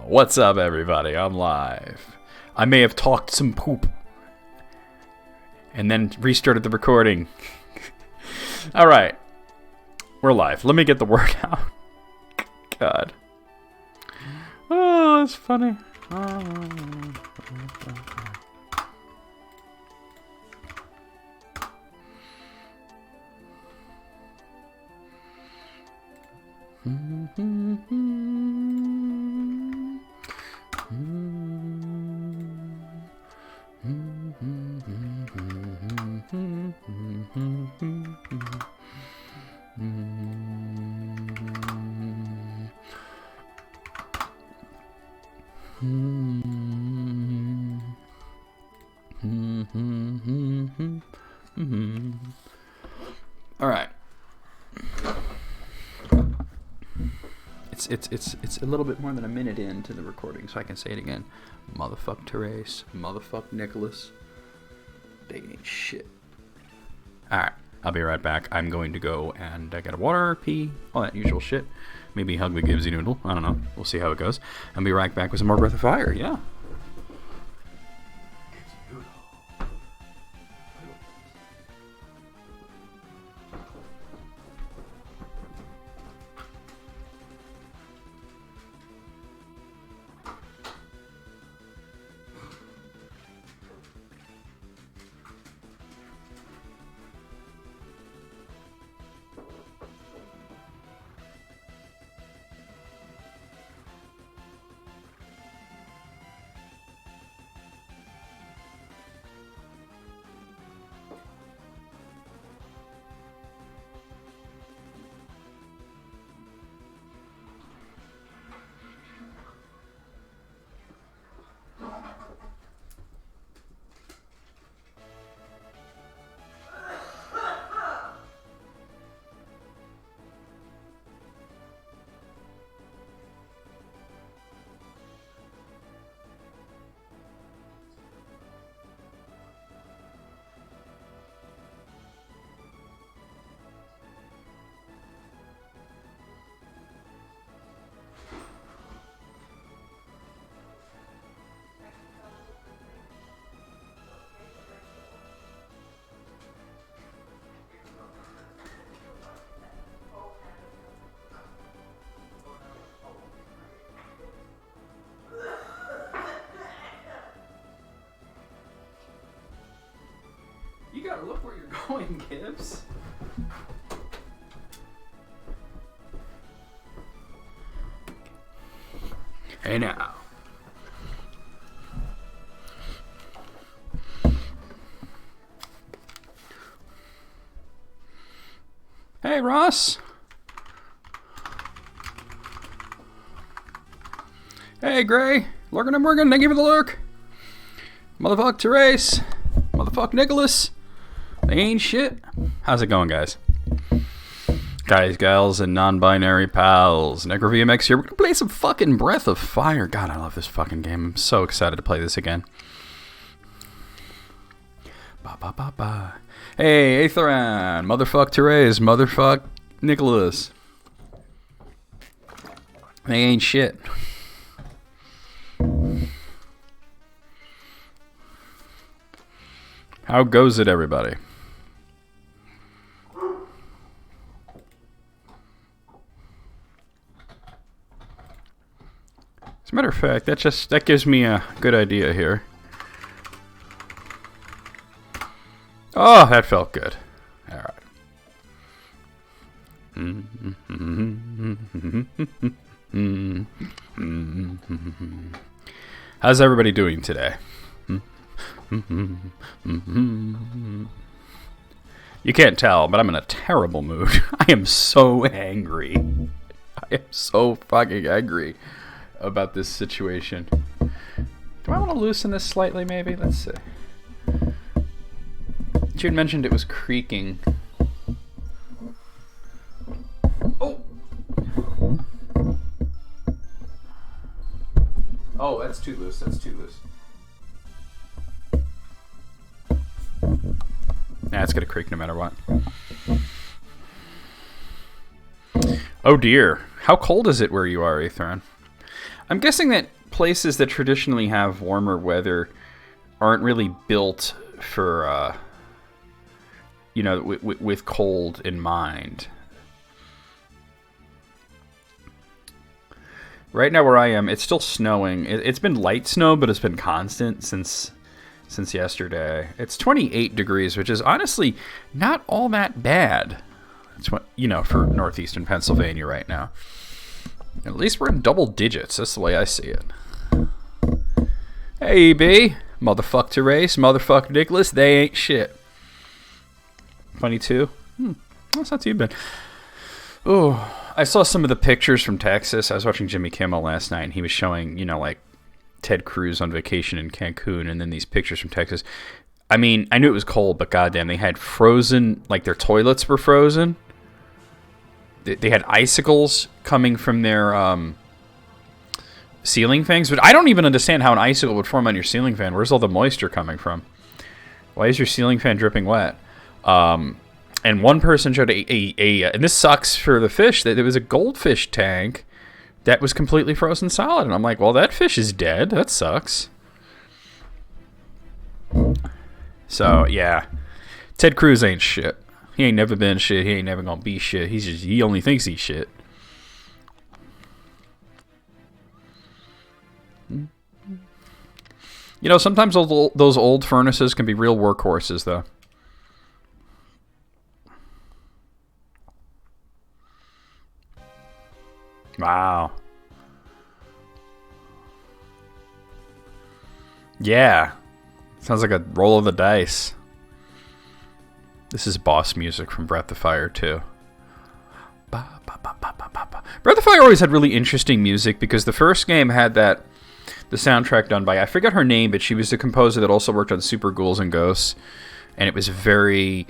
What's up, everybody? I'm live. I may have talked some poop and then restarted the recording. Alright. We're live. Let me get the word out. God. Oh, that's funny. All right. It's a little bit more than a minute into the recording, so I can say it again. Motherfuck Therese. Motherfuck Nicholas. They ain't shit. Alright, I'll be right back. I'm going to go and get a water, pee, all that usual shit. Maybe hug the Gibbsy noodle. I don't know. We'll see how it goes. I'll be right back with some more Breath of Fire. Yeah. You gotta look where you're going, Gibbs. Hey now. Hey, Ross. Hey, Gray. Lurking and working. Thank you for the lurk. Motherfuck Therese. Motherfuck Nicholas. They ain't shit. How's it going, guys? Guys, gals, and non-binary pals. NecroVMX here. We're gonna play some fucking Breath of Fire. God, I love this fucking game. I'm so excited to play this again. Ba ba ba ba. Hey, Aetheran. Motherfuck Therese. Motherfuck Nicholas. They ain't shit. How goes it, everybody? As a matter of fact, that gives me a good idea here. Oh, that felt good. All right. How's everybody doing today? You can't tell, but I'm in a terrible mood. I am so angry. I am so fucking angry about this situation. Do I want to loosen this slightly, maybe? Let's see. You had mentioned it was creaking. Oh! Oh, that's too loose. That's too loose. Nah, it's gonna creak no matter what. Oh dear. How cold is it where you are, Aetheran? I'm guessing that places that traditionally have warmer weather aren't really built for, with cold in mind. Right now where I am, it's still snowing. It's been light snow, but it's been constant since yesterday. It's 28 degrees, which is honestly not all that bad. It's what, for northeastern Pennsylvania right now. At least we're in double digits. That's the way I see it. Hey, B. Motherfuck Therese. Motherfuck Nicholas. They ain't shit. 22? That's not too bad. Oh, I saw some of the pictures from Texas. I was watching Jimmy Kimmel last night, and he was showing, like Ted Cruz on vacation in Cancun, and then these pictures from Texas. I mean, I knew it was cold, but goddamn, they had frozen, like their toilets were frozen. They had icicles coming from their ceiling fans, but I don't even understand how an icicle would form on your ceiling fan. Where's all the moisture coming from? Why is your ceiling fan dripping wet? And one person showed and this sucks for the fish, that there was a goldfish tank that was completely frozen solid. And I'm like, well, that fish is dead. That sucks. So, yeah. Ted Cruz ain't shit. He ain't never been shit. He ain't never gonna be shit. He only thinks he's shit. Sometimes those old furnaces can be real workhorses, though. Wow. Yeah. Sounds like a roll of the dice. This is boss music from Breath of Fire 2. Breath of Fire always had really interesting music because the first game had the soundtrack done by, I forget her name, but she was the composer that also worked on Super Ghouls and Ghosts. And it was very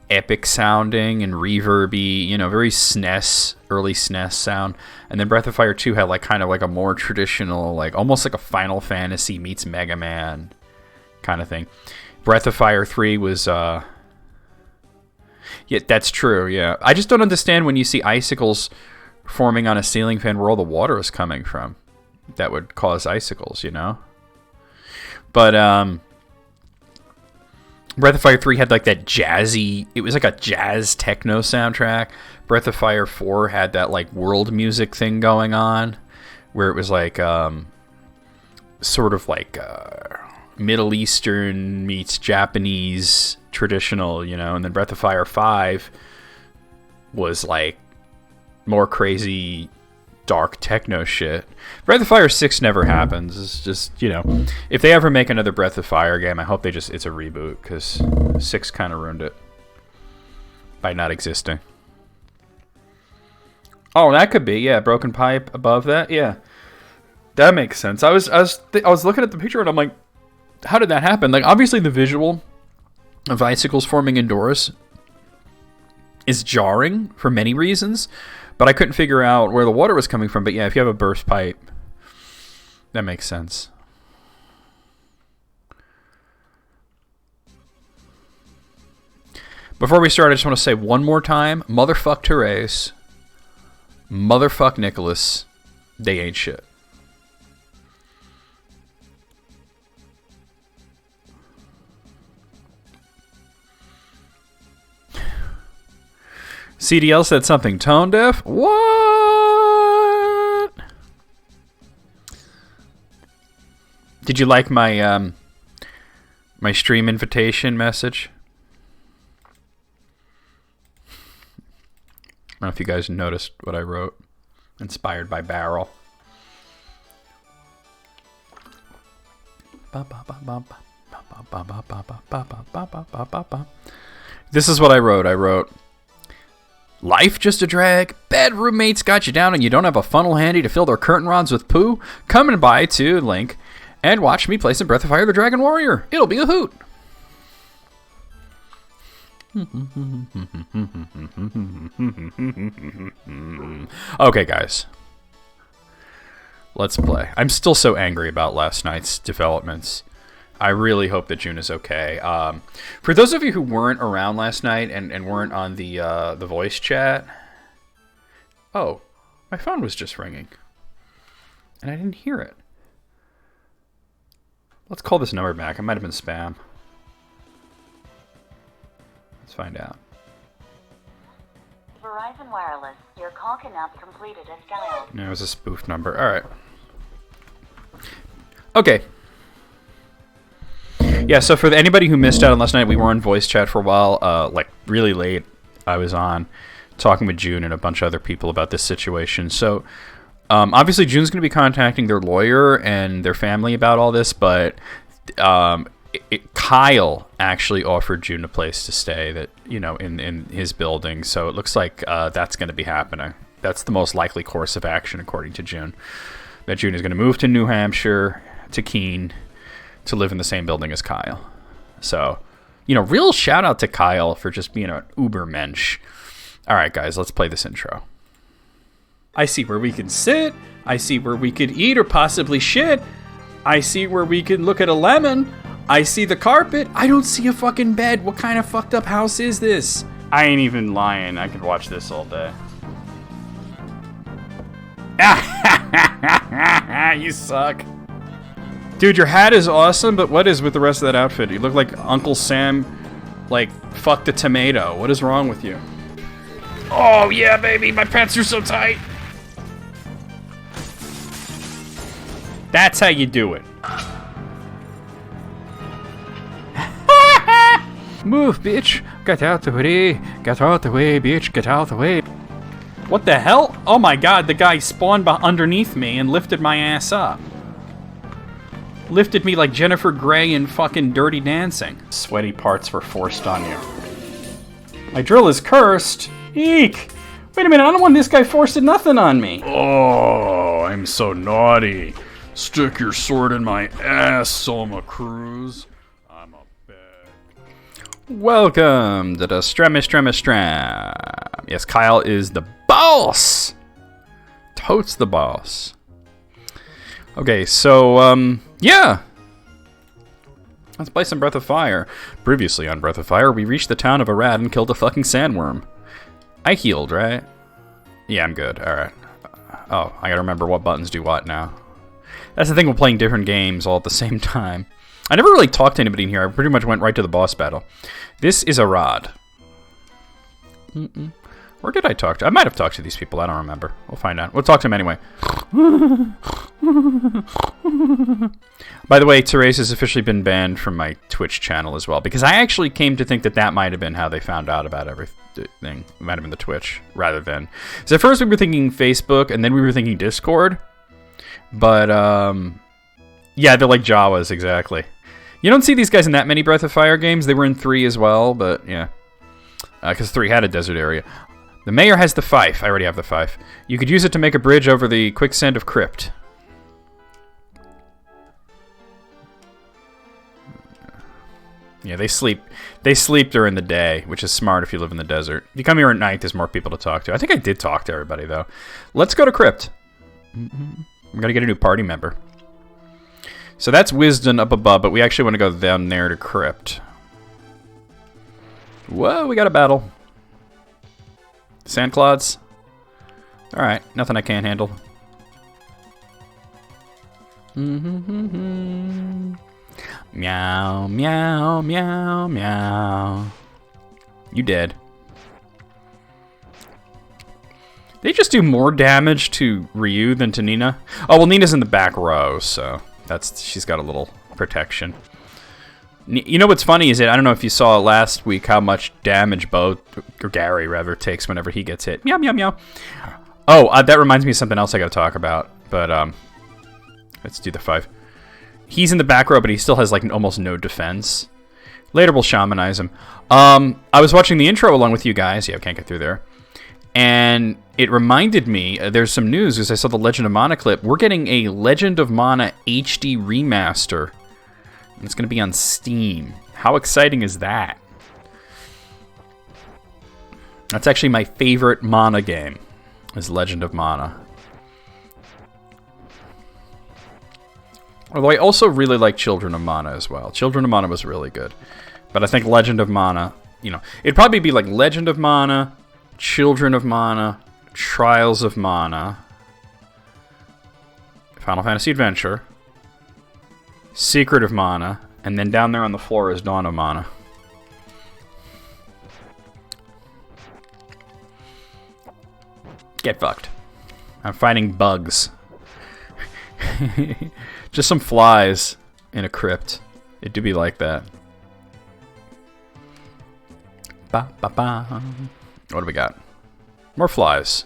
epic sounding and reverby, very SNES, early SNES sound. And then Breath of Fire 2 had kind of a more traditional, almost like a Final Fantasy meets Mega Man kind of thing. Breath of Fire 3 was, yeah, that's true, yeah. I just don't understand when you see icicles forming on a ceiling fan where all the water is coming from. That would cause icicles, But, Breath of Fire 3 had that jazzy, it was like a jazz techno soundtrack. Breath of Fire 4 had that world music thing going on, where it was sort of Middle Eastern meets Japanese traditional, and then Breath of Fire 5 was more crazy dark techno shit. Breath of Fire 6 never happens. It's just, if they ever make another Breath of Fire game, I hope it's a reboot, because 6 kind of ruined it by not existing. Oh, that could be, yeah, broken pipe above that, yeah. That makes sense. I was looking at the picture and I'm like, how did that happen? Obviously the visual of icicles forming indoors is jarring for many reasons, but I couldn't figure out where the water was coming from. But yeah, if you have a burst pipe, that makes sense. Before we start, I just want to say one more time, motherfuck Therese, motherfuck Nicholas, they ain't shit. CDL said something tone deaf. What? Did you like my my stream invitation message? I don't know if you guys noticed what I wrote. Inspired by Barrel. This is what I wrote. I wrote, life just a drag, bad roommates got you down, and you don't have a funnel handy to fill their curtain rods with poo? Come and by to link and watch me play some Breath of Fire the Dragon Warrior. It'll be a hoot. Okay, guys. Let's play. I'm still so angry about last night's developments. I really hope that June is okay. For those of you who weren't around last night and weren't on the voice chat... Oh, my phone was just ringing. And I didn't hear it. Let's call this number back. It might have been spam. Let's find out. Verizon Wireless, your call cannot be completed as dialed. No, it was a spoof number. Alright. Okay. Yeah, so for anybody who missed out on last night, we were on voice chat for a while, like really late. I was on talking with June and a bunch of other people about this situation. So, obviously June's going to be contacting their lawyer and their family about all this, but Kyle actually offered June a place to stay that, you know, in his building. So it looks like that's going to be happening. That's the most likely course of action, according to June. That June is going to move to New Hampshire, to Keene, to live in the same building as Kyle. So, you know, real shout out to Kyle for just being an uber mensch. All right, guys, let's play this intro. I see where we can sit. I see where we could eat or possibly shit. I see where we could look at a lemon. I see the carpet. I don't see a fucking bed. What kind of fucked up house is this? I ain't even lying. I could watch this all day. You suck. Dude, your hat is awesome, but what is with the rest of that outfit? You look like Uncle Sam, like, fucked a tomato. What is wrong with you? Oh, yeah, baby, my pants are so tight. That's how you do it. Move, bitch. Get out the way. Get out the way, bitch. Get out the way. What the hell? Oh my god, the guy spawned underneath me and lifted my ass up. Lifted me like Jennifer Grey in fucking Dirty Dancing. Sweaty parts were forced on you. My drill is cursed. Eek! Wait a minute, I don't want this guy forcing nothing on me. Oh, I'm so naughty. Stick your sword in my ass, Selma Cruz. I'm a bad. Welcome to the Stram. Yes, Kyle is the boss. Totes the boss. Okay, so, yeah. Let's play some Breath of Fire. Previously on Breath of Fire, we reached the town of Arad and killed a fucking sandworm. I healed, right? Yeah, I'm good. Alright. Oh, I gotta remember what buttons do what now. That's the thing with playing different games all at the same time. I never really talked to anybody in here. I pretty much went right to the boss battle. This is Arad. Or did I talk to? I might have talked to these people. I don't remember. We'll find out. We'll talk to them anyway. By the way, Therese has officially been banned from my Twitch channel as well, because I actually came to think that that might have been how they found out about everything. It might have been the Twitch rather than. So at first we were thinking Facebook, and then we were thinking Discord. But yeah, they're like Jawas exactly. You don't see these guys in that many Breath of Fire games. They were in 3 as well, but yeah, because 3 had a desert area. The mayor has the fife. I already have the fife. You could use it to make a bridge over the quicksand of Crypt. Yeah, they sleep. They sleep during the day, which is smart if you live in the desert. If you come here at night, there's more people to talk to. I think I did talk to everybody, though. Let's go to Crypt. I'm going to get a new party member. So that's Wisdom up above, but we actually want to go down there to Crypt. Whoa, we got a battle. Sandclods. Alright, nothing I can't handle. Meow, meow, meow, meow. You dead. They just do more damage to Ryu than to Nina. Oh, well, Nina's in the back row, so she's got a little protection. You know what's funny is that I don't know if you saw last week how much damage Bo, or Gary rather, takes whenever he gets hit. Meow, meow, meow. Oh, that reminds me of something else I gotta talk about. But, let's do the 5. He's in the back row, but he still has, like, almost no defense. Later we'll shamanize him. I was watching the intro along with you guys. Yeah, I can't get through there. And it reminded me, there's some news, as I saw the Legend of Mana clip. We're getting a Legend of Mana HD Remaster. It's going to be on Steam. How exciting is that? That's actually my favorite Mana game, is Legend of Mana. Although I also really like Children of Mana as well. Children of Mana was really good. But I think Legend of Mana, you know, it'd probably be like Legend of Mana, Children of Mana, Trials of Mana. If Final Fantasy Adventure, Secret of Mana, and then down there on the floor is Dawn of Mana. Get fucked. I'm fighting bugs. Just some flies in a crypt. It do be like that. Ba, ba, ba. What do we got? More flies.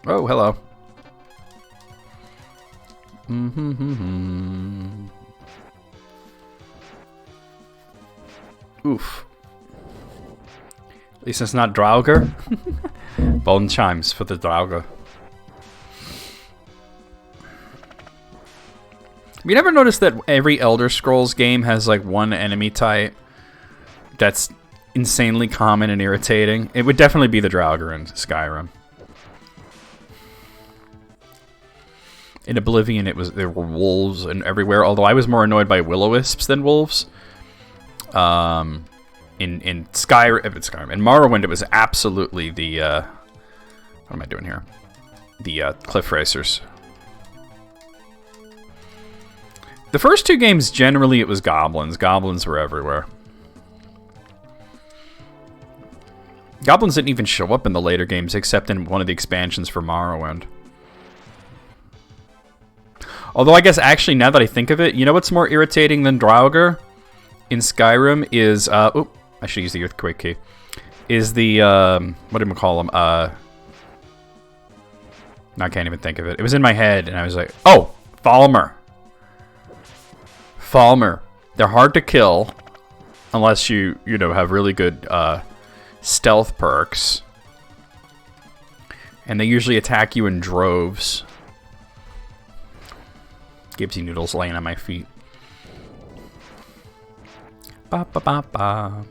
Oh, hello. Oof. At least it's not Draugr. Bone chimes for the Draugr. Have you never noticed that every Elder Scrolls game has like one enemy type that's insanely common and irritating? It would definitely be the Draugr in Skyrim. In Oblivion, there were wolves and everywhere. Although I was more annoyed by will-o-wisps than wolves. In Skyrim, in Morrowind, it was absolutely the what am I doing here? The cliff racers. The first two games, generally, it was goblins. Goblins were everywhere. Goblins didn't even show up in the later games, except in one of the expansions for Morrowind. Although I guess actually, now that I think of it, you know what's more irritating than Draugr in Skyrim is I should use the earthquake key. Is the what do we call them? I can't even think of it. It was in my head, and I was like, oh, Falmer. Falmer. They're hard to kill unless you have really good stealth perks, and they usually attack you in droves. Gibbsy noodles laying on my feet. Ba ba ba ba.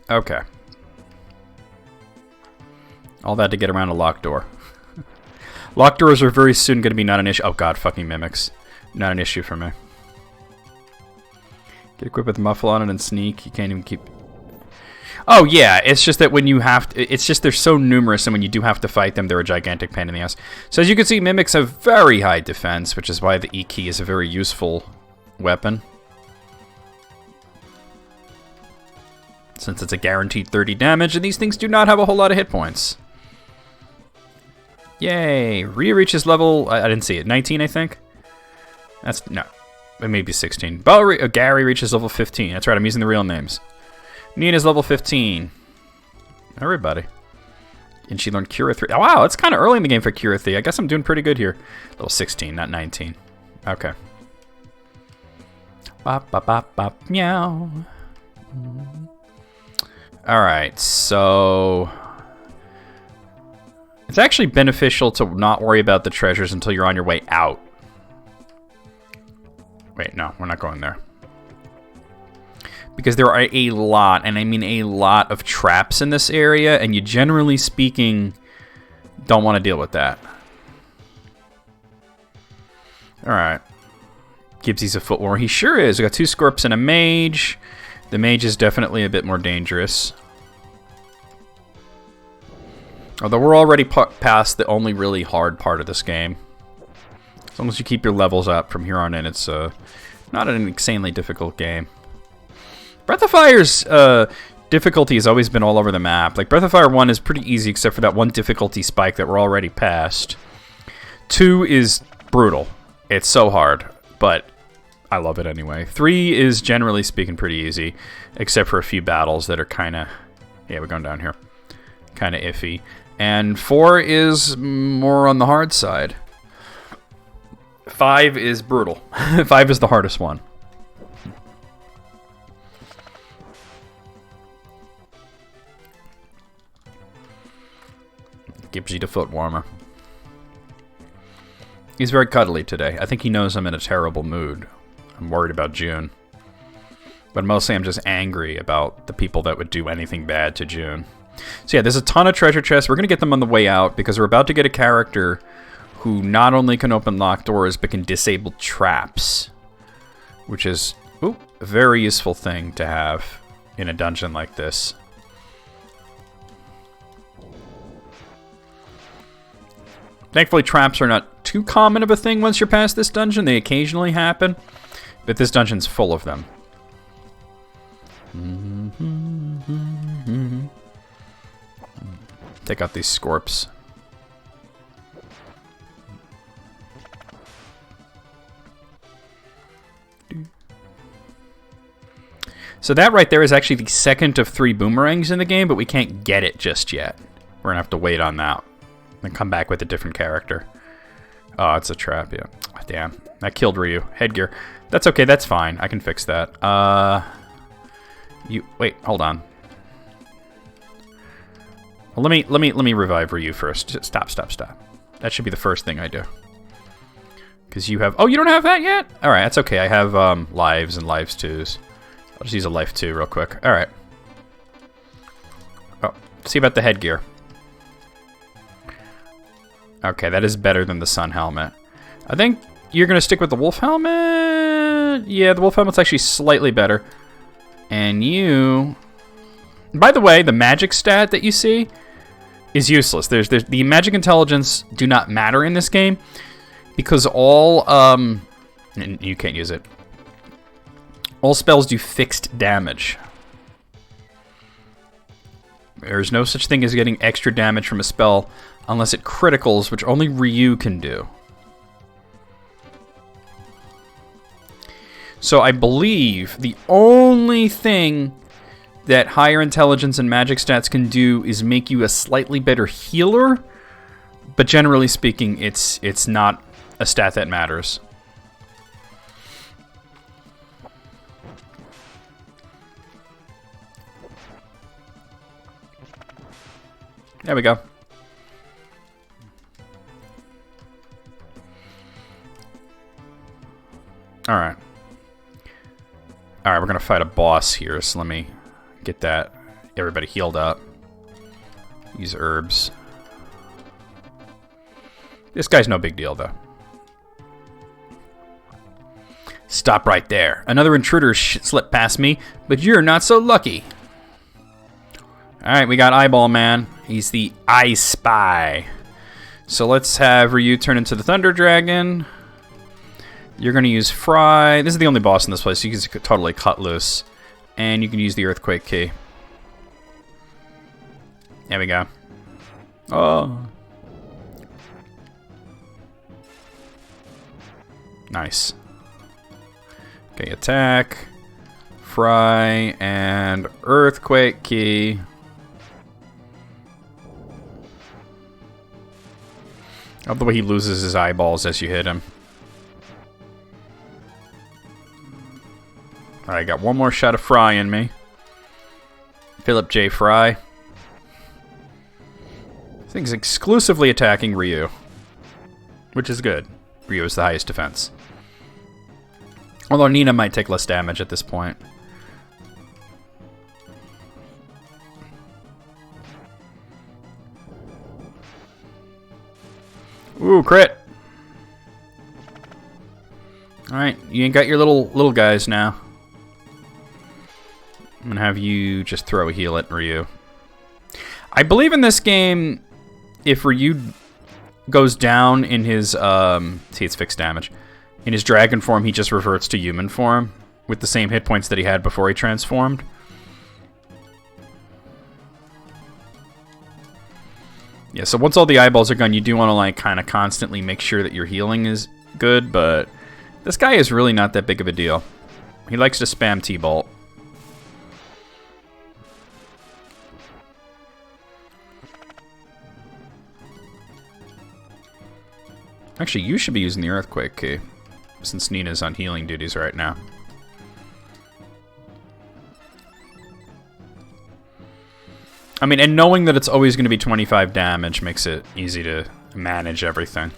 Okay. All that to get around a locked door. Locked doors are very soon going to be not an issue. Oh god, fucking mimics. Not an issue for me. Get equipped with muffle on it and sneak. You can't even keep... Oh yeah, it's just that when you have to... It's just they're so numerous, and when you do have to fight them, they're a gigantic pain in the ass. So as you can see, mimics have very high defense, which is why the E key is a very useful weapon. Since it's a guaranteed 30 damage, and these things do not have a whole lot of hit points. Yay! Rhea reaches level... I didn't see it. 19, I think? That's... No. It may be 16. Gary reaches level 15. That's right, I'm using the real names. Nina's level 15. Everybody. And she learned Cura 3. Oh, wow, it's kind of early in the game for Cura 3. I guess I'm doing pretty good here. Level 16, not 19. Okay. Bop, bop, bop, bop, meow. Alright, so... It's actually beneficial to not worry about the treasures until you're on your way out. Wait, no, we're not going there. Because there are a lot, and I mean a lot of traps in this area, and you generally speaking don't want to deal with that. Alright. Gibbsy's a foot warrior. He sure is. We got 2 Scorps and a mage. The mage is definitely a bit more dangerous. Although we're already past the only really hard part of this game. As long as you keep your levels up from here on in, it's not an insanely difficult game. Breath of Fire's difficulty has always been all over the map. Like, Breath of Fire 1 is pretty easy except for that one difficulty spike that we're already past. 2 is brutal. It's so hard, but I love it anyway. 3 is, generally speaking, pretty easy, except for a few battles that are kind of... Yeah, we're going down here. Kind of iffy. And 4 is more on the hard side. 5 is brutal. 5 is the hardest one. Gives you the foot warmer. He's very cuddly today. I think he knows I'm in a terrible mood. I'm worried about June. But mostly I'm just angry about the people that would do anything bad to June. So yeah, there's a ton of treasure chests. We're going to get them on the way out because we're about to get a character who not only can open locked doors, but can disable traps, which is a very useful thing to have in a dungeon like this. Thankfully, traps are not too common of a thing once you're past this dungeon. They occasionally happen, but this dungeon's full of them. Take out these scorps. So that right there is actually the second of 3 boomerangs in the game, but we can't get it just yet. We're going to have to wait on that. And come back with a different character. Oh, it's a trap, yeah. Oh, damn. That killed Ryu. Headgear. That's okay, that's fine. I can fix that. Wait, hold on. Well, let me revive Ryu first. Stop. That should be the first thing I do. Because you have... Oh, you don't have that yet? Alright, that's okay. I have lives and lives twos. I'll just use a life 2 real quick. Alright. Oh, see about the headgear. Okay, that is better than the sun helmet. I think you're going to stick with the wolf helmet. Yeah, the wolf helmet's actually slightly better. And you... By the way, the magic stat that you see is useless. There's the magic intelligence do not matter in this game because all... and you can't use it. All spells do fixed damage. There's no such thing as getting extra damage from a spell unless it criticals, which only Ryu can do. So I believe the only thing that higher intelligence and magic stats can do is make you a slightly better healer, but generally speaking, it's not a stat that matters. There we go. Alright. Alright, we're gonna fight a boss here, so let me get that. Everybody healed up. Use herbs. This guy's no big deal, though. Stop right there. Another intruder slipped past me, but you're not so lucky. Alright, we got Eyeball Man. He's the Eye Spy. So let's have Ryu turn into the Thunder Dragon. You're going to use Fry. This is the only boss in this place, so you can totally cut loose. And you can use the Earthquake key. There we go. Oh. Nice. Okay, attack, Fry, and Earthquake key. I love the way he loses his eyeballs as you hit him. Alright, got one more shot of Fry in me. Philip J. Fry. This thing's exclusively attacking Ryu. Which is good. Ryu is the highest defense. Although Nina might take less damage at this point. Ooh, crit! Alright, you ain't got your little guys now. I'm gonna have you just throw a heal at Ryu. I believe in this game, if Ryu goes down in his, see, it's fixed damage. In his dragon form, he just reverts to human form with the same hit points that he had before he transformed. Yeah, so once all the eyeballs are gone, you do want to, like, kind of constantly make sure that your healing is good, but this guy is really not that big of a deal. He likes to spam T-Bolt. Actually, you should be using the Earthquake key, since Nina's on healing duties right now. I mean, and knowing that it's always going to be 25 damage makes it easy to manage everything.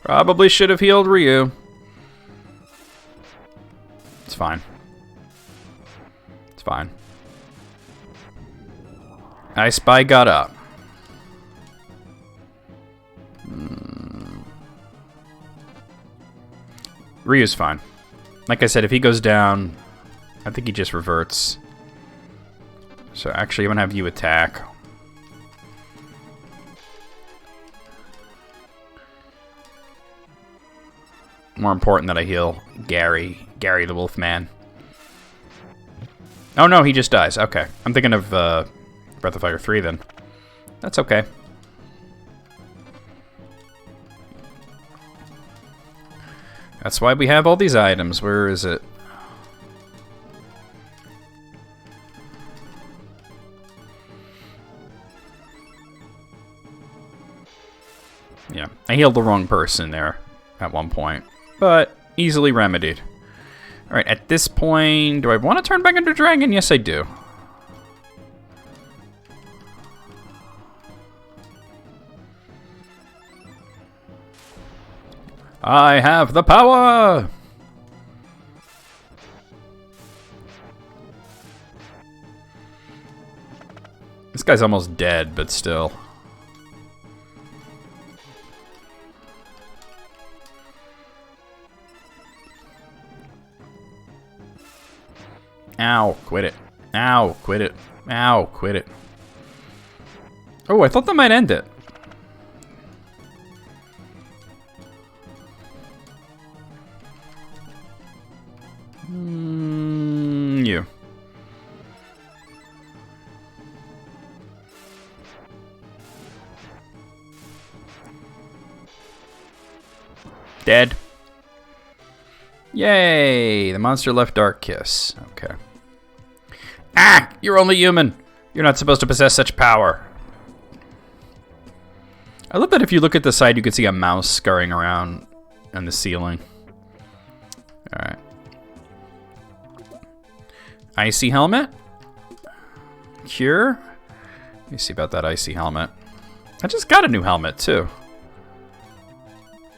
Probably should have healed Ryu. It's fine. It's fine. I Spy got up. Ryu's fine. Like I said, if he goes down, I think he just reverts. So actually, I'm going to have you attack. More important that I heal Gary the Wolfman. Oh no, he just dies. Okay. I'm thinking of Breath of Fire 3 then. That's okay. That's why we have all these items. Where is it? Yeah, I healed the wrong person there at one point, but easily remedied. Alright, at this point, do I want to turn back into Dragon? Yes, I do. I have the power! This guy's almost dead, but still. Ow, quit it. Ow, quit it. Ow, quit it. Oh, I thought that might end it. You. Dead. Yay! The monster left Dark Kiss. Okay. Ah! You're only human! You're not supposed to possess such power. I love that if you look at the side, you can see a mouse scurrying around on the ceiling. Alright. Icy helmet. Cure. Let me see about that icy helmet. I just got a new helmet, too.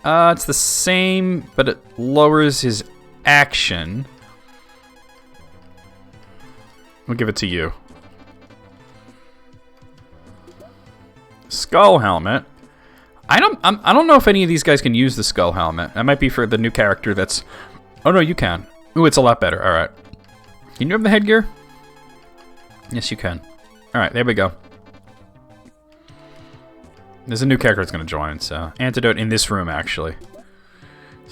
It's the same, but it lowers his action. We'll give it to you. Skull helmet. I don't know if any of these guys can use the skull helmet. That might be for the new character that's... Oh, no, you can. Ooh, it's a lot better. All right. Can you have the headgear? Yes, you can. All right, there we go. There's a new character that's going to join, so... Antidote in this room, actually.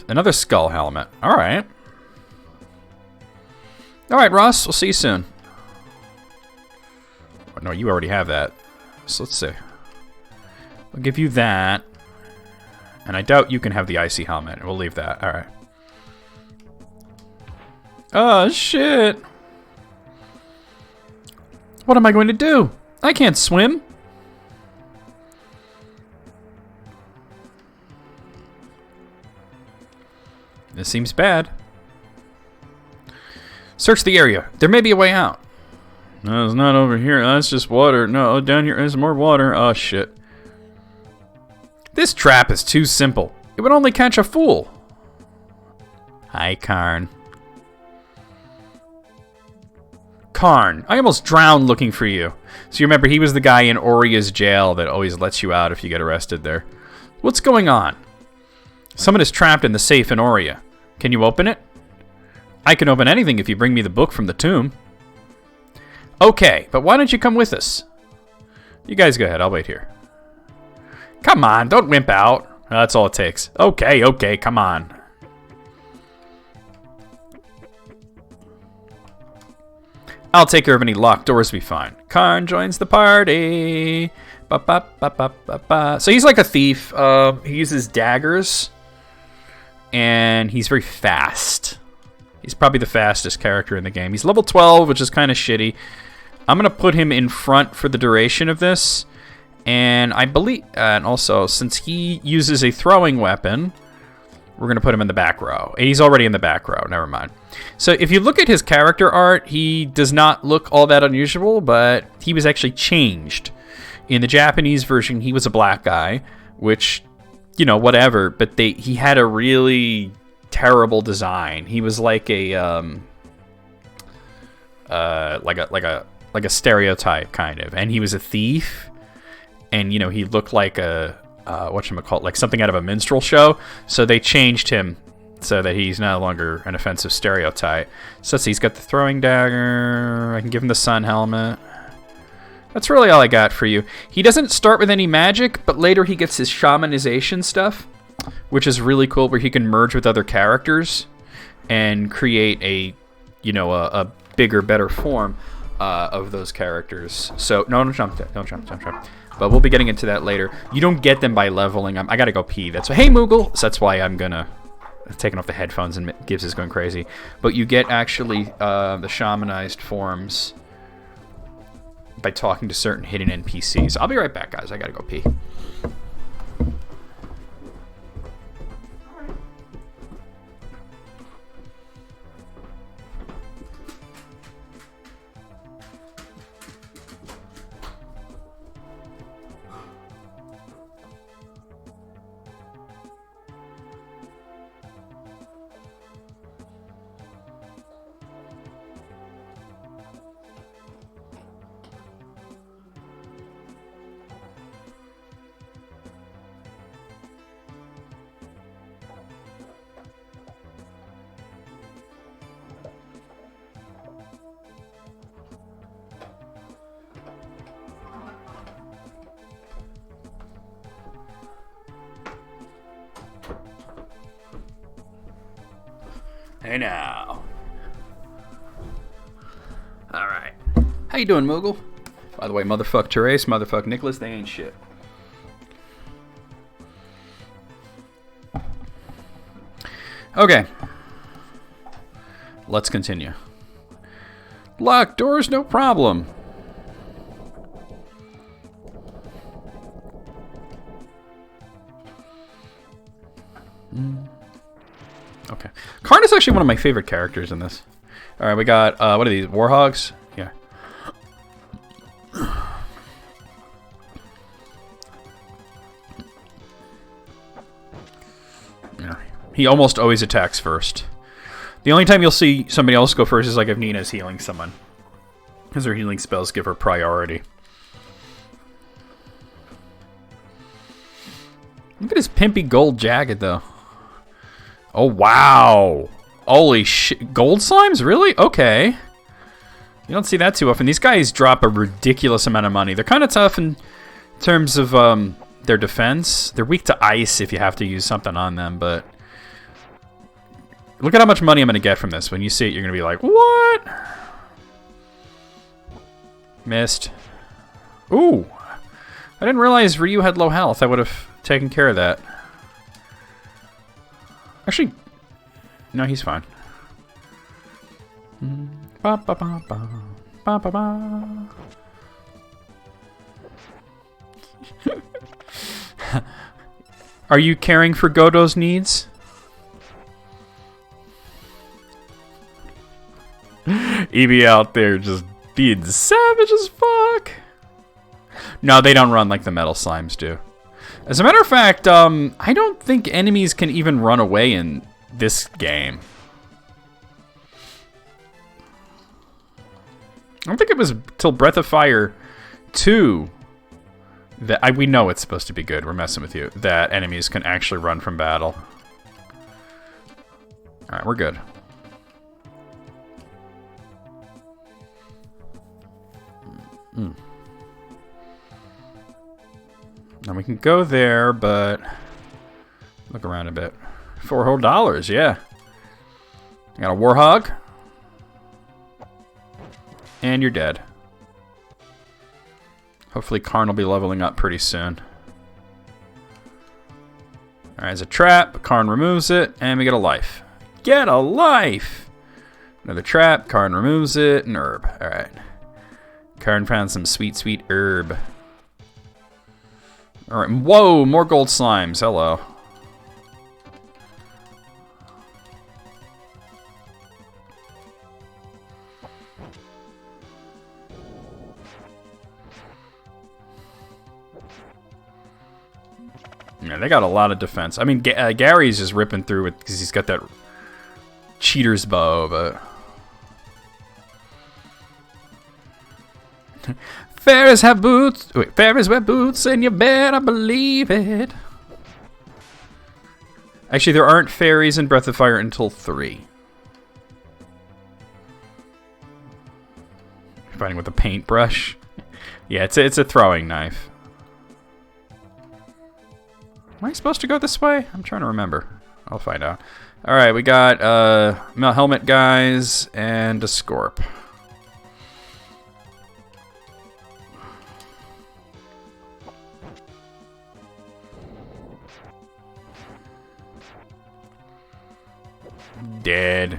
Another skull helmet. All right. All right, Ross. We'll see you soon. Oh, no, you already have that. So let's see. I'll give you that. And I doubt you can have the icy helmet. We'll leave that. All right. Oh, shit. What am I going to do? I can't swim. This seems bad. Search the area. There may be a way out. No, it's not over here. That's just water. No, down here is more water. Oh, shit. This trap is too simple. It would only catch a fool. Hi, Karn. Karn, I almost drowned looking for you. So you remember he was the guy in Oria's jail that always lets you out if you get arrested there. What's going on? Someone is trapped in the safe in Oria. Can you open it? I can open anything if you bring me the book from the tomb. Okay, but why don't you come with us? You guys go ahead, I'll wait here. Come on, don't wimp out. That's all it takes. Okay, come on. I'll take care of any locked doors, be fine. Karn joins the party. Ba, ba, ba, ba, ba, ba. So he's like a thief. He uses daggers. And he's very fast. He's probably the fastest character in the game. He's level 12, which is kind of shitty. I'm going to put him in front for the duration of this. And I believe... and also, since he uses a throwing weapon... We're going to put him in the back row. He's already in the back row. Never mind. So if you look at his character art, he does not look all that unusual, but he was actually changed. In the Japanese version, he was a black guy, which, you know, whatever. But he had a really terrible design. He was like a like a stereotype kind of, and he was a thief, and he looked like a whatchamacallit, like something out of a minstrel show. So they changed him so that he's no longer an offensive stereotype. So let's see, he's got the throwing dagger. I can give him the sun helmet. That's really all I got for you. He doesn't start with any magic, but later he gets his shamanization stuff, which is really cool, where he can merge with other characters and create a bigger, better form of those characters. So don't jump. But we'll be getting into that later. You don't get them by leveling. I gotta go pee. That's hey Moogle. So that's why I'm gonna taking off the headphones and Gibbs is going crazy. But you get actually the shamanized forms by talking to certain hidden NPCs. I'll be right back, guys. I gotta go pee. Hey now. Alright. How you doing, Moogle? By the way, motherfuck Therese, motherfuck Nicholas, they ain't shit. Okay. Let's continue. Locked doors, no problem. Okay. Karn is actually one of my favorite characters in this. Alright, we got, what are these? Warhogs? Yeah. Yeah. He almost always attacks first. The only time you'll see somebody else go first is like if Nina's healing someone, because her healing spells give her priority. Look at his pimpy gold jacket, though. Oh, wow. Holy shit. Gold slimes? Really? Okay. You don't see that too often. These guys drop a ridiculous amount of money. They're kind of tough in terms of their defense. They're weak to ice if you have to use something on them, but look at how much money I'm going to get from this. When you see it, you're going to be like, what? Missed. Ooh. I didn't realize Ryu had low health. I would have taken care of that. Actually, no, he's fine. Ba, ba, ba, ba. Ba, ba, ba. Are you caring for Godo's needs? Eevee out there just being savage as fuck. No, they don't run like the metal slimes do. As a matter of fact, I don't think enemies can even run away in this game. I don't think it was till Breath of Fire 2 that we know it's supposed to be good. We're messing with you. That enemies can actually run from battle. All right, we're good. Now we can go there, but look around a bit. $4 whole, yeah. I got a Warhog. And you're dead. Hopefully Karn will be leveling up pretty soon. Alright, there's a trap. Karn removes it, and we get a life. Get a life! Another trap. Karn removes it, an herb. Alright. Karn found some sweet, sweet herb. Alright, whoa, more gold slimes. Hello. Yeah, they got a lot of defense. I mean, Gary's just ripping through it because he's got that cheater's bow, but Fairies have boots. Wait, fairies wear boots, and you better believe it. Actually, there aren't fairies in Breath of Fire until 3. Fighting with a paintbrush. Yeah, it's a throwing knife. Am I supposed to go this way? I'm trying to remember. I'll find out. Alright, we got helmet guys and a Scorp. Dead.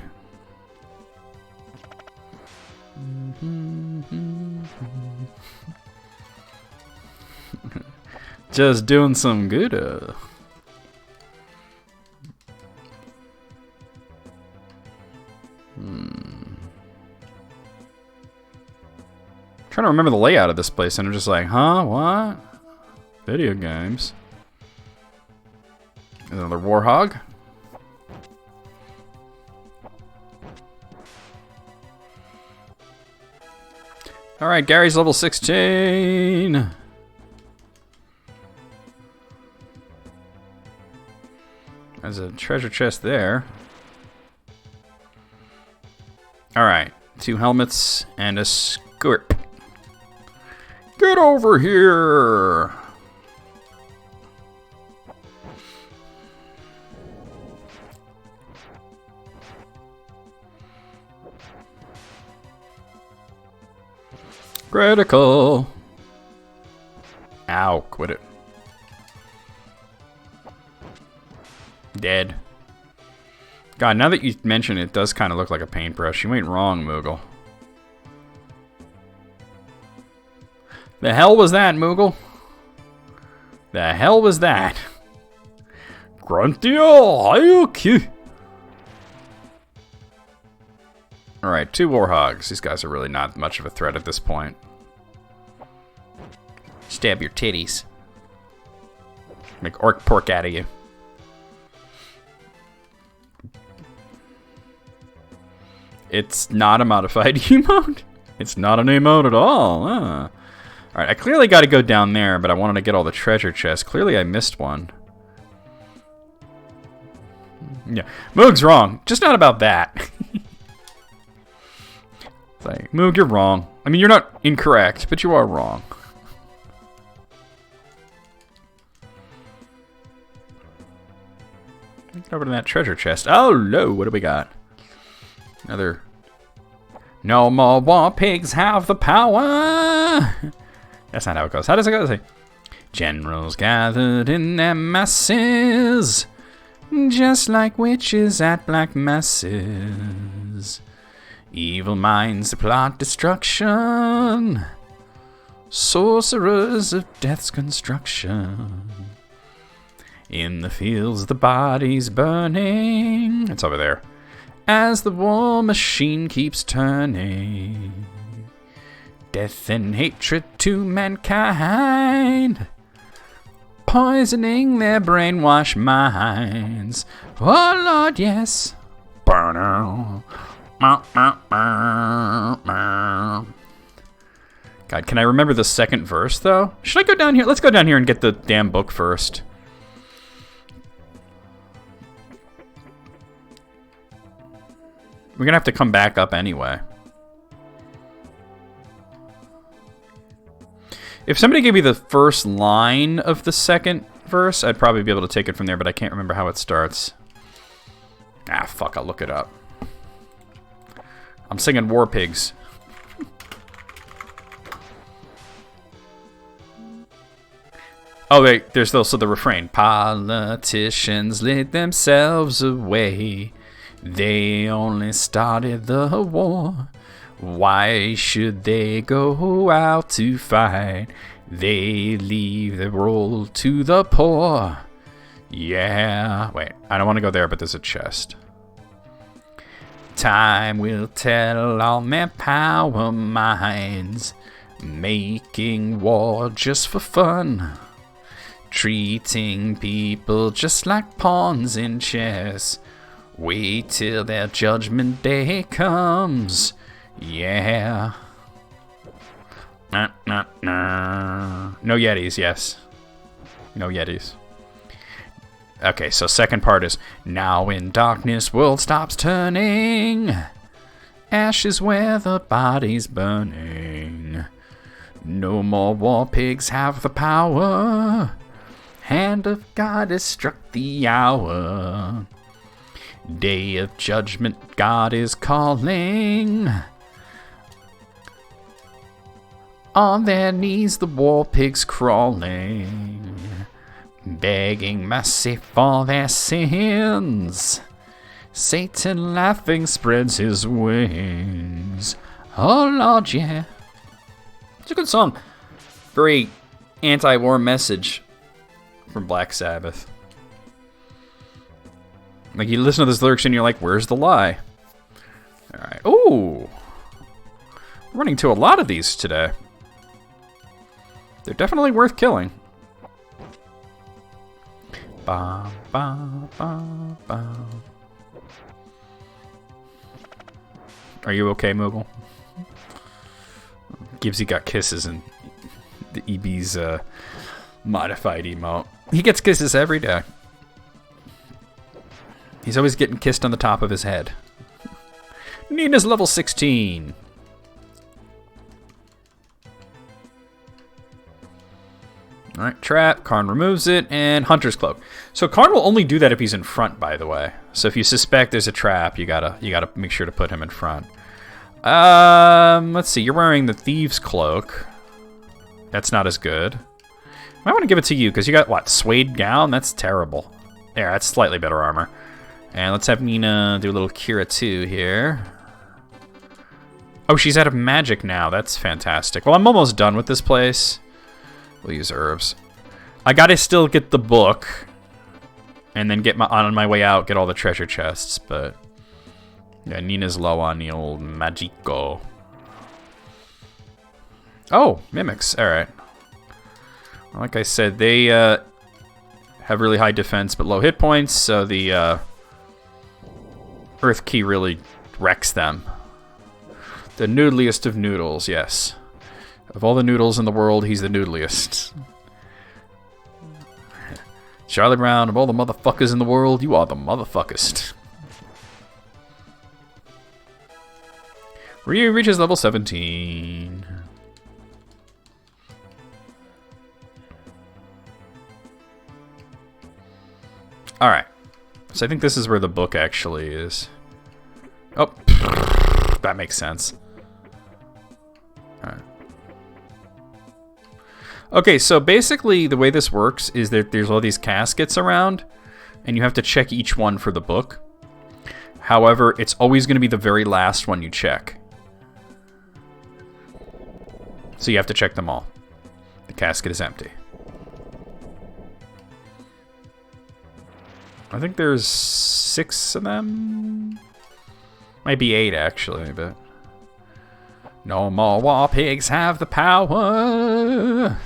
Just doing some good. Trying to remember the layout of this place, and I'm just like, huh? What? Video games. Another Warhog. Alright, Gary's level 16. There's a treasure chest there. Alright, 2 helmets and a skirt. Get over here! Critical. Ow, quit it. Dead. God, now that you mention it, it does kind of look like a paintbrush. You ain't wrong, Moogle. The hell was that, Moogle? The hell was that? Gruntio, Hayuki. Alright, 2 Warhogs. These guys are really not much of a threat at this point. Stab your titties. Make orc pork out of you. It's not a modified emote? It's not an emote at all. Huh. Alright, I clearly got to go down there, but I wanted to get all the treasure chests. Clearly I missed one. Yeah, Moog's wrong. Just not about that. It's like, Moog, you're wrong. I mean, you're not incorrect, but you are wrong. Get over to that treasure chest. Oh, no. What do we got? Another... No more war pigs have the power. That's not how it goes. How does it go? It's like, generals gathered in their masses, just like witches at black masses. Evil minds plot destruction, sorcerers of death's construction. In the fields the bodies burning. It's over there. As the war machine keeps turning. Death and hatred to mankind, poisoning their brainwashed minds. Oh Lord, yes. God, can I remember the second verse, though? Should I go down here? Let's go down here and get the damn book first. We're gonna have to come back up anyway. If somebody gave me the first line of the second verse, I'd probably be able to take it from there, but I can't remember how it starts. Ah, fuck, I'll look it up. I'm singing War Pigs. Oh, wait, there's also the refrain. Politicians lead themselves away. They only started the war. Why should they go out to fight? They leave the role to the poor. Yeah. Wait, I don't want to go there, but there's a chest. Time will tell all their power minds, making war just for fun, treating people just like pawns in chess. Wait till their judgment day comes. Yeah. No Yetis, yes. No Yetis. Okay, so second part is, now in darkness world stops turning, ashes where the body's burning. No more war pigs have the power, hand of God has struck the hour. Day of judgment, God is calling. On their knees the war pigs crawling, begging mercy for their sins. Satan laughing spreads his wings. Oh Lord, yeah. It's a good song. Very anti-war message from Black Sabbath. Like, you listen to those lyrics and you're like, where's the lie? Alright. Ooh! I'm running to a lot of these today. They're definitely worth killing. Ba, ba, ba, ba. Are you okay, Moogle? Gibbsy got kisses in the EB's modified emote. He gets kisses every day. He's always getting kissed on the top of his head. Nina's level 16. Alright, trap. Karn removes it, and Hunter's Cloak. So Karn will only do that if he's in front, by the way. So if you suspect there's a trap, you gotta make sure to put him in front. Let's see, you're wearing the Thieves' Cloak. That's not as good. I want to give it to you, because you got, what, Suede Gown? That's terrible. There, that's slightly better armor. And let's have Nina do a little Kira 2 here. Oh, she's out of magic now. That's fantastic. Well, I'm almost done with this place. We'll use herbs. I gotta still get the book, and then get on my way out, get all the treasure chests, but yeah, Nina's low on the old Magico. Oh, mimics. Alright. Like I said, they have really high defense but low hit points, so the Earth Key really wrecks them. The noodliest of noodles, yes. Of all the noodles in the world, he's the noodliest. Charlie Brown, of all the motherfuckers in the world, you are the motherfuckest. Ryu reaches level 17. Alright. So I think this is where the book actually is. Oh, that makes sense. Alright. Okay, so basically the way this works is that there's all these caskets around, and you have to check each one for the book. However, it's always going to be the very last one you check. So you have to check them all. The casket is empty. I think there's 6 of them. Might be 8 actually, but no more war pigs have the power.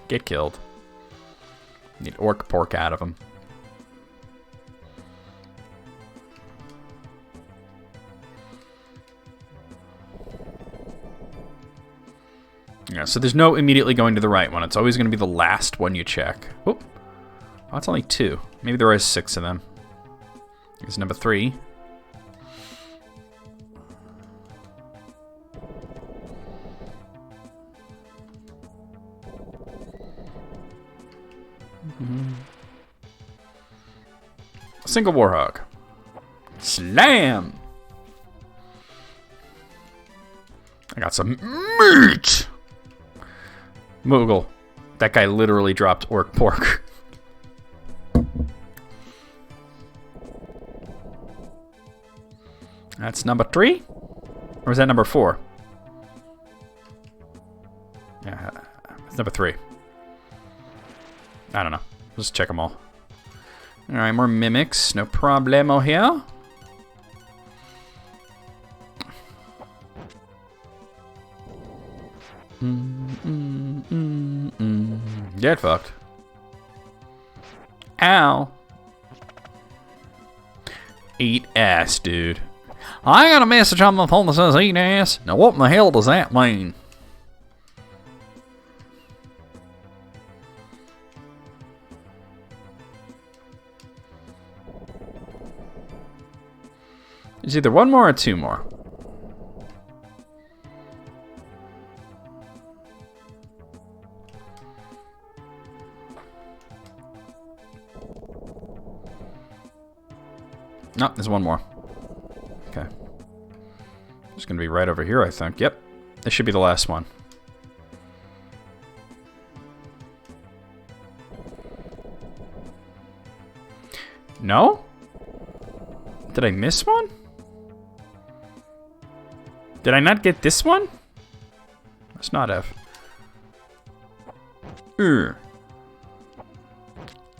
Get killed. Need orc pork out of them. Yeah, so there's no immediately going to the right one. It's always going to be the last one you check. Oh, that's only 2. Maybe there is 6 of them. Here's number 3. Single Warhog. Slam! I got some meat! Moogle. That guy literally dropped orc pork. That's number 3? Or is that number 4? Yeah, it's number 3. I don't know. Let's check them all. Alright, more mimics. No problemo here. Get fucked. Ow. Eat ass, dude. I got a message on my phone that says eat ass. Now what in the hell does that mean? There's either one more or two more. No, there's one more. Okay. It's going to be right over here, I think. Yep. This should be the last one. No? Did I miss one? Did I not get this one? Must not have.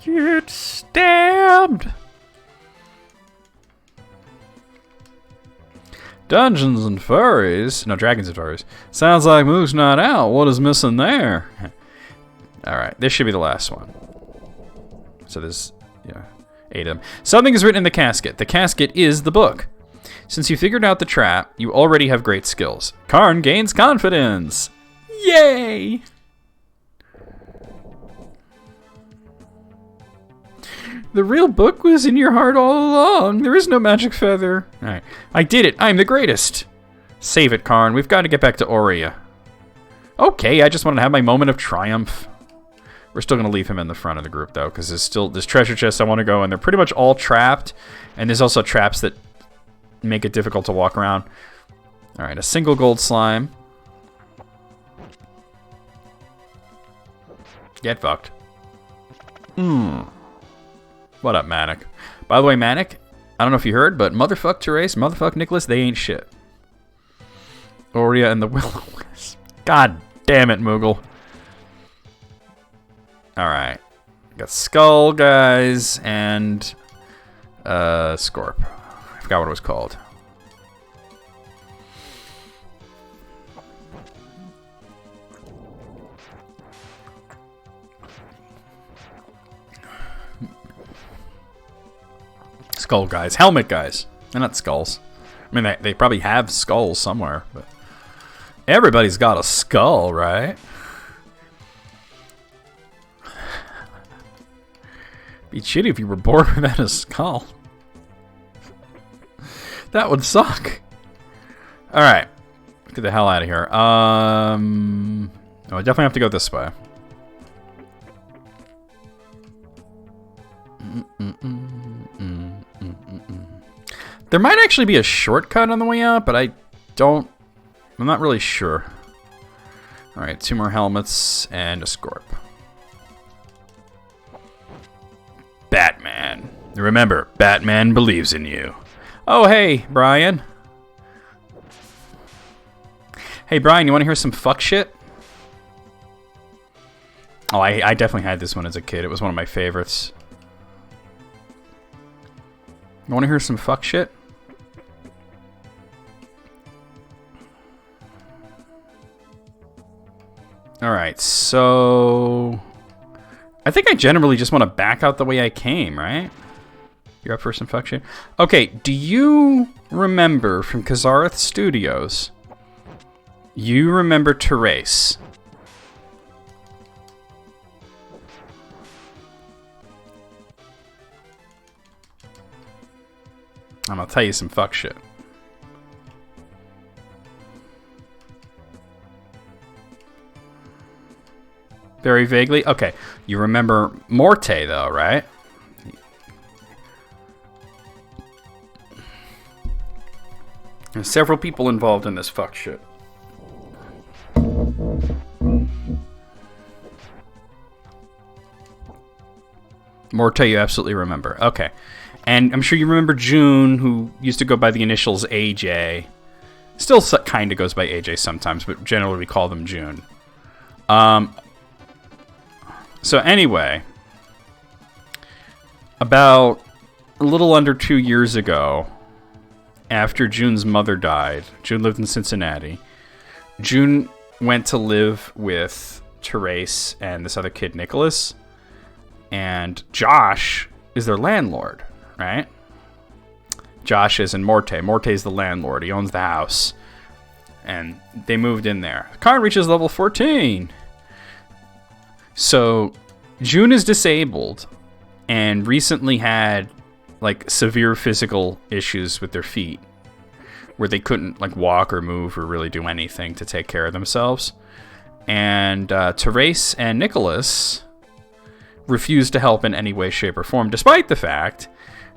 Get stabbed! Dungeons and furries. No, dragons and furries. Sounds like Moog's not out. What is missing there? Alright, this should be the last one. So there's, yeah, 8 of them. Something is written in the casket. The casket is the book. Since you figured out the trap, you already have great skills. Karn gains confidence. Yay! The real book was in your heart all along. There is no magic feather. Alright. I did it. I'm the greatest. Save it, Karn. We've got to get back to Aurea. Okay, I just wanted to have my moment of triumph. We're still going to leave him in the front of the group, though, because there's still this treasure chest I want to go, and they're pretty much all trapped. And there's also traps that make it difficult to walk around. Alright, a single gold slime. Get fucked. What up, Manic? By the way, Manic, I don't know if you heard, but motherfuck Therese, motherfuck Nicholas, they ain't shit. Aurea and the Will-O-Wisp. God damn it, Moogle. Alright. Got Skull, guys, and Scorp. I forgot what it was called. Skull guys. Helmet guys. They're not skulls. I mean, they probably have skulls somewhere, but everybody's got a skull, right? Be shitty if you were born without a skull. That would suck. Alright. Get the hell out of here. Oh, I definitely have to go this way. There might actually be a shortcut on the way out, but I'm not really sure. Alright, 2 more helmets and a Scorp. Batman. Remember, Batman believes in you. Oh, hey, Brian. Hey, Brian, you want to hear some fuck shit? Oh, I definitely had this one as a kid. It was one of my favorites. You want to hear some fuck shit? Alright, so I think I generally just want to back out the way I came, right? You're up for some fuck shit? Okay, do you remember from Kazareth Studios? You remember Therese? I'm gonna tell you some fuck shit. Very vaguely? Okay. You remember Morte, though, right? There's several people involved in this fuck shit. Morte, you absolutely remember. Okay. And I'm sure you remember June, who used to go by the initials AJ. Still kind of goes by AJ sometimes, but generally we call them June. So anyway, about a little under 2 years ago, after June's mother died, June lived in Cincinnati. June went to live with Therese and this other kid, Nicholas. And Josh is their landlord, right? Josh is in Morte. Morte's the landlord. He owns the house. And they moved in there. Karn reaches level 14. So, June is disabled and recently had, like, severe physical issues with their feet. where they couldn't like walk or move or really do anything to take care of themselves. And Therese and Nicholas refused to help in any way, shape, or form, despite the fact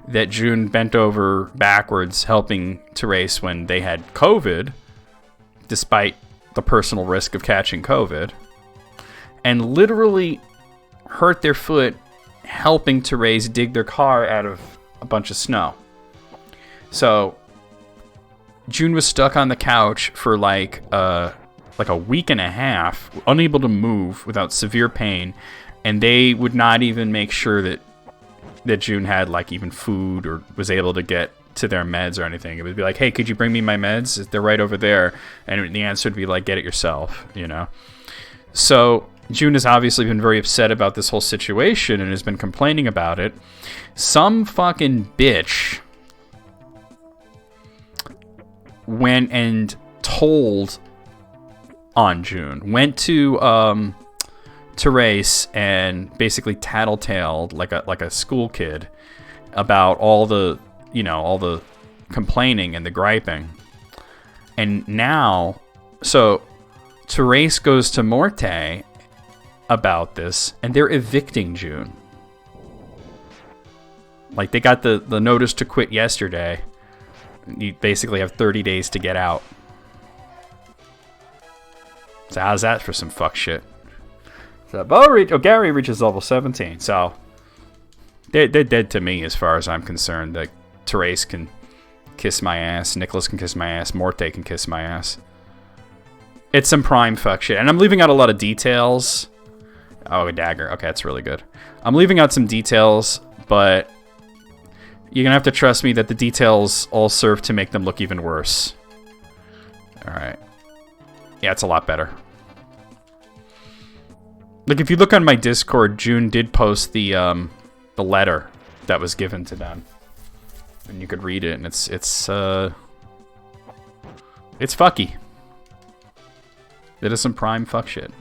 that June bent over backwards helping Therese when they had COVID, despite the personal risk of catching COVID, and literally hurt their foot helping Therese dig their car out of a bunch of snow. So June was stuck on the couch for like a week and a half, unable to move without severe pain, and they would not even make sure that June had like even food or was able to get to their meds or anything. It would be like, hey, could you bring me my meds? They're right over there. And the answer would be like, get it yourself, you know? So June has obviously been very upset about this whole situation and has been complaining about it. Some fucking bitch went and told on June, went to Therese and basically tattletaled like a school kid about all the complaining and the griping. And now, so Therese goes to Morte about this, and they're evicting June. Like, they got the notice to quit yesterday. You basically have 30 days to get out. So how's that for some fuck shit? So Gary reaches level 17, so they're dead to me as far as I'm concerned. Like, Therese can kiss my ass, Nicholas can kiss my ass, Morte can kiss my ass. It's some prime fuck shit, and I'm leaving out a lot of details. Oh, a dagger. Okay, that's really good. I'm leaving out some details, but you're gonna have to trust me that the details all serve to make them look even worse. Alright. Yeah, it's a lot better. Like, if you look on my Discord, June did post the letter that was given to them. And you could read it, and it's fucky. It is some prime fuck shit.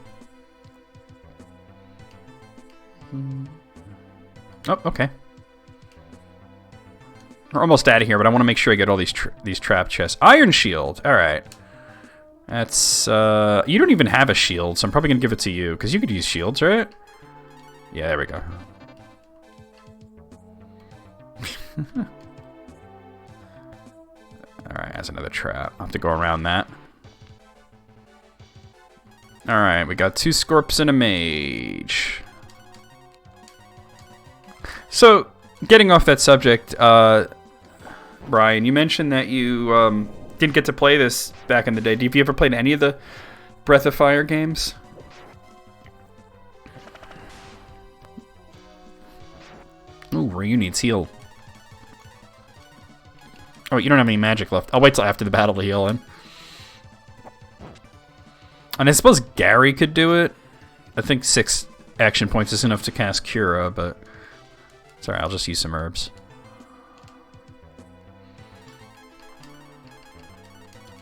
Oh, okay. We're almost out of here, but I want to make sure I get all these trap chests. Iron shield. All right. That's you don't even have a shield, so I'm probably gonna give it to you because you could use shields, right? Yeah, there we go. All right, that's another trap. I'll have to go around that. All right, we got 2 Scorps and a Mage. So, getting off that subject, Brian, you mentioned that you didn't get to play this back in the day. Have you ever played any of the Breath of Fire games? Ooh, Ryu needs heal. Oh, you don't have any magic left. I'll wait till after the battle to heal him. And I suppose Gary could do it. I think 6 action points is enough to cast Cura, but... Sorry, I'll just use some herbs.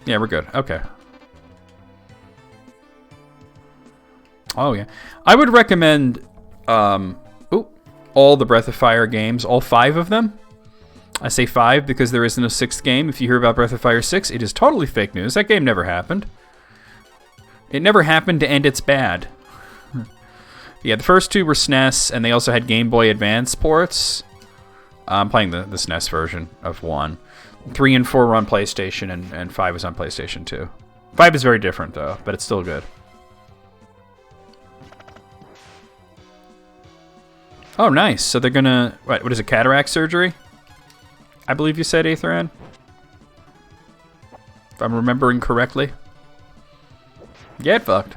Yeah, we're good. Okay. Oh, yeah. I would recommend all the Breath of Fire games, all 5 of them. I say 5 because there isn't a 6th game. If you hear about Breath of Fire 6, it is totally fake news. That game never happened. It never happened, and it's bad. Yeah, the first 2 were SNES, and they also had Game Boy Advance ports. I'm playing the SNES version of 1. 3 and 4 were on PlayStation, and 5 is on PlayStation 2. 5 is very different, though, but it's still good. Oh, nice. So they're gonna... What is it, cataract surgery? I believe you said, Aetheran? If I'm remembering correctly. Get fucked.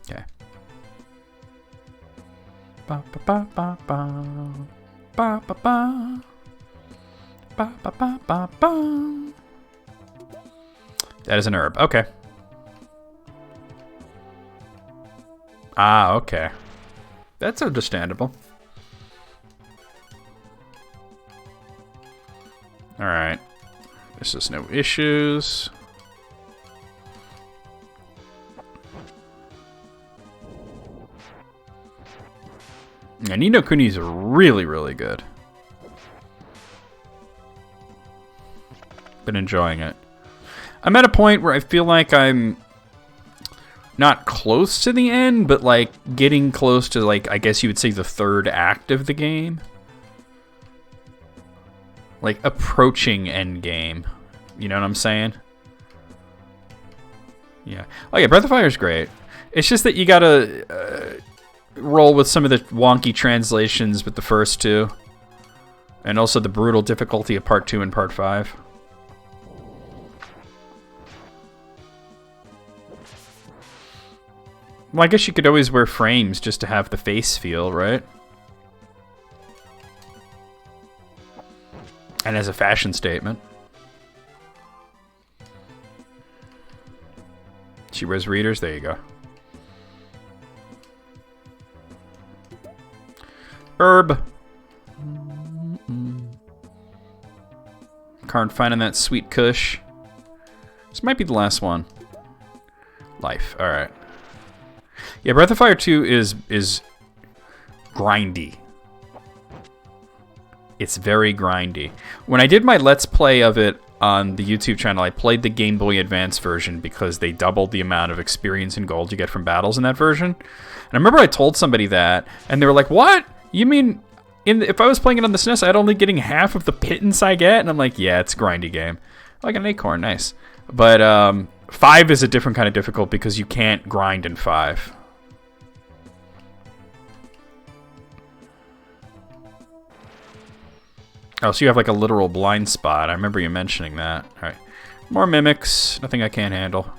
Okay. Ba ba ba ba ba. Ba ba ba. Ba ba ba ba ba. That is an herb. Okay. Ah, okay. That's understandable. Alright. This is no issues. Yeah, Ni no Kuni is really, really good. Been enjoying it. I'm at a point where I feel like I'm not close to the end, but like getting close to, like, I guess you would say the third act of the game. Like approaching end game. You know what I'm saying? Yeah. Oh yeah, Breath of Fire is great. It's just that you gotta roll with some of the wonky translations with the first two. And also the brutal difficulty of Part 2 and Part 5. Well, I guess you could always wear frames just to have the face feel, right? And as a fashion statement. She wears readers, there you go. Herb. Karn finding that sweet kush. This might be the last one. Life, alright. Yeah, Breath of Fire 2 is grindy. It's very grindy. When I did my Let's Play of it on the YouTube channel, I played the Game Boy Advance version because they doubled the amount of experience and gold you get from battles in that version. And I remember I told somebody that, and they were like, what? You mean if I was playing it on the SNES, I'd only getting half of the pittance I get? And I'm like, yeah, it's a grindy game. Like an acorn, nice. But 5 is a different kind of difficult because you can't grind in 5. Oh, so you have like a literal blind spot. I remember you mentioning that. Alright. More mimics. Nothing I can't handle.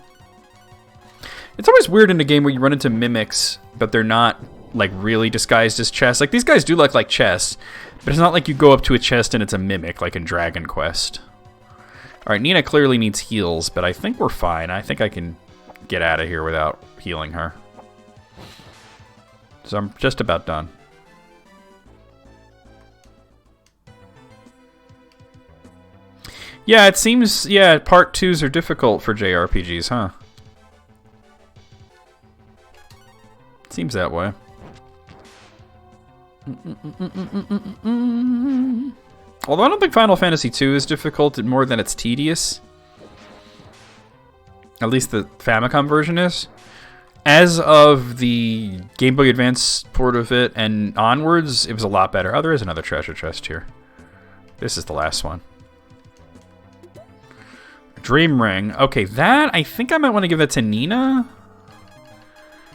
It's always weird in a game where you run into mimics, but they're not like really disguised as chests. Like these guys do look like chests, but it's not like you go up to a chest and it's a mimic like in Dragon Quest. Alright, Nina clearly needs heals, but I think we're fine. I think I can get out of here without healing her. So I'm just about done. Yeah, it seems, yeah, part 2s are difficult for JRPGs, huh? Seems that way. Although I don't think Final Fantasy II is difficult more than it's tedious. At least the Famicom version is. As of the Game Boy Advance port of it and onwards, it was a lot better. Oh, there is another treasure chest here. This is the last one. Dream Ring. Okay, that, I think I might want to give that to Nina.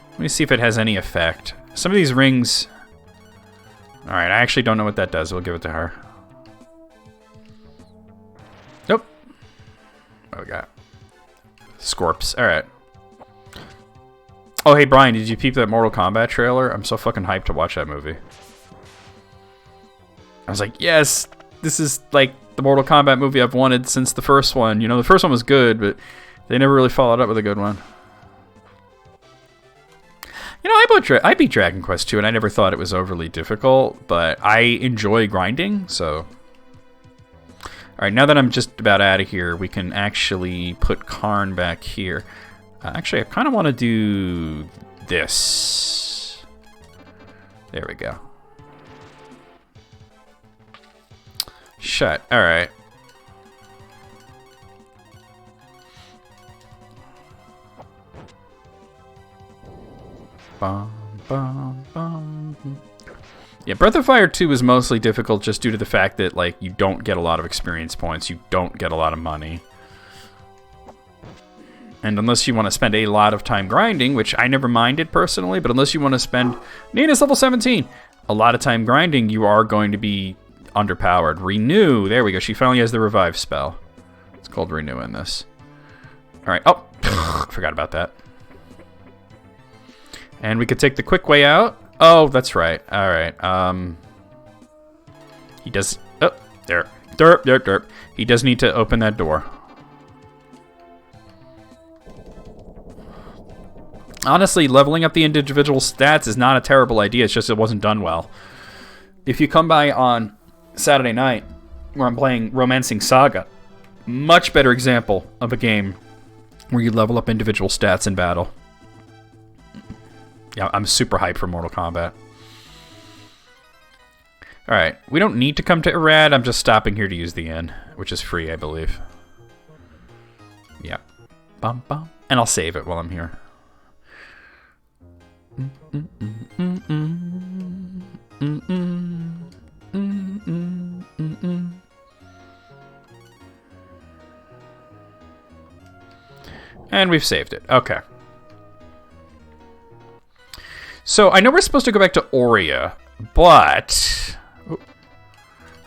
Let me see if it has any effect. Some of these rings... Alright, I actually don't know what that does. We'll give it to her. Nope. What we got? Scorps. Alright. Oh, hey, Brian, did you peep that Mortal Kombat trailer? I'm so fucking hyped to watch that movie. I was like, yes! This is, like, the Mortal Kombat movie I've wanted since the first one. You know, the first one was good, but they never really followed up with a good one. You know, I beat Dragon Quest 2, and I never thought it was overly difficult, but I enjoy grinding, so... Alright, now that I'm just about out of here, we can actually put Karn back here. Actually, I kind of want to do this. There we go. Shut. Alright. Bum, bum, bum. Yeah, Breath of Fire 2 is mostly difficult just due to the fact that, like, you don't get a lot of experience points, you don't get a lot of money. And unless you want to spend a lot of time grinding, which I never minded personally, but unless you want to spend... Nina's level 17! A lot of time grinding, you are going to be underpowered. Renew! There we go, she finally has the revive spell. It's called Renew in this. Alright, oh! Forgot about that. And we could take the quick way out. Oh, that's right. Alright, he does... Oh, there. Derp, derp, derp. He does need to open that door. Honestly, leveling up the individual stats is not a terrible idea. It's just it wasn't done well. If you come by on Saturday night, where I'm playing Romancing Saga, much better example of a game where you level up individual stats in battle. Yeah, I'm super hyped for Mortal Kombat. Alright, we don't need to come to Irad. I'm just stopping here to use the inn, which is free, I believe. Yep. Bum, bum. And I'll save it while I'm here. And we've saved it. Okay. So I know we're supposed to go back to Aurea, but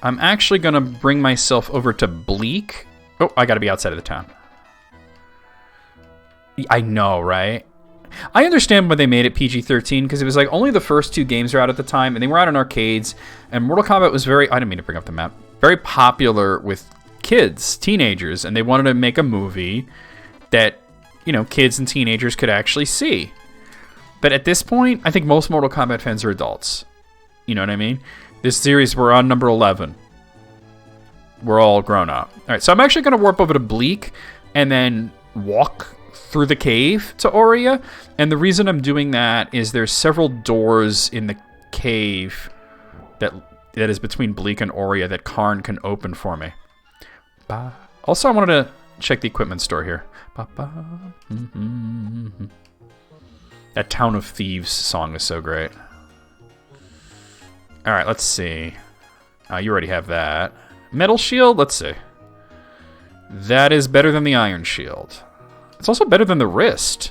I'm actually going to bring myself over to Bleak. Oh, I got to be outside of the town. I know, right? I understand why they made it PG-13, because it was like only the first 2 games were out at the time, and they were out in arcades, and Mortal Kombat was very, I didn't mean to bring up the map, very popular with kids, teenagers, and they wanted to make a movie that, you know, kids and teenagers could actually see. But at this point, I think most Mortal Kombat fans are adults. You know what I mean? This series, we're on number 11. We're all grown up. All right, so I'm actually going to warp over to Bleak and then walk through the cave to Aurea. And the reason I'm doing that is there's several doors in the cave that is between Bleak and Aurea that Karn can open for me. Also, I wanted to check the equipment store here. That Town of Thieves song is so great. All right, let's see. You already have that. Metal shield? Let's see. That is better than the iron shield. It's also better than the wrist.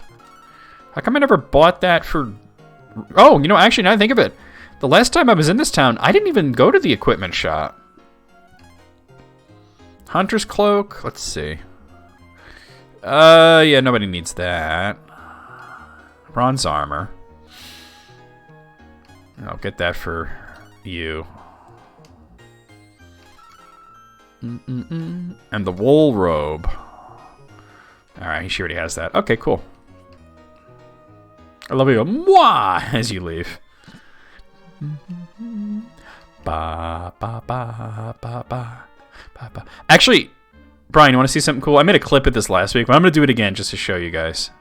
How come I never bought that for... Oh, you know, actually, now that I think of it, the last time I was in this town, I didn't even go to the equipment shop. Hunter's cloak? Let's see. Yeah, nobody needs that. Bronze armor. I'll get that for you. And the wool robe. Alright, she already has that. Okay, cool. I love you. Mwah! As you leave. Ba, ba, ba, ba, ba, ba, ba. Actually, Brian, you want to see something cool? I made a clip of this last week, but I'm going to do it again just to show you guys.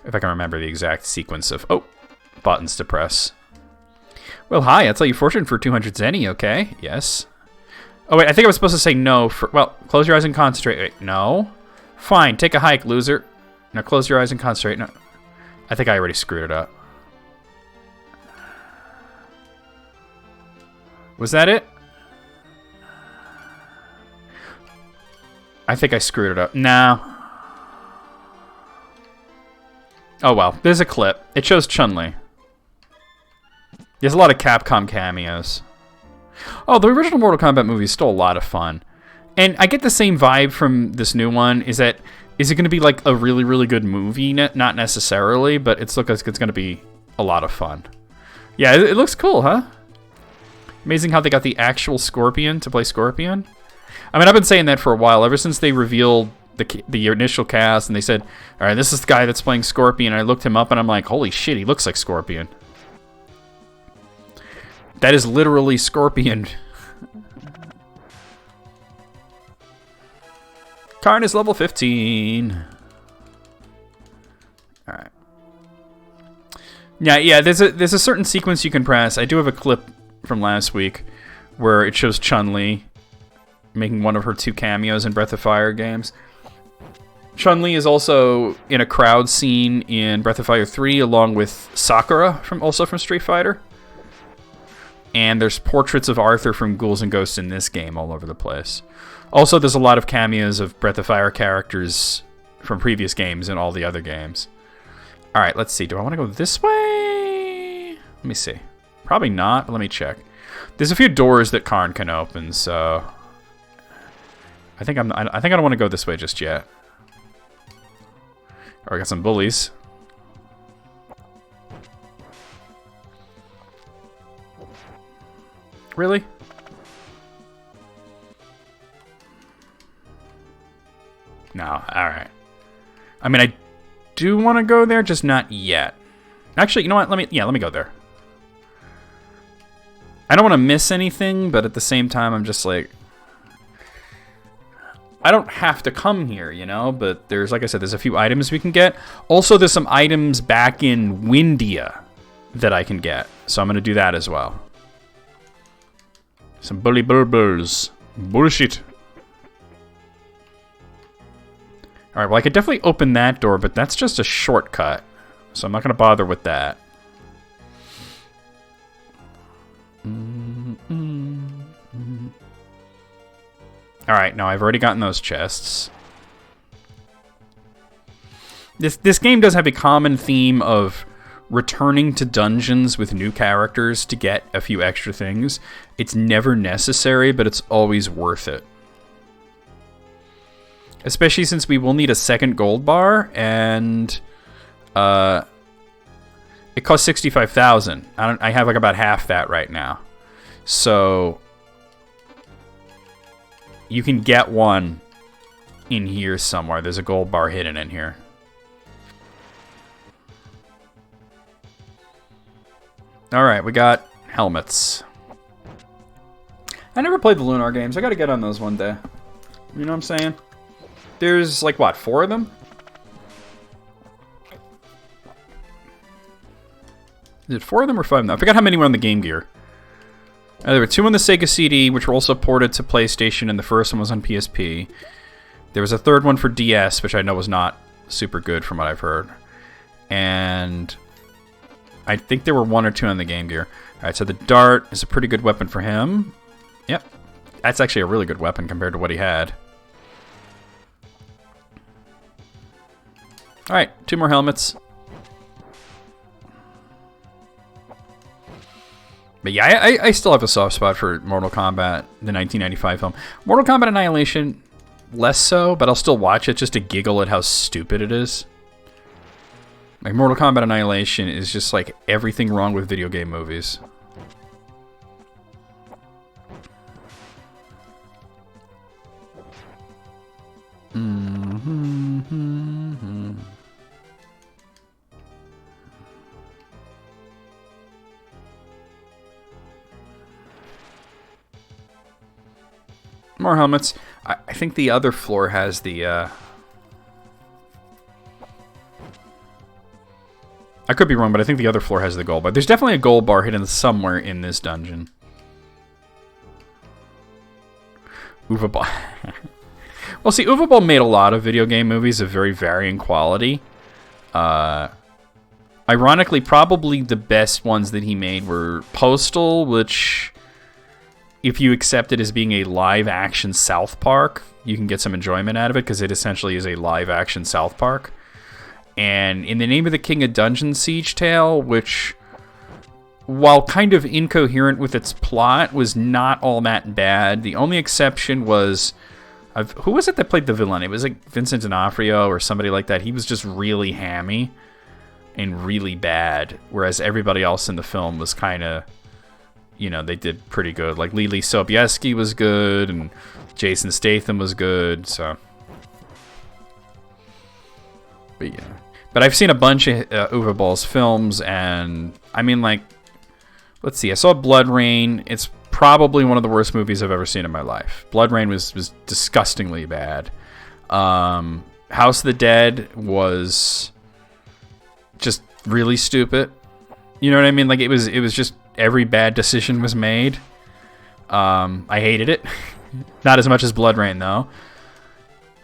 If I can remember the exact sequence of... Oh, buttons to press. Well, hi, I'll tell you fortune for 200 zenny, okay? Yes. Oh, wait, I think I was supposed to say no for... Well, close your eyes and concentrate. Wait, no. Fine, take a hike, loser. Now close your eyes and concentrate. No. I think I already screwed it up. Was that it? I think I screwed it up. No. Oh, well. There's a clip. It shows Chun-Li. There's a lot of Capcom cameos. Oh, the original Mortal Kombat movie is still a lot of fun. And I get the same vibe from this new one. Is it going to be like a really, really good movie? Not necessarily, but it looks like it's going to be a lot of fun. Yeah, it looks cool, huh? Amazing how they got the actual Scorpion to play Scorpion. I mean, I've been saying that for a while, ever since they revealed the initial cast, and they said, all right, this is the guy that's playing Scorpion. And I looked him up, and I'm like, holy shit, he looks like Scorpion. That is literally Scorpion. Karn is level 15. All right. Yeah. There's a certain sequence you can press. I do have a clip from last week where it shows Chun-Li making one of her 2 cameos in Breath of Fire games. Chun-Li is also in a crowd scene in Breath of Fire 3 along with Sakura also from Street Fighter. And there's portraits of Arthur from Ghouls and Ghosts in this game all over the place. Also, there's a lot of cameos of Breath of Fire characters from previous games and all the other games. All right, let's see. Do I want to go this way? Let me see. Probably not, but let me check. There's a few doors that Karn can open, so I think I don't want to go this way just yet. Oh, I got some bullies. Really? No, alright. I mean, I do want to go there, just not yet. Actually, you know what? Let me go there. I don't want to miss anything, but at the same time, I'm just like... I don't have to come here, you know? But there's, like I said, there's a few items we can get. Also, there's some items back in Windia that I can get. So I'm going to do that as well. Some bully burbers. Bullshit. Alright, well, I could definitely open that door, but that's just a shortcut. So I'm not going to bother with that. Alright, now I've already gotten those chests. This game does have a common theme of returning to dungeons with new characters to get a few extra things. It's never necessary, but it's always worth it. Especially since we will need a second gold bar, and it costs 65,000. I have like about half that right now. So you can get one in here somewhere. There's a gold bar hidden in here. Alright, we got helmets. I never played the Lunar games. I gotta get on those one day. You know what I'm saying? There's, like, what, 4 of them? Is it 4 of them or 5 of them? I forgot how many were on the Game Gear. There were 2 on the Sega CD, which were also ported to PlayStation, and the first one was on PSP. There was a 3rd one for DS, which I know was not super good from what I've heard. And I think there were 1 or 2 on the Game Gear. Alright, so the dart is a pretty good weapon for him. Yep. That's actually a really good weapon compared to what he had. Alright, 2 more helmets. But yeah, I still have a soft spot for Mortal Kombat, the 1995 film. Mortal Kombat Annihilation, less so, but I'll still watch it just to giggle at how stupid it is. Like, Mortal Kombat Annihilation is just like everything wrong with video game movies. More helmets. I think the other floor has the, I could be wrong, but I think the other floor has the gold bar. There's definitely a gold bar hidden somewhere in this dungeon. Uwe Ball. Well, see, Uwe Ball made a lot of video game movies of very varying quality. Ironically, probably the best ones that he made were Postal, which, if you accept it as being a live-action South Park, you can get some enjoyment out of it, because it essentially is a live-action South Park. And In the Name of the King, a Dungeon Siege Tale, which, while kind of incoherent with its plot, was not all that bad. The only exception was, who was it that played the villain? It was like Vincent D'Onofrio or somebody like that. He was just really hammy and really bad, whereas everybody else in the film was kind of, you know, they did pretty good. Like Lily Sobieski was good, and Jason Statham was good, so. But yeah. But I've seen a bunch of Uwe Ball's films, and I mean, like, let's see. I saw Blood Rain. It's probably one of the worst movies I've ever seen in my life. Blood Rain was disgustingly bad. House of the Dead was just really stupid. You know what I mean? Like, it was just every bad decision was made. I hated it. Not as much as Blood Rain, though.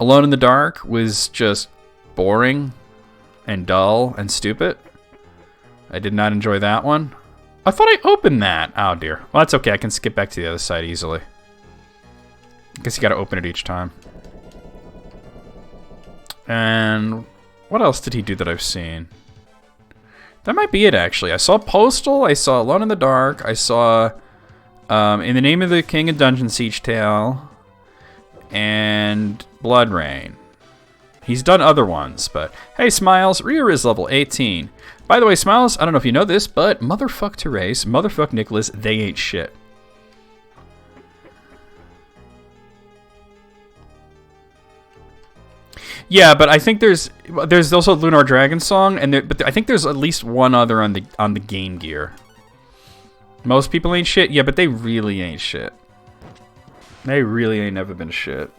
Alone in the Dark was just boring and dull and stupid. I did not enjoy that one. I thought I opened that. Oh, dear. Well, that's okay. I can skip back to the other side easily. I guess you gotta open it each time. And what else did he do that I've seen? That might be it, actually. I saw Postal. I saw Alone in the Dark. I saw In the Name of the King, a Dungeon Siege Tale. And Blood Rain. He's done other ones, but hey, Smiles, Rhea is level 18. By the way, Smiles, I don't know if you know this, but motherfuck Therese, motherfuck Nicholas, they ain't shit. Yeah, but I think there's also Lunar Dragon Song, and but I think there's at least one other on the Game Gear. Most people ain't shit, yeah, but they really ain't shit. They really ain't never been shit.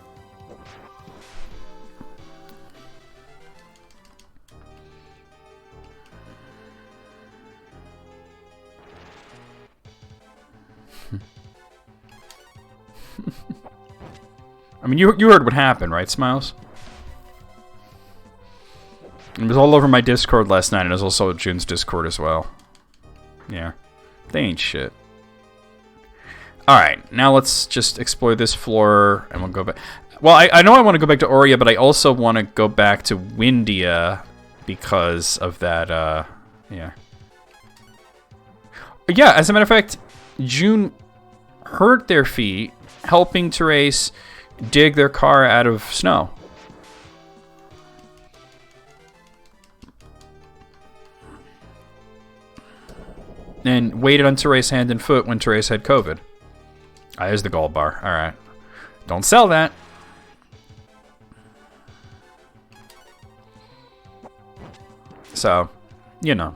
I mean, you heard what happened, right, Smiles? It was all over my Discord last night, and it was also June's Discord as well. Yeah. They ain't shit. Alright, now let's just explore this floor, and we'll go back. Well, I know I want to go back to Aurea, but I also want to go back to Windia because of that, yeah. Yeah, as a matter of fact, June hurt their feet helping Therese dig their car out of snow. And waited on Therese's hand and foot when Therese had COVID. Ah, there's the gold bar. Alright. Don't sell that. So, you know.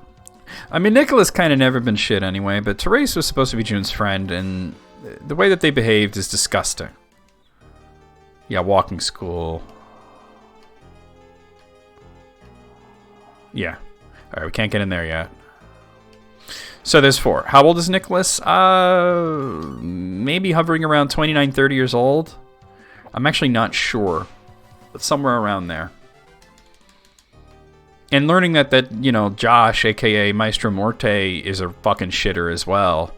I mean, Nicholas kind of never been shit anyway, but Therese was supposed to be June's friend, and the way that they behaved is disgusting. Yeah, walking school. Yeah. Alright, we can't get in there yet. So there's 4. How old is Nicholas? Maybe hovering around 29, 30 years old. I'm actually not sure, but somewhere around there. And learning that you know, Josh, aka Maestro Morte, is a fucking shitter as well.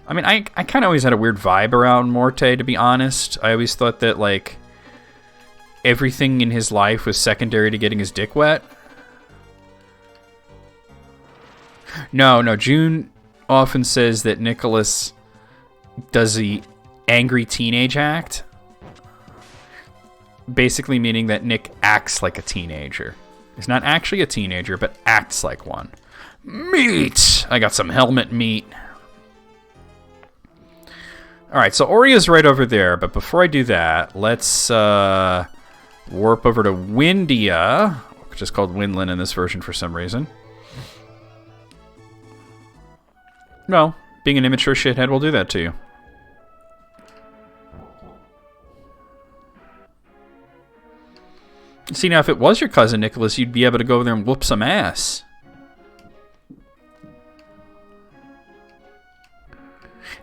I mean, I kind of always had a weird vibe around Morte, to be honest. I always thought that, like, everything in his life was secondary to getting his dick wet. No, June often says that Nicholas does the angry teenage act. Basically meaning that Nick acts like a teenager. He's not actually a teenager, but acts like one. Meat! I got some helmet meat. Alright, so Aurea's right over there, but before I do that, let's warp over to Windia, which is called Windland in this version for some reason. Well, being an immature shithead will do that to you. See, now if it was your cousin Nicholas, you'd be able to go over there and whoop some ass.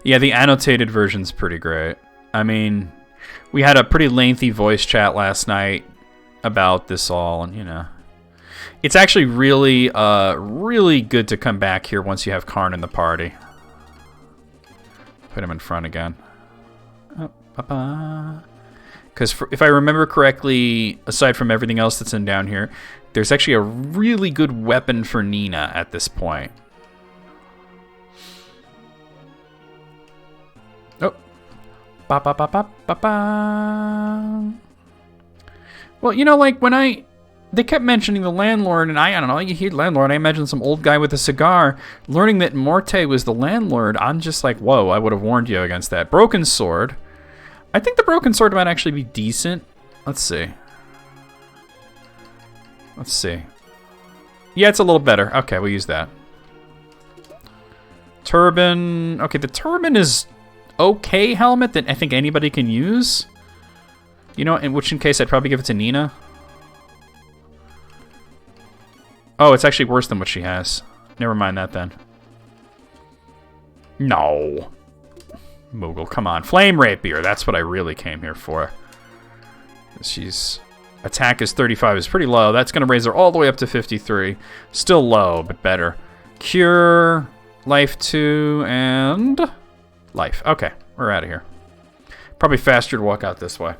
Yeah, the annotated version's pretty great. I mean, we had a pretty lengthy voice chat last night about this all, and you know. It's actually really, really good to come back here once you have Karn in the party. Put him in front again. Because if I remember correctly, aside from everything else that's in down here, there's actually a really good weapon for Nina at this point. Oh. Ba ba ba ba ba ba. Well, you know, like when they kept mentioning the landlord, and I don't know, you hear landlord, I imagine some old guy with a cigar. Learning that Morte was the landlord, I'm just like, whoa, I would have warned you against that. Broken sword. I think the broken sword might actually be decent. Let's see. Let's see. Yeah, it's a little better. Okay, we'll use that. Turban. Okay, the turban is okay helmet that I think anybody can use. You know, in which case I'd probably give it to Nina. Oh, it's actually worse than what she has. Never mind that then. No. Moogle, come on. Flame Rapier, that's what I really came here for. She's... Attack is 35, is pretty low. That's going to raise her all the way up to 53. Still low, but better. Cure, Life 2, and... Life. Okay, we're out of here. Probably faster to walk out this way.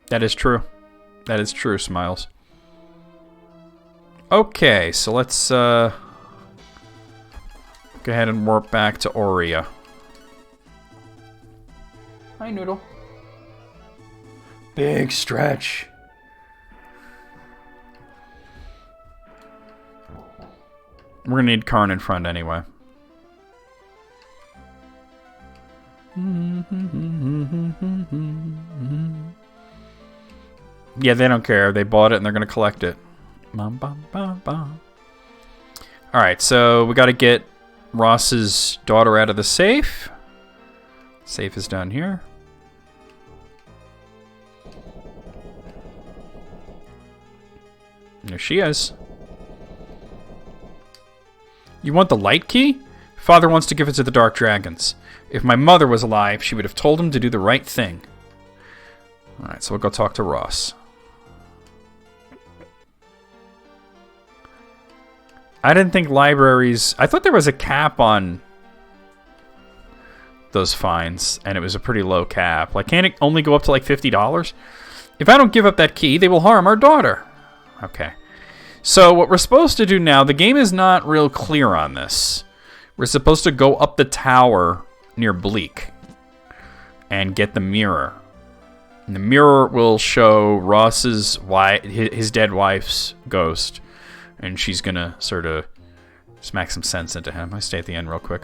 That is true. That is true, Smiles. Okay, so let's go ahead and warp back to Aurea. Hi, Noodle. Big stretch. We're gonna need Karn in front anyway. Yeah, they don't care. They bought it and they're going to collect it. Alright, so we got to get Ross's daughter out of the safe. Safe is down here. There she is. You want the light key? Father wants to give it to the Dark Dragons. If my mother was alive, she would have told him to do the right thing. Alright, so we'll go talk to Ross. I didn't think libraries... I thought there was a cap on those fines, and it was a pretty low cap. Like, can't it only go up to like $50? If I don't give up that key, they will harm our daughter. Okay. So what we're supposed to do now, the game is not real clear on this. We're supposed to go up the tower near Bleak and get the mirror. And the mirror will show Ross's his dead wife's ghost. And she's gonna sort of smack some sense into him. I stay at the end real quick.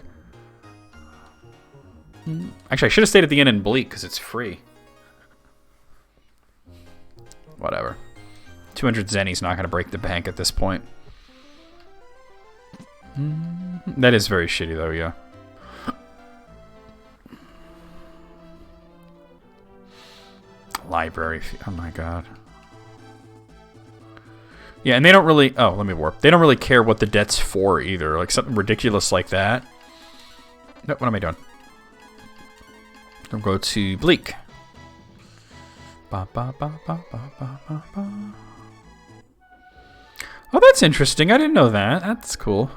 Actually, I should have stayed at the end in Bleak because it's free. Whatever. 200 zenny's not gonna break the bank at this point. That is very shitty though, yeah. Library. Oh my god. Yeah, and they don't really... Oh, let me warp. They don't really care what the debt's for either. Like, something ridiculous like that. No, what am I doing? I'll go to Bleak. Ba, ba, ba, ba, ba, ba, ba, ba. Oh, that's interesting. I didn't know that. That's cool.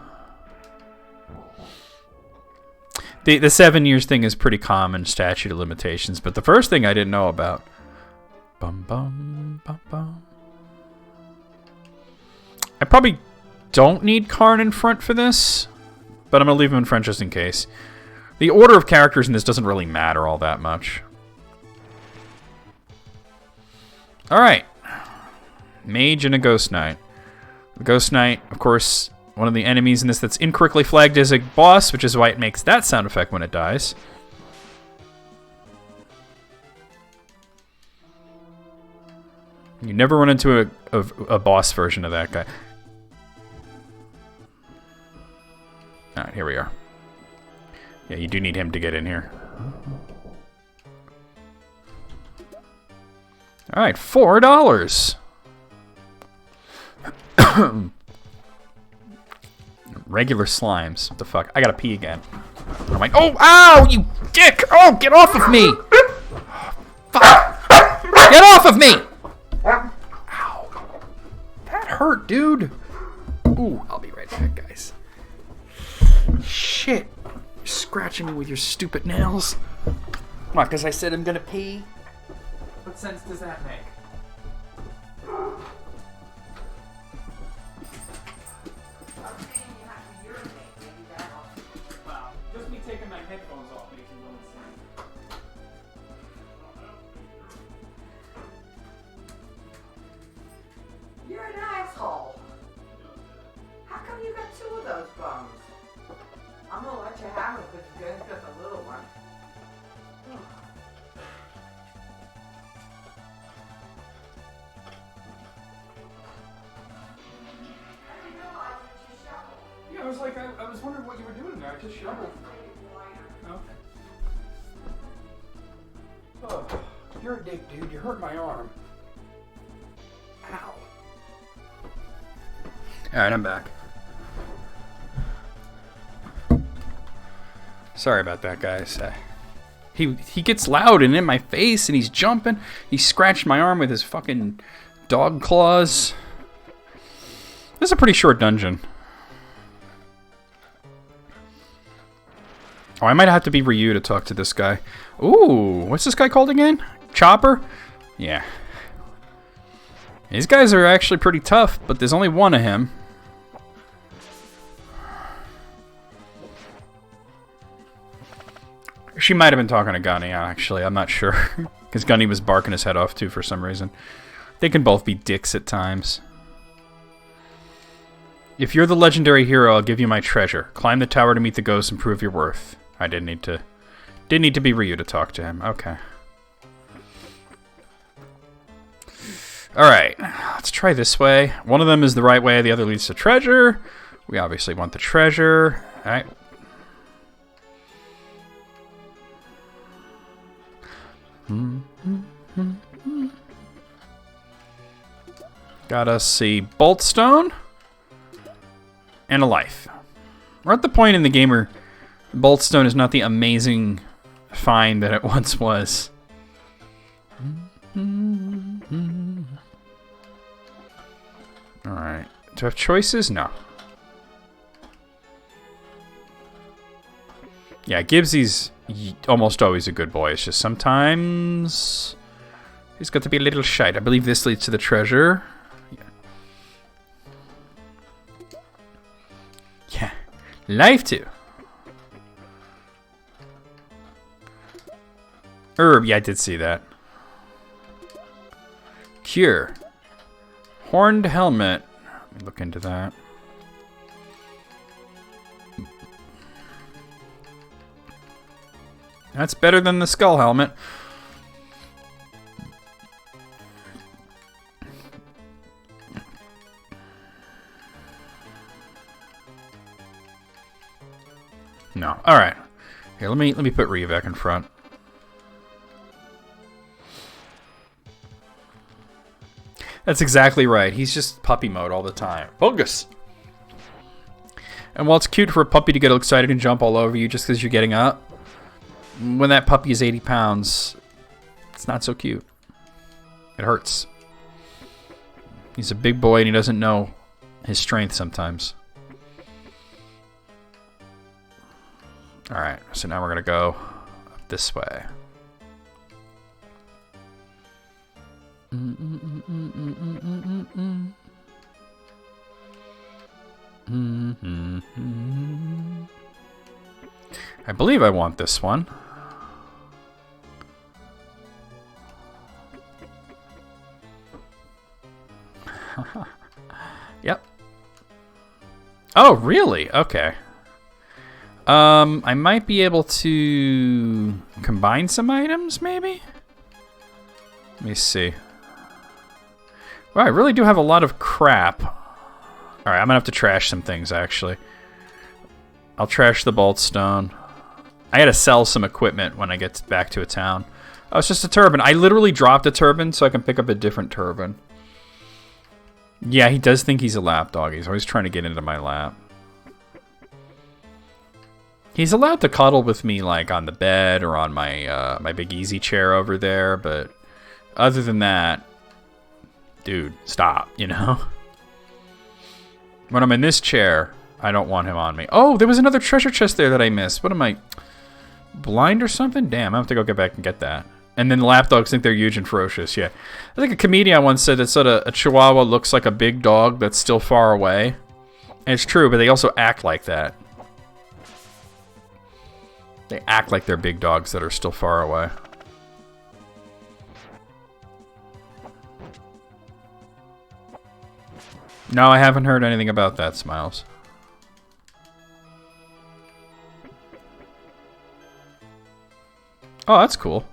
The 7 years thing is pretty common, statute of limitations. But the first thing I didn't know about... Bum, bum, bum, bum. I probably don't need Karn in front for this, but I'm going to leave him in front just in case. The order of characters in this doesn't really matter all that much. Alright. Mage and a Ghost Knight. The Ghost Knight, of course, one of the enemies in this that's incorrectly flagged as a boss, which is why it makes that sound effect when it dies. You never run into a boss version of that guy. Alright, here we are. Yeah, you do need him to get in here. Alright, $4. Regular slimes. What the fuck? I gotta pee again. I'm like, oh, ow, you dick! Oh, get off of me! Fuck! Get off of me! Ow. That hurt, dude. Ooh, I'll be right back, guys. Shit. You're scratching me with your stupid nails. What, because I said I'm gonna pee? What sense does that make? Wow, just me taking my headphones off makes no sense. You're an asshole. How come you got 2 of those bums? I'm gonna let you have it because you're just a little one. Yeah, I was like, I was wondering what you were doing there. I just shoveled. Okay. Oh, you're a dick, dude. You hurt my arm. Ow. Alright, I'm back. Sorry about that, guys. He gets loud and in my face, and he's jumping. He scratched my arm with his fucking dog claws. This is a pretty short dungeon. Oh, I might have to be Ryu to talk to this guy. Ooh, what's this guy called again? Chopper? Yeah. These guys are actually pretty tough, but there's only one of him. She might have been talking to Gunny, actually. I'm not sure. Because Gunny was barking his head off, too, for some reason. They can both be dicks at times. If you're the legendary hero, I'll give you my treasure. Climb the tower to meet the ghost and prove your worth. I didn't need to be Ryu to talk to him. Okay. Alright, let's try this way. One of them is the right way, the other leads to treasure. We obviously want the treasure. Alright. Got us a bolt stone and a life. We're at the point in the game where Boltstone is not the amazing find that it once was. Alright. Do I have choices? No. Yeah, Gibbsy's almost always a good boy. It's just sometimes he's got to be a little shy. I believe this leads to the treasure. Yeah. Life 2. Herb, yeah, I did see that. Cure. Horned helmet. Let me look into that. That's better than the skull helmet. No. All right. Here, let me put Rhea back in front. That's exactly right. He's just puppy mode all the time. Bogus. And while it's cute for a puppy to get excited and jump all over you just because you're getting up, when that puppy is 80 pounds, it's not so cute. It hurts. He's a big boy and he doesn't know his strength sometimes. Alright, so now we're going to go up this way. I believe I want this one. Yep. Oh, really? Okay. I might be able to combine some items, maybe? Let me see. Well, I really do have a lot of crap. Alright, I'm gonna have to trash some things, actually. I'll trash the boltstone. I gotta sell some equipment when I get back to a town. Oh, it's just a turban. I literally dropped a turban so I can pick up a different turban. Yeah, he does think he's a lap dog. He's always trying to get into my lap. He's allowed to cuddle with me, like, on the bed or on my my big easy chair over there, but other than that, dude, stop, you know? When I'm in this chair, I don't want him on me. Oh, there was another treasure chest there that I missed. What am I, blind or something? Damn, I have to go get back and get that. And then the lapdogs think they're huge and ferocious, yeah. I think a comedian once said that sort of a Chihuahua looks like a big dog that's still far away. And it's true, but they also act like that. They act like they're big dogs that are still far away. No, I haven't heard anything about that, Smiles. Oh, that's cool.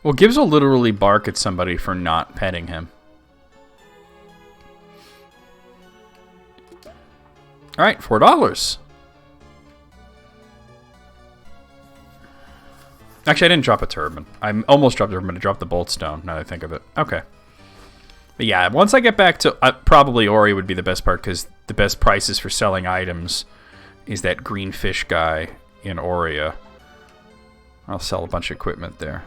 Well, Gibbs will literally bark at somebody for not petting him. Alright, $4. Actually, I didn't drop a turban. I almost dropped a turban, but I dropped the boltstone, now that I think of it. Okay. But yeah, once I get back to... probably Ori would be the best part, because the best prices for selling items is that green fish guy in Oria. I'll sell a bunch of equipment there.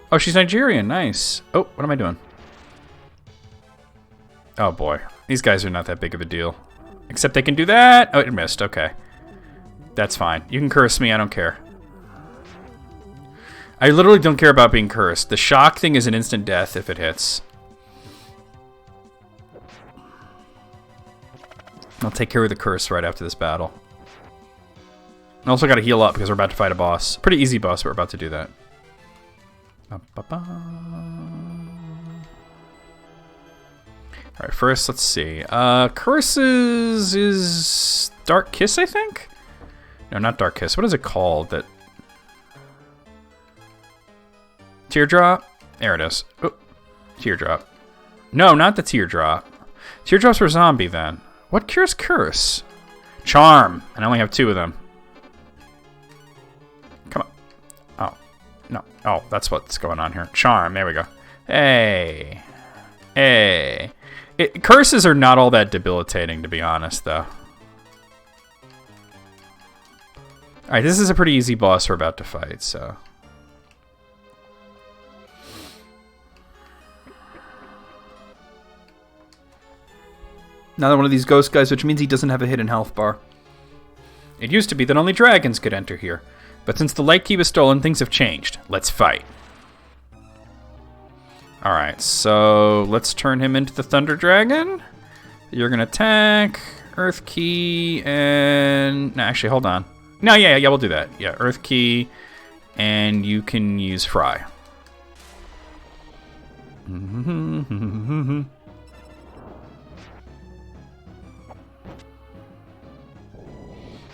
Oh, she's Nigerian. Nice. Oh, what am I doing? Oh, boy. These guys are not that big of a deal. Except they can do that. Oh, it missed. Okay. That's fine. You can curse me. I don't care. I literally don't care about being cursed. The shock thing is an instant death if it hits. I'll take care of the curse right after this battle. I also got to heal up because we're about to fight a boss. Pretty easy boss, but we're about to do that. Alright, first, let's see. Curses is Dark Kiss, I think? No, not Dark Kiss. What is it called? That Teardrop? There it is. Oh, Teardrop. No, not the Teardrop. Teardrop's for zombie, then. What cures curse? Charm. And I only have 2 of them. No. Oh, that's what's going on here. Charm. There we go. Hey. Hey. Curses are not all that debilitating, to be honest, though. Alright, this is a pretty easy boss we're about to fight, so... Another one of these ghost guys, which means he doesn't have a hidden health bar. It used to be that only dragons could enter here, but since the light key was stolen, things have changed. Let's fight. Alright, so let's turn him into the Thunder Dragon. You're gonna attack, Earth Key, and... No, actually, hold on. No, yeah, we'll do that. Yeah, Earth Key, and you can use Fry.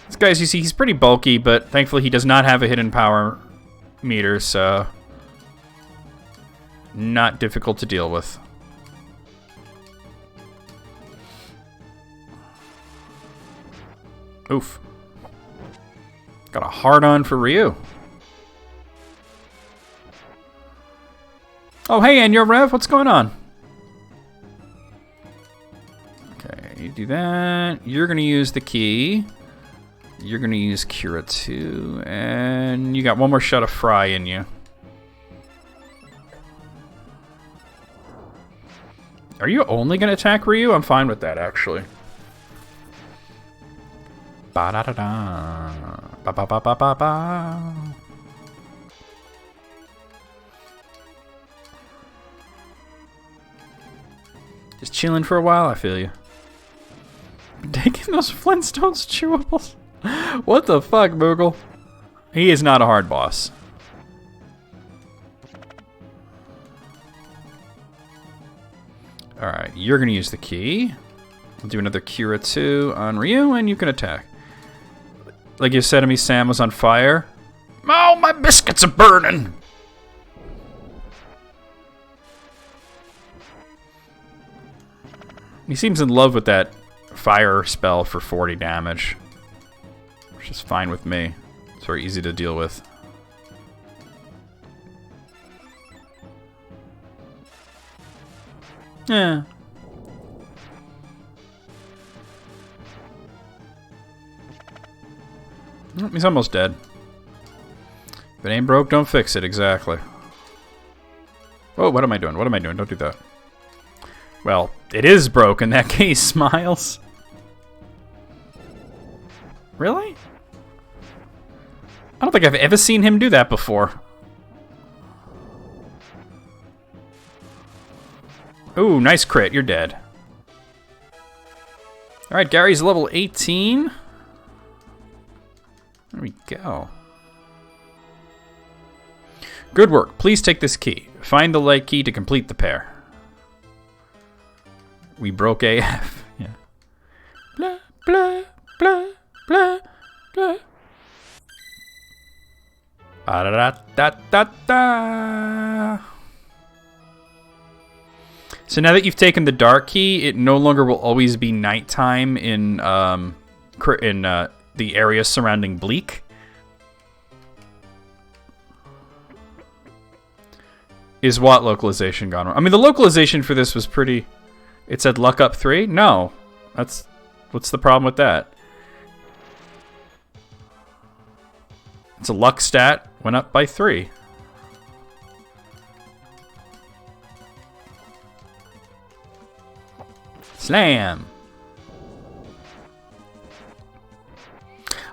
This guy, as you see, he's pretty bulky, but thankfully he does not have a hidden power meter, so... Not difficult to deal with. Oof. Got a hard-on for Ryu. Oh, hey, and you're Rev. What's going on? Okay, you do that. You're going to use the key. You're going to use Cura 2. And you got one more shot of Fry in you. Are you only going to attack Ryu? I'm fine with that, actually. Ba-da-da-da. Ba-ba-ba-ba-ba-ba. Just chilling for a while, I feel you. Taking those Flintstones chewables. What the fuck, Moogle? He is not a hard boss. Alright, you're going to use the key. I'll do another Cura 2 on Ryu, and you can attack. Like you said to me, Sam was on fire. Oh, my biscuits are burning! He seems in love with that fire spell for 40 damage. Which is fine with me. It's very easy to deal with. Yeah. He's almost dead. If it ain't broke, don't fix it, exactly. Oh, what am I doing? What am I doing? Don't do that. Well, it is broke in that case, Smiles. Really? I don't think I've ever seen him do that before. Ooh, nice crit. You're dead. Alright, Gary's level 18. There we go. Good work. Please take this key. Find the light key to complete the pair. We broke AF. Yeah. Blah, blah, blah, blah, blah. Da-da-da-da-da-da. So now that you've taken the dark key, it no longer will always be nighttime in the area surrounding Bleak. Is what localization gone wrong? I mean, the localization for this was pretty... It said luck up 3? No. That's... What's the problem with that? It's a luck stat. Went up by 3. Slam!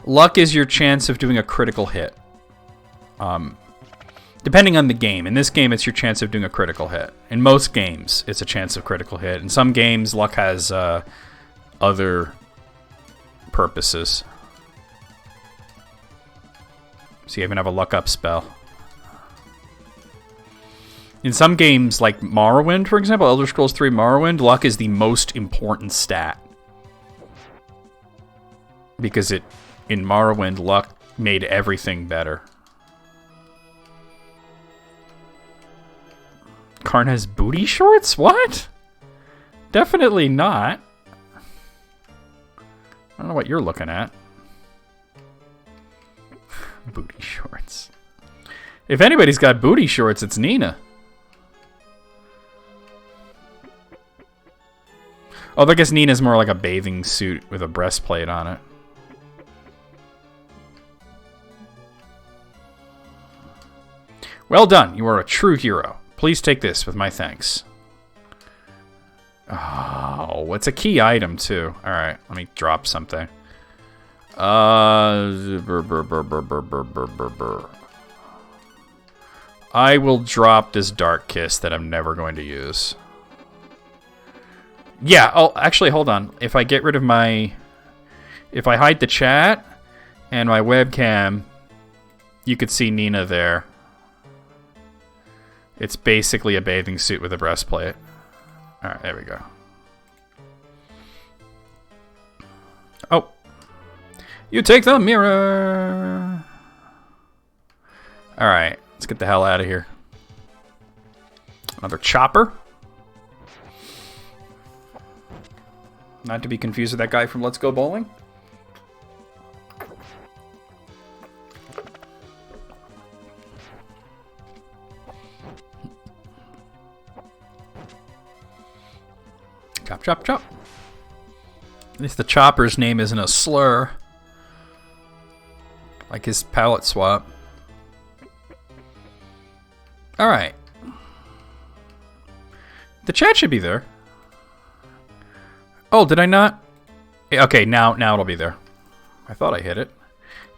Luck is your chance of doing a critical hit. Depending on the game. In this game, it's your chance of doing a critical hit. In most games, it's a chance of critical hit. In some games, luck has other purposes. So you even have a luck up spell. In some games, like Morrowind, for example, Elder Scrolls 3 Morrowind, luck is the most important stat. Because in Morrowind, luck made everything better. Karn has booty shorts? What? Definitely not. I don't know what you're looking at. Booty shorts. If anybody's got booty shorts, it's Nina. Oh, I guess Nina's more like a bathing suit with a breastplate on it. Well done. You are a true hero. Please take this with my thanks. Oh, it's a key item, too. Alright, let me drop something. I will drop this Dark Kiss that I'm never going to use. Yeah, oh, actually, hold on. If I get rid of my... If I hide the chat and my webcam, you could see Nina there. It's basically a bathing suit with a breastplate. Alright, there we go. Oh. You take the mirror. Alright, let's get the hell out of here. Another chopper. Not to be confused with that guy from Let's Go Bowling. Chop, chop, chop. At least the chopper's name isn't a slur. Like his palette swap. Alright. The chat should be there. Oh, did I not? Okay, now it'll be there. I thought I hit it.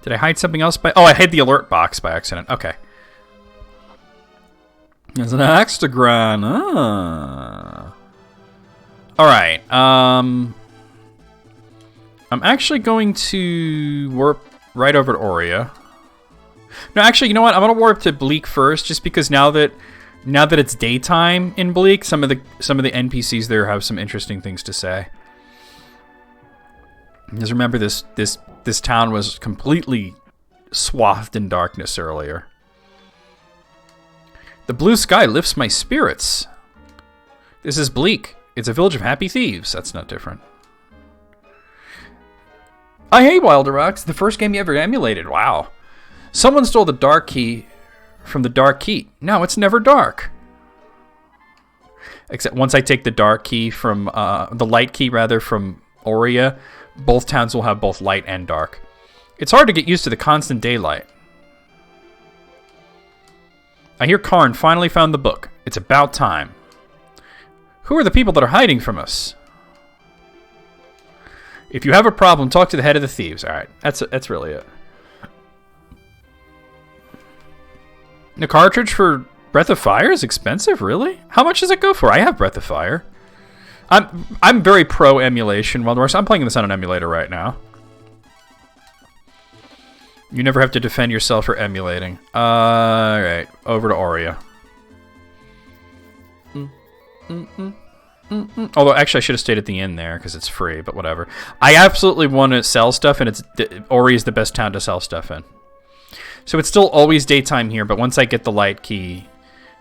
Did I hide something else by... Oh, I hid the alert box by accident. Okay. There's an Axtagram. Ah. Alright, I'm actually going to warp right over to Aurea. No, actually, you know what? I'm gonna warp to Bleak first, just because now that it's daytime in Bleak, some of the NPCs there have some interesting things to say. Because remember, this town was completely swathed in darkness earlier. The blue sky lifts my spirits. This is Bleak. It's a village of happy thieves. That's not different. I hate Wilder Rocks. The first game you ever emulated. Wow. Someone stole the dark key from the dark key. No, it's never dark. Except once I take the dark key from, the light key rather, from Aurea, both towns will have both light and dark. It's hard to get used to the constant daylight. I hear Karn finally found the book. It's about time. Who are the people that are hiding from us? If you have a problem, talk to the head of the thieves. Alright, that's really it. The cartridge for Breath of Fire is expensive, really? How much does it go for? I have Breath of Fire. I'm very pro emulation. Well, I'm playing this on an emulator right now. You never have to defend yourself for emulating. Alright, over to Aurea. Although, actually, I should have stayed at the inn there, because it's free, but whatever. I absolutely want to sell stuff, and Aurea is the best town to sell stuff in. So it's still always daytime here, but once I get the light key,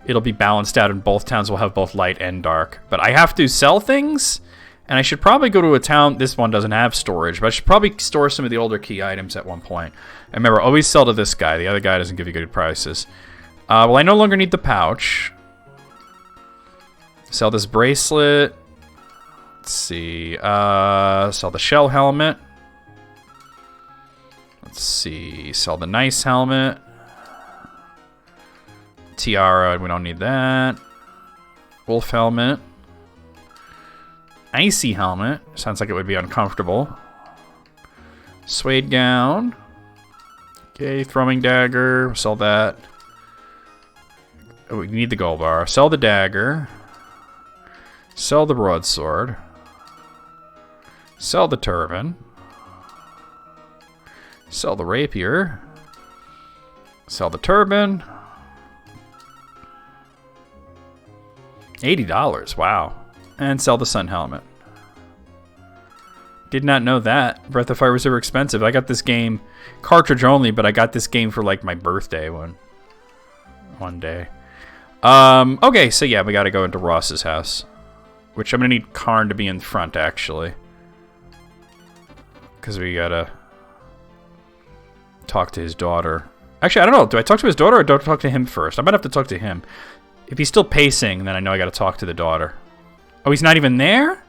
it'll be balanced out, and both towns will have both light and dark. But I have to sell things, and I should probably go to a town... This one doesn't have storage, but I should probably store some of the older key items at one point. And remember, always sell to this guy. The other guy doesn't give you good prices. Well, I no longer need the pouch. Sell this bracelet. Let's see. Sell the shell helmet. Let's see. Sell the nice helmet. Tiara, we don't need that. Wolf helmet. Icy helmet. Sounds like it would be uncomfortable. Suede gown. Okay, throwing dagger. Sell that. Oh, we need the gold bar. Sell the dagger. Sell the broadsword. Sell the turban. Sell the rapier. Sell the turban. $80, wow. And sell the sun helmet. Did not know that. Breath of Fire was super expensive. I got this game cartridge only, but I got this game for like my birthday one day. Okay, so yeah, we gotta go into Ross's house. Which I'm gonna need Karn to be in front, actually. Because we gotta talk to his daughter Actually, I don't know. Do I talk to his daughter or do I talk to him first? I might have to talk to him. If he's still pacing, then I know I got to talk to the daughter. Oh, he's not even there?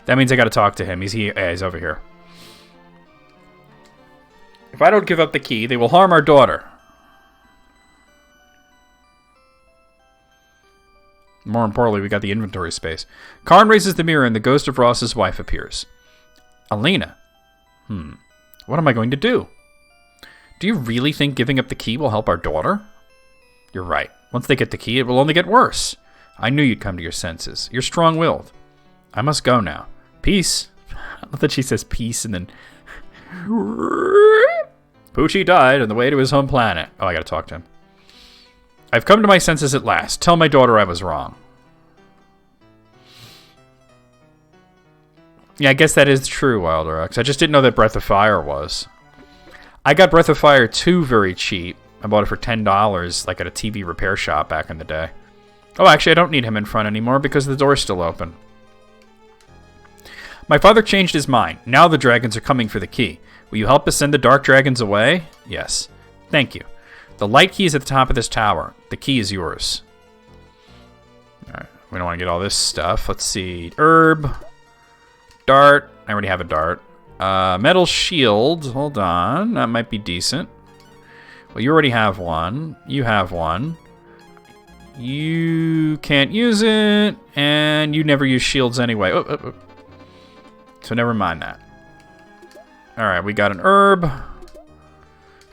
That means I got to talk to him. He's here. Yeah, he's over here. If I don't give up the key, they will harm our daughter. More importantly, we got the inventory space. Karn raises the mirror and the ghost of Ross's wife appears. Alina. What am I going to do? Do you really think giving up the key will help our daughter? You're right. Once they get the key, it will only get worse. I knew you'd come to your senses. You're strong-willed. I must go now. Peace. I love that she says peace and then... Poochie died on the way to his home planet. Oh, I gotta talk to him. I've come to my senses at last. Tell my daughter I was wrong. Yeah, I guess that is true, Wilder X. I just didn't know that Breath of Fire was. I got Breath of Fire 2 very cheap. I bought it for $10, like at a TV repair shop back in the day. Oh, actually, I don't need him in front anymore because the door's still open. My father changed his mind. Now the dragons are coming for the key. Will you help us send the dark dragons away? Yes. Thank you. The light key is at the top of this tower. The key is yours. Alright, we don't want to get all this stuff. Let's see. Herb. Dart. I already have a dart. Metal shield. Hold on. That might be decent. Well, you already have one. You have one. You can't use it. And you never use shields anyway. So never mind that. Alright, we got an herb.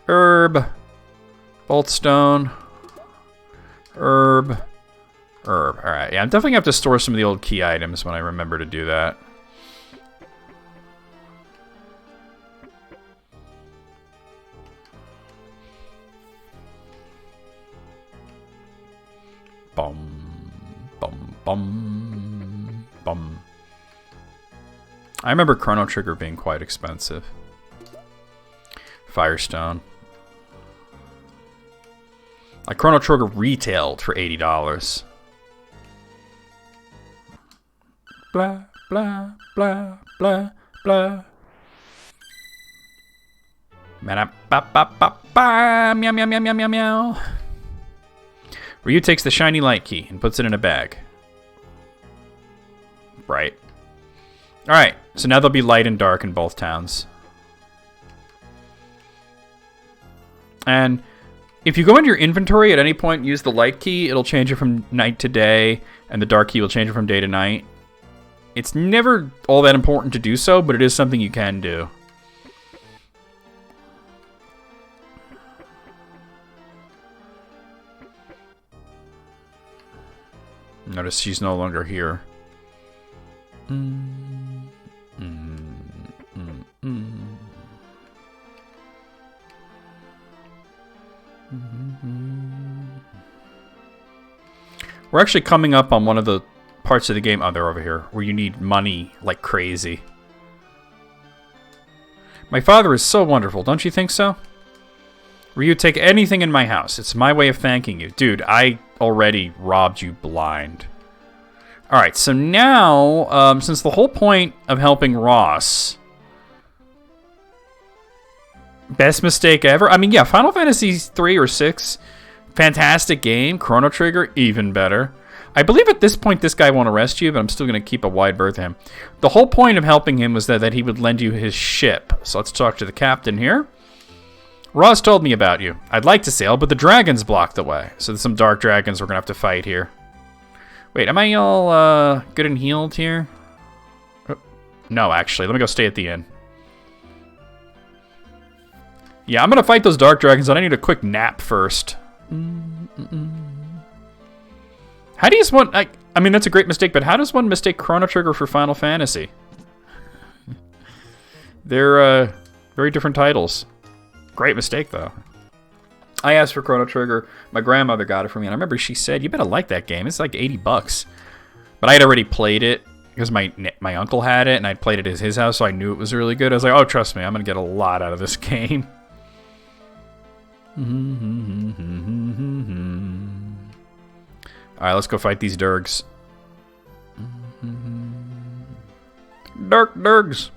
Herb. Boltstone. Herb. Herb. Alright, yeah, I'm definitely going to have to store some of the old key items when I remember to do that. Bum. Bum. Bum. Bum. I remember Chrono Trigger being quite expensive. Firestone. Like Chrono Trigger retailed for $80. Blah, blah, blah, blah, blah. Meow, meow, meow, meow, meow, meow. Ryu takes the shiny light key and puts it in a bag. Right. Alright, so now there'll be light and dark in both towns. And if you go into your inventory at any point and use the light key, it'll change it from night to day, and the dark key will change it from day to night. It's never all that important to do so, but it is something you can do. Notice she's no longer here. We're actually coming up on one of the parts of the game, oh, they're over here, where you need money like crazy. My father is so wonderful, don't you think so? Ryu, take anything in my house. It's my way of thanking you. Dude, I already robbed you blind. Alright, so now, since the whole point of helping Ross... Best mistake ever? I mean, yeah, Final Fantasy 3 or 6, fantastic game. Chrono Trigger, even better. I believe at this point this guy won't arrest you, but I'm still going to keep a wide berth to him. The whole point of helping him was that he would lend you his ship. So let's talk to the captain here. Ross told me about you. I'd like to sail, but the dragons blocked the way. So there's some dark dragons we're going to have to fight here. Wait, am I all good and healed here? Oh, no, actually. Let me go stay at the inn. Yeah, I'm going to fight those dark dragons, and I need a quick nap first. How do you want... I mean, that's a great mistake, but how does one mistake Chrono Trigger for Final Fantasy? They're very different titles. Great mistake, though. I asked for Chrono Trigger. My grandmother got it for me, and I remember she said, you better like that game. It's like $80. But I had already played it because my uncle had it, and I'd played it at his house, so I knew it was really good. I was like, oh, trust me, I'm going to get a lot out of this game. Alright, let's go fight these Durgs. Dark Durgs!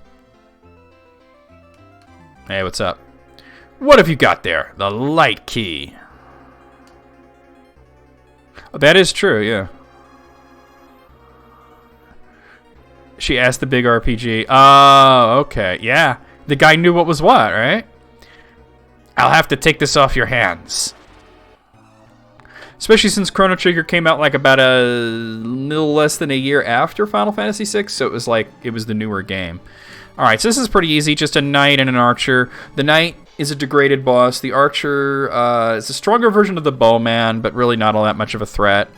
Hey, what's up? What have you got there? The light key. Oh, that is true, yeah. She asked the big RPG. Oh, okay, yeah. The guy knew what was what, right? I'll have to take this off your hands. Especially since Chrono Trigger came out like about a little less than a year after Final Fantasy VI, so it was like, it was the newer game. Alright, so this is pretty easy, just a knight and an archer. The knight is a degraded boss. The archer is a stronger version of the bowman, but really not all that much of a threat.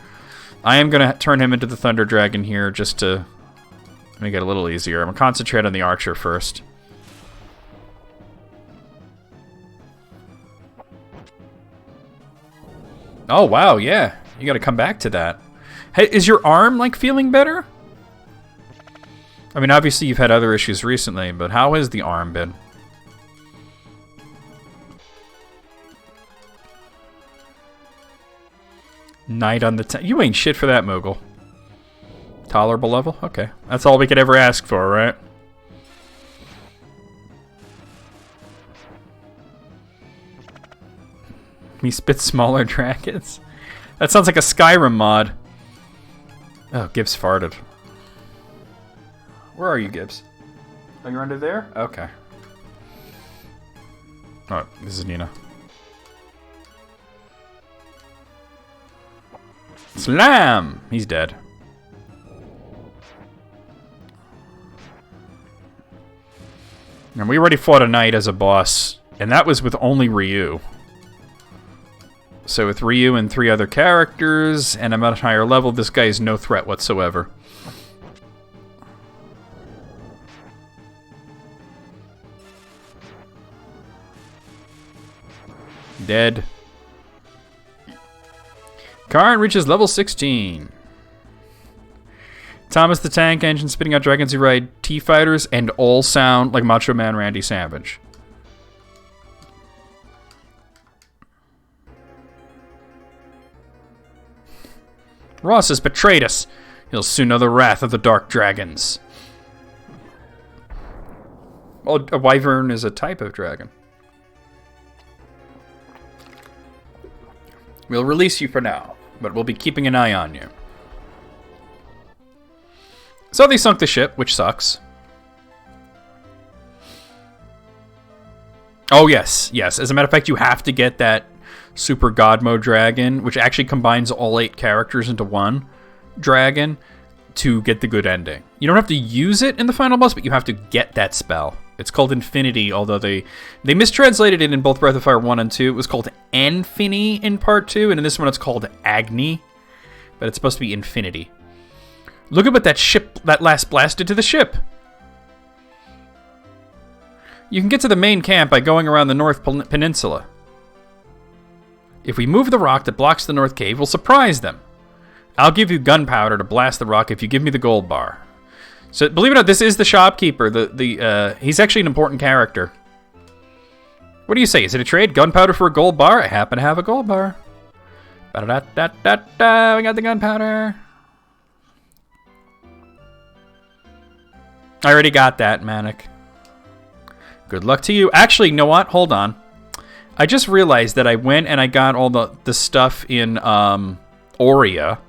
I am going to turn him into the Thunder Dragon here just to make it a little easier. I'm going to concentrate on the archer first. Oh, wow, yeah. You gotta come back to that. Hey, is your arm, like, feeling better? I mean, obviously you've had other issues recently, but how has the arm been? Knight on the... You ain't shit for that, Moogle. Tolerable level? Okay. That's all we could ever ask for, right? He spits smaller dragons. That sounds like a Skyrim mod. Oh, Gibbs farted. Where are you, Gibbs? Oh, you're under there? Okay. Oh, this is Nina. Slam! He's dead. And we already fought a knight as a boss, and that was with only Ryu. So with Ryu and 3 other characters, and I'm at a higher level, this guy is no threat whatsoever. Dead. Karn reaches level 16. Thomas the Tank Engine spitting out dragons who ride T-Fighters and all sound like Macho Man Randy Savage. Ross has betrayed us. He'll soon know the wrath of the Dark Dragons. Well, a wyvern is a type of dragon. We'll release you for now, but we'll be keeping an eye on you. So they sunk the ship, which sucks. Oh, yes, yes. As a matter of fact, you have to get that Super God Mode dragon, which actually combines all 8 characters into one dragon to get the good ending. You don't have to use it in the final boss, but you have to get that spell. It's called Infinity, although they mistranslated it in both Breath of Fire 1 and 2. It was called Enfini in Part 2, and in this one it's called Agni, but it's supposed to be Infinity. Look at what that ship, that last blast did to the ship. You can get to the main camp by going around the North Peninsula. If we move the rock that blocks the North Cave, we'll surprise them. I'll give you gunpowder to blast the rock if you give me the gold bar. So, believe it or not, this is the shopkeeper. He's actually an important character. What do you say? Is it a trade? Gunpowder for a gold bar? I happen to have a gold bar. Ba-da-da-da-da-da. We got the gunpowder. I already got that, Manic. Good luck to you. Actually, you know what? Hold on. I just realized that I went and I got all the stuff in Aurea.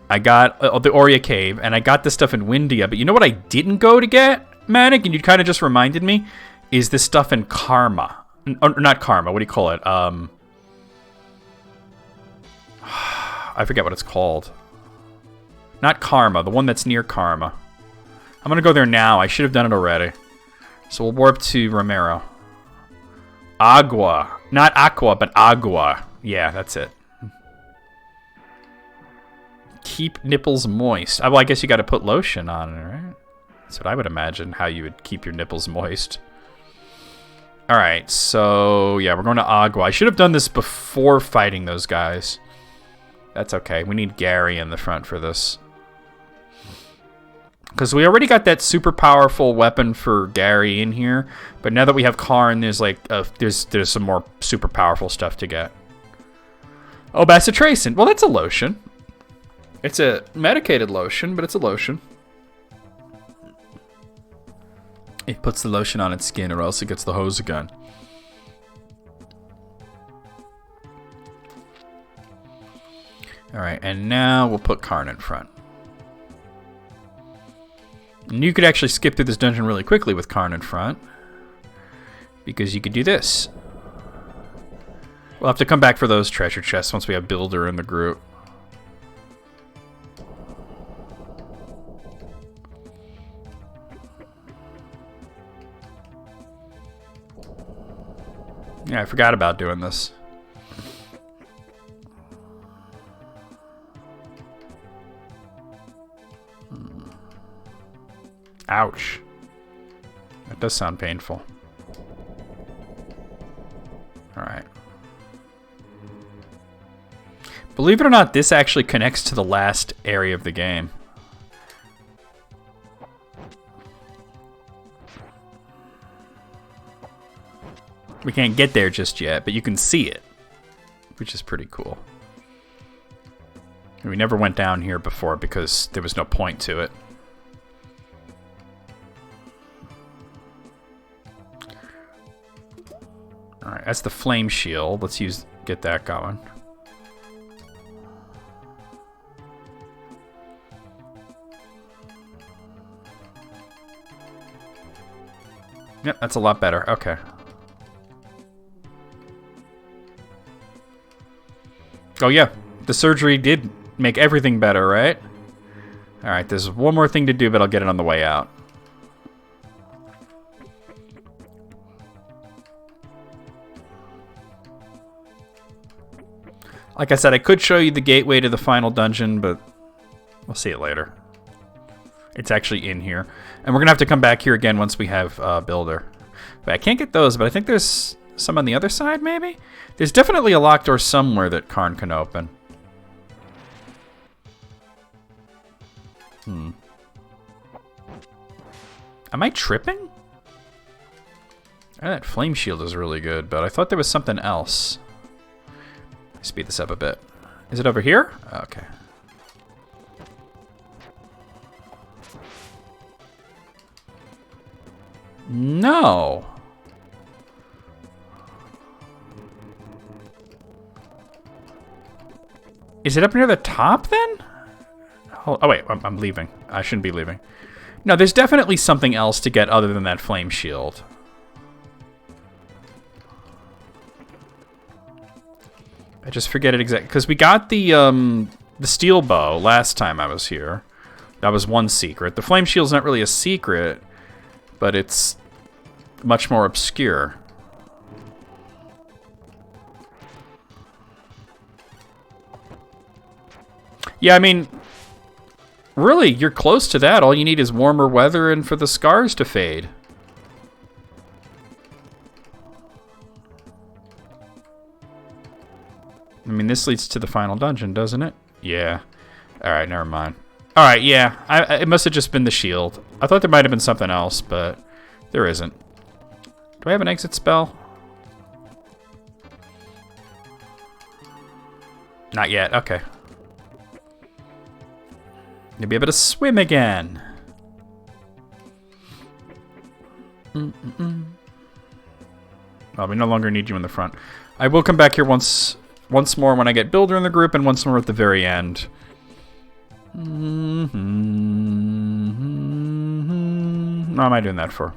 I got the Aurea Cave, and I got the stuff in Windia. But you know what I didn't go to get, Manic? And you kind of just reminded me? Is this stuff in Karma. Not Karma, what do you call it? I forget what it's called. Not Karma, the one that's near Karma. I'm going to go there now. I should have done it already. So we'll warp to Romero. Agua. Not Aqua, but Agua. Yeah, that's it. Keep nipples moist. Well, I guess you got to put lotion on it, right? That's what I would imagine, how you would keep your nipples moist. Alright, so yeah, we're going to Agua. I should have done this before fighting those guys. That's okay. We need Gary in the front for this. Because we already got that super powerful weapon for Gary in here, but now that we have Karn, there's like there's some more super powerful stuff to get. Oh, Bacitracin. Well, that's a lotion. It's a medicated lotion, but it's a lotion. It puts the lotion on its skin, or else it gets the hose gun. Alright, and now we'll put Karn in front. And you could actually skip through this dungeon really quickly with Karn in front. Because you could do this. We'll have to come back for those treasure chests once we have Builder in the group. Yeah, I forgot about doing this. Ouch. That does sound painful. Alright. Believe it or not, this actually connects to the last area of the game. We can't get there just yet, but you can see it, which is pretty cool. We never went down here before because there was no point to it. Alright, that's the flame shield. Let's get that going. Yep, that's a lot better. Okay. Oh yeah, the surgery did make everything better, right? Alright, there's one more thing to do, but I'll get it on the way out. Like I said, I could show you the gateway to the final dungeon, but we'll see it later. It's actually in here. And we're going to have to come back here again once we have Builder. But I can't get those, but I think there's some on the other side, maybe? There's definitely a locked door somewhere that Karn can open. Am I tripping? Oh, that flame shield is really good, but I thought there was something else. Speed this up a bit. Is it over here? Okay. No. Is it up near the top then? Oh wait, I'm leaving. I shouldn't be leaving. No, there's definitely something else to get other than that flame shield. I just forget it exactly because we got the steel bow last time I was here. That was one secret. The flame shield's not really a secret, but it's much more obscure. Yeah, I mean, really, you're close to that. All you need is warmer weather and for the scars to fade. I mean, this leads to the final dungeon, doesn't it? Yeah. Alright, never mind. Alright, yeah. It must have just been the shield. I thought there might have been something else, but there isn't. Do I have an exit spell? Not yet. Okay. Gonna be able to swim again. Well, we no longer need you in the front. I will come back here once more when I get Builder in the group, and once more at the very end. What am I doing that for?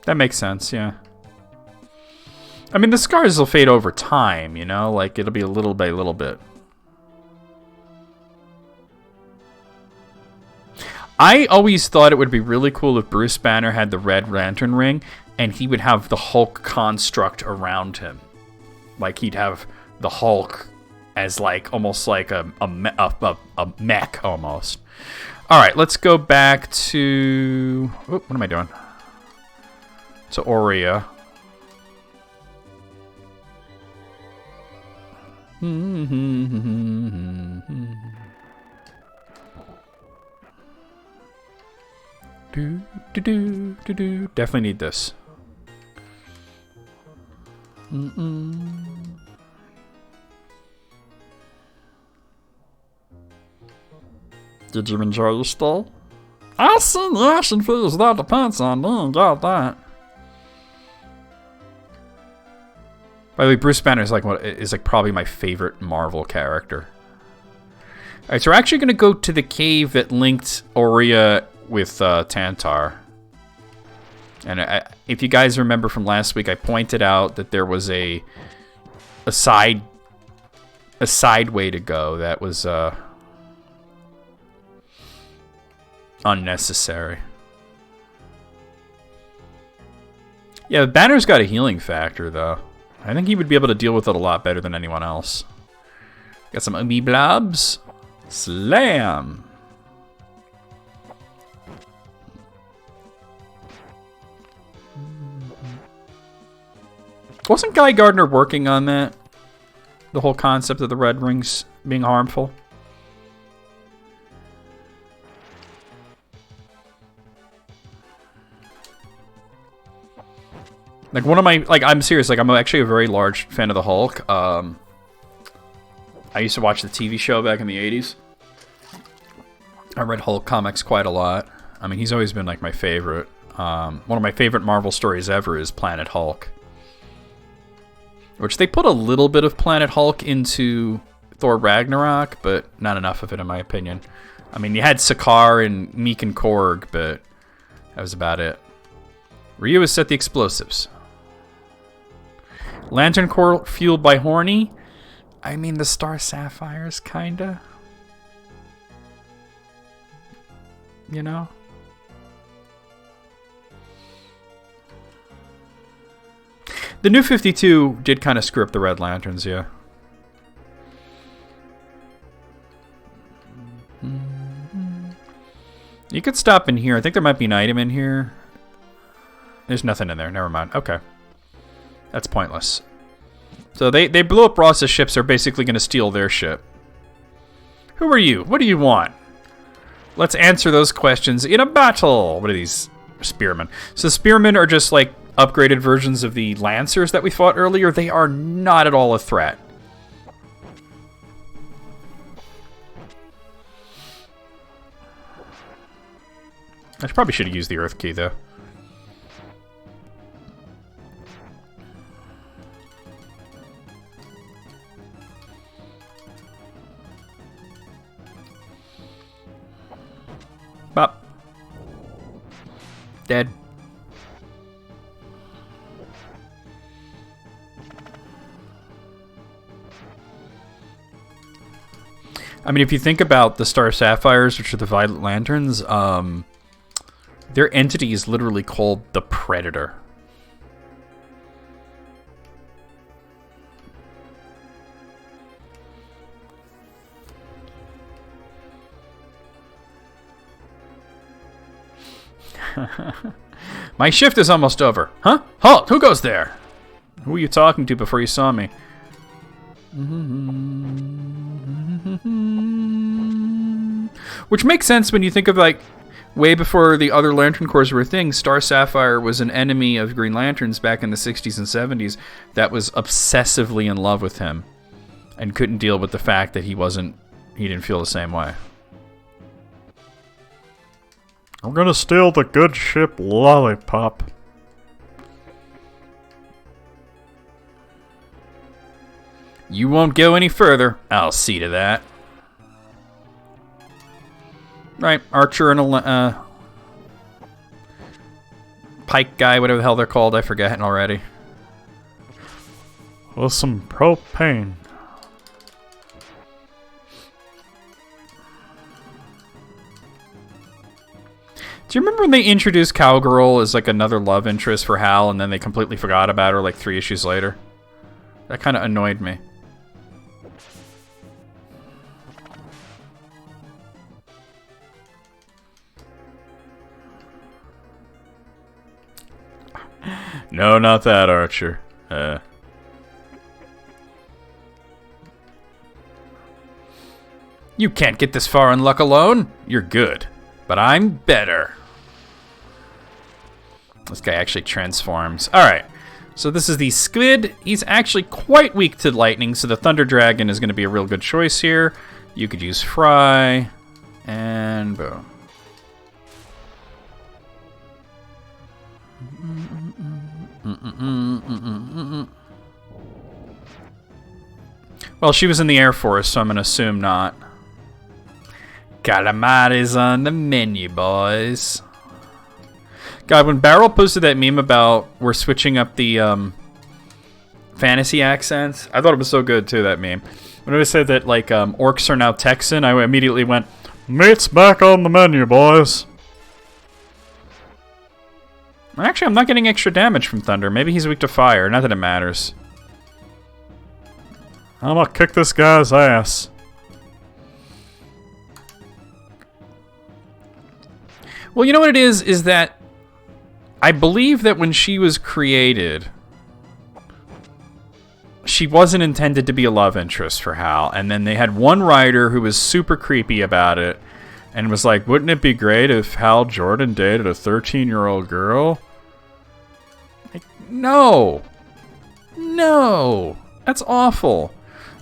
That makes sense, yeah. I mean, the scars will fade over time, you know? Like, it'll be a little by little bit. I always thought it would be really cool if Bruce Banner had the Red Lantern ring, and he would have the Hulk construct around him. Like, he'd have the Hulk as, like, almost like a mech, almost. Alright, let's go back to... Oh, what am I doing? To Aurea. Definitely need this. Did you enjoy your stay? I seen the action figures. That depends on me. Got that. By the way, Bruce Banner is like probably my favorite Marvel character. All right, so we're actually going to go to the cave that linked Aurea with Tantar. And if you guys remember from last week, I pointed out that there was a side way to go that was unnecessary. Yeah, Banner's got a healing factor, though. I think he would be able to deal with it a lot better than anyone else. Got some Umi Blobs. Slam! Wasn't Guy Gardner working on that? The whole concept of the red rings being harmful? Like one of my, I'm serious, I'm actually a very large fan of the Hulk. I used to watch the TV show back in the 80s. I read Hulk comics quite a lot. I mean, he's always been like my favorite. One of my favorite Marvel stories ever is Planet Hulk. Which they put a little bit of Planet Hulk into Thor Ragnarok, but not enough of it in my opinion. I mean, you had Sakaar and Meek and Korg, but that was about it. Ryu has set the explosives. Lantern Core fueled by Horny. I mean, the Star Sapphires, kinda. You know? The New 52 did kind of screw up the Red Lanterns, yeah. You could stop in here. I think there might be an item in here. There's nothing in there. Never mind. Okay. That's pointless. So they blew up Ross's ships. They're basically going to steal their ship. Who are you? What do you want? Let's answer those questions in a battle. What are these? Spearmen. So the Spearmen are just like upgraded versions of the Lancers that we fought earlier. They are not at all a threat. I probably should have used the Earth Key, though. Bop. Dead. I mean, if you think about the Star Sapphires, which are the Violet Lanterns, their entity is literally called the Predator. My shift is almost over. Huh? Halt! Who goes there? Who were you talking to before you saw me? Which makes sense when you think of, like, way before the other Lantern Corps were a thing. Star Sapphire was an enemy of Green Lanterns back in the 60s and 70s that was obsessively in love with him and couldn't deal with the fact that he didn't feel the same way. I'm gonna steal the good ship Lollipop. You won't go any further. I'll see to that. Right, Archer and a Pike guy, whatever the hell they're called, I forget already. With some propane. Do you remember when they introduced Cowgirl as like another love interest for Hal and then they completely forgot about her like 3 issues later? That kind of annoyed me. No, not that, Archer. You can't get this far in luck alone. You're good. But I'm better. This guy actually transforms. Alright. So this is the Squid. He's actually quite weak to lightning, so the Thunder Dragon is going to be a real good choice here. You could use Fry. And boom. Well, she was in the Air Force, so I'm going to assume not. Calamari's on the menu, boys. God, when Barrel posted that meme about we're switching up the fantasy accents, I thought it was so good, too, that meme. When it said that, like, orcs are now Texan, I immediately went, meat's back on the menu, boys. Actually, I'm not getting extra damage from Thunder. Maybe he's weak to fire. Not that it matters. I'm gonna kick this guy's ass. Well, you know what it is that I believe that when she was created, she wasn't intended to be a love interest for Hal. And then they had one writer who was super creepy about it and was like, wouldn't it be great if Hal Jordan dated a 13-year-old girl? Like, no. No. That's awful.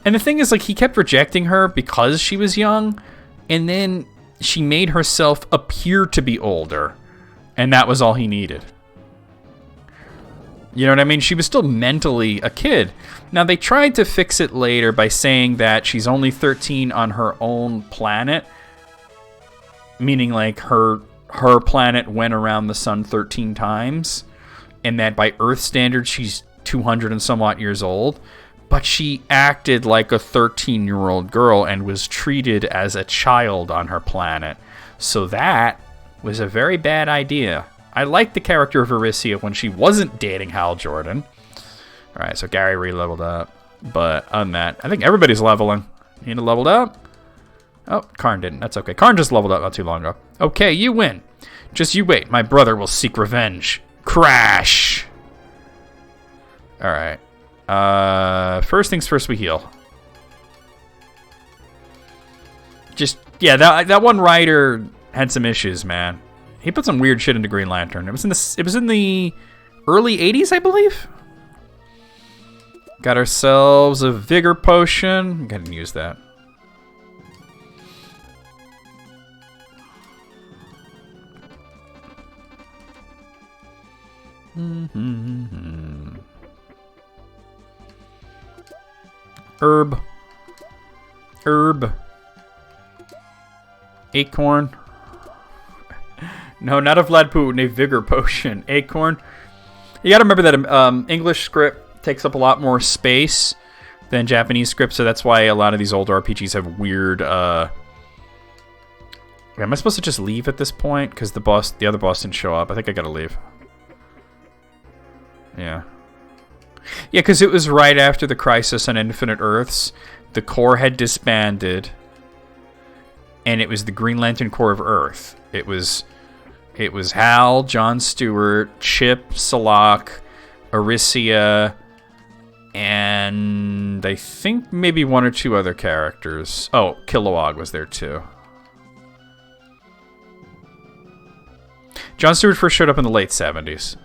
And the thing is, like, he kept rejecting her because she was young, and then she made herself appear to be older, and that was all he needed. You know what I mean? She was still mentally a kid. Now, they tried to fix it later by saying that she's only 13 on her own planet, meaning, like, her planet went around the sun 13 times, and that by Earth standards, she's 200 and somewhat years old. But she acted like a 13-year-old girl and was treated as a child on her planet. So that was a very bad idea. I liked the character of Aricia when she wasn't dating Hal Jordan. Alright, so Gary re-leveled up. But on that, I think everybody's leveling. Need to leveled up? Oh, Karn didn't. That's okay. Karn just leveled up not too long ago. Okay, you win. Just you wait. My brother will seek revenge. Crash! Alright. First things first, we heal. Just, yeah, that one writer had some issues, man. He put some weird shit into Green Lantern. It was in the early 80s, I believe. Got ourselves a vigor potion. Gotta use that. Herb. Acorn. No, not a Vlad Putin, a vigor potion. Acorn. You gotta remember that English script takes up a lot more space than Japanese script, so that's why a lot of these older RPGs have weird, am I supposed to just leave at this point? Because the other boss didn't show up. I think I gotta leave. Yeah. Yeah, because it was right after the Crisis on Infinite Earths. The Corps had disbanded, and it was the Green Lantern Corps of Earth. It was Hal, John Stewart, Chip, Salak, Aricia, and I think maybe one or two other characters. Oh, Kilowog was there too. John Stewart first showed up in the late 70s.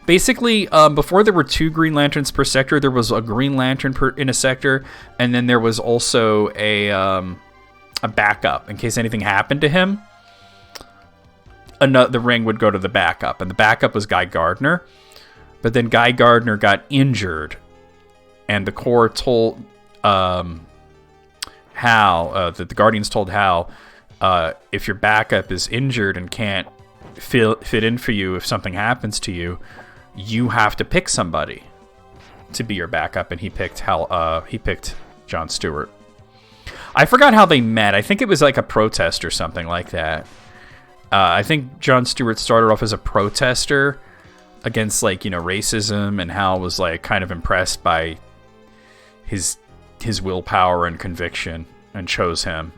Basically, before there were 2 Green Lanterns per sector, there was a Green Lantern in a sector, and then there was also a backup in case anything happened to him. The ring would go to the backup, and the backup was Guy Gardner. But then Guy Gardner got injured, and the Corps told Hal, that the Guardians told Hal, if your backup is injured and can't fit in for you if something happens to you, you have to pick somebody to be your backup, and he picked John Stewart. I forgot how they met. I think it was like a protest or something like that. I think John Stewart started off as a protester against, like, racism, and Hal was, like, kind of impressed by his willpower and conviction and chose him.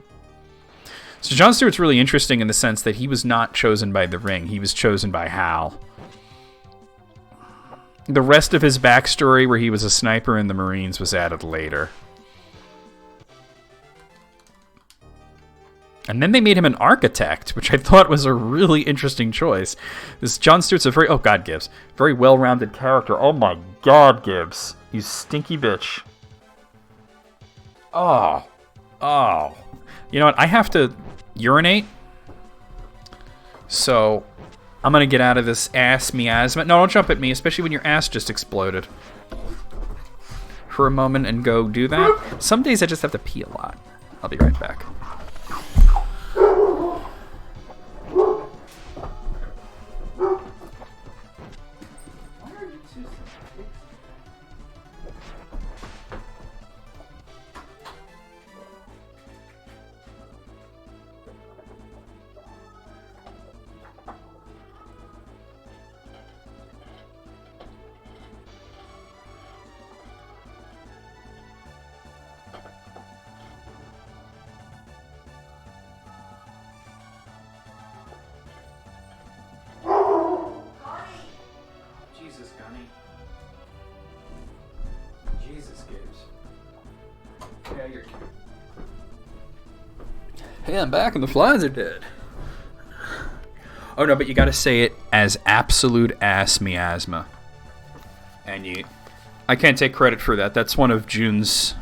So John Stewart's really interesting in the sense that he was not chosen by the Ring. He was chosen by Hal. The rest of his backstory, where he was a sniper in the Marines, was added later. And then they made him an architect, which I thought was a really interesting choice. This John Stewart's a very, oh God, Gibbs, very well-rounded character. Oh my God, Gibbs, you stinky bitch. Oh. You know what? I have to urinate. So I'm going to get out of this ass miasma. No, don't jump at me, especially when your ass just exploded. for a moment and go do that. Some days I just have to pee a lot. I'll be right back. Jesus, Gunny. Jesus, Gibbs. Yeah, you're cute. Hey, I'm back and the flies are dead. Oh no, but you gotta say it as absolute ass miasma. And I can't take credit for that. That's one of June's.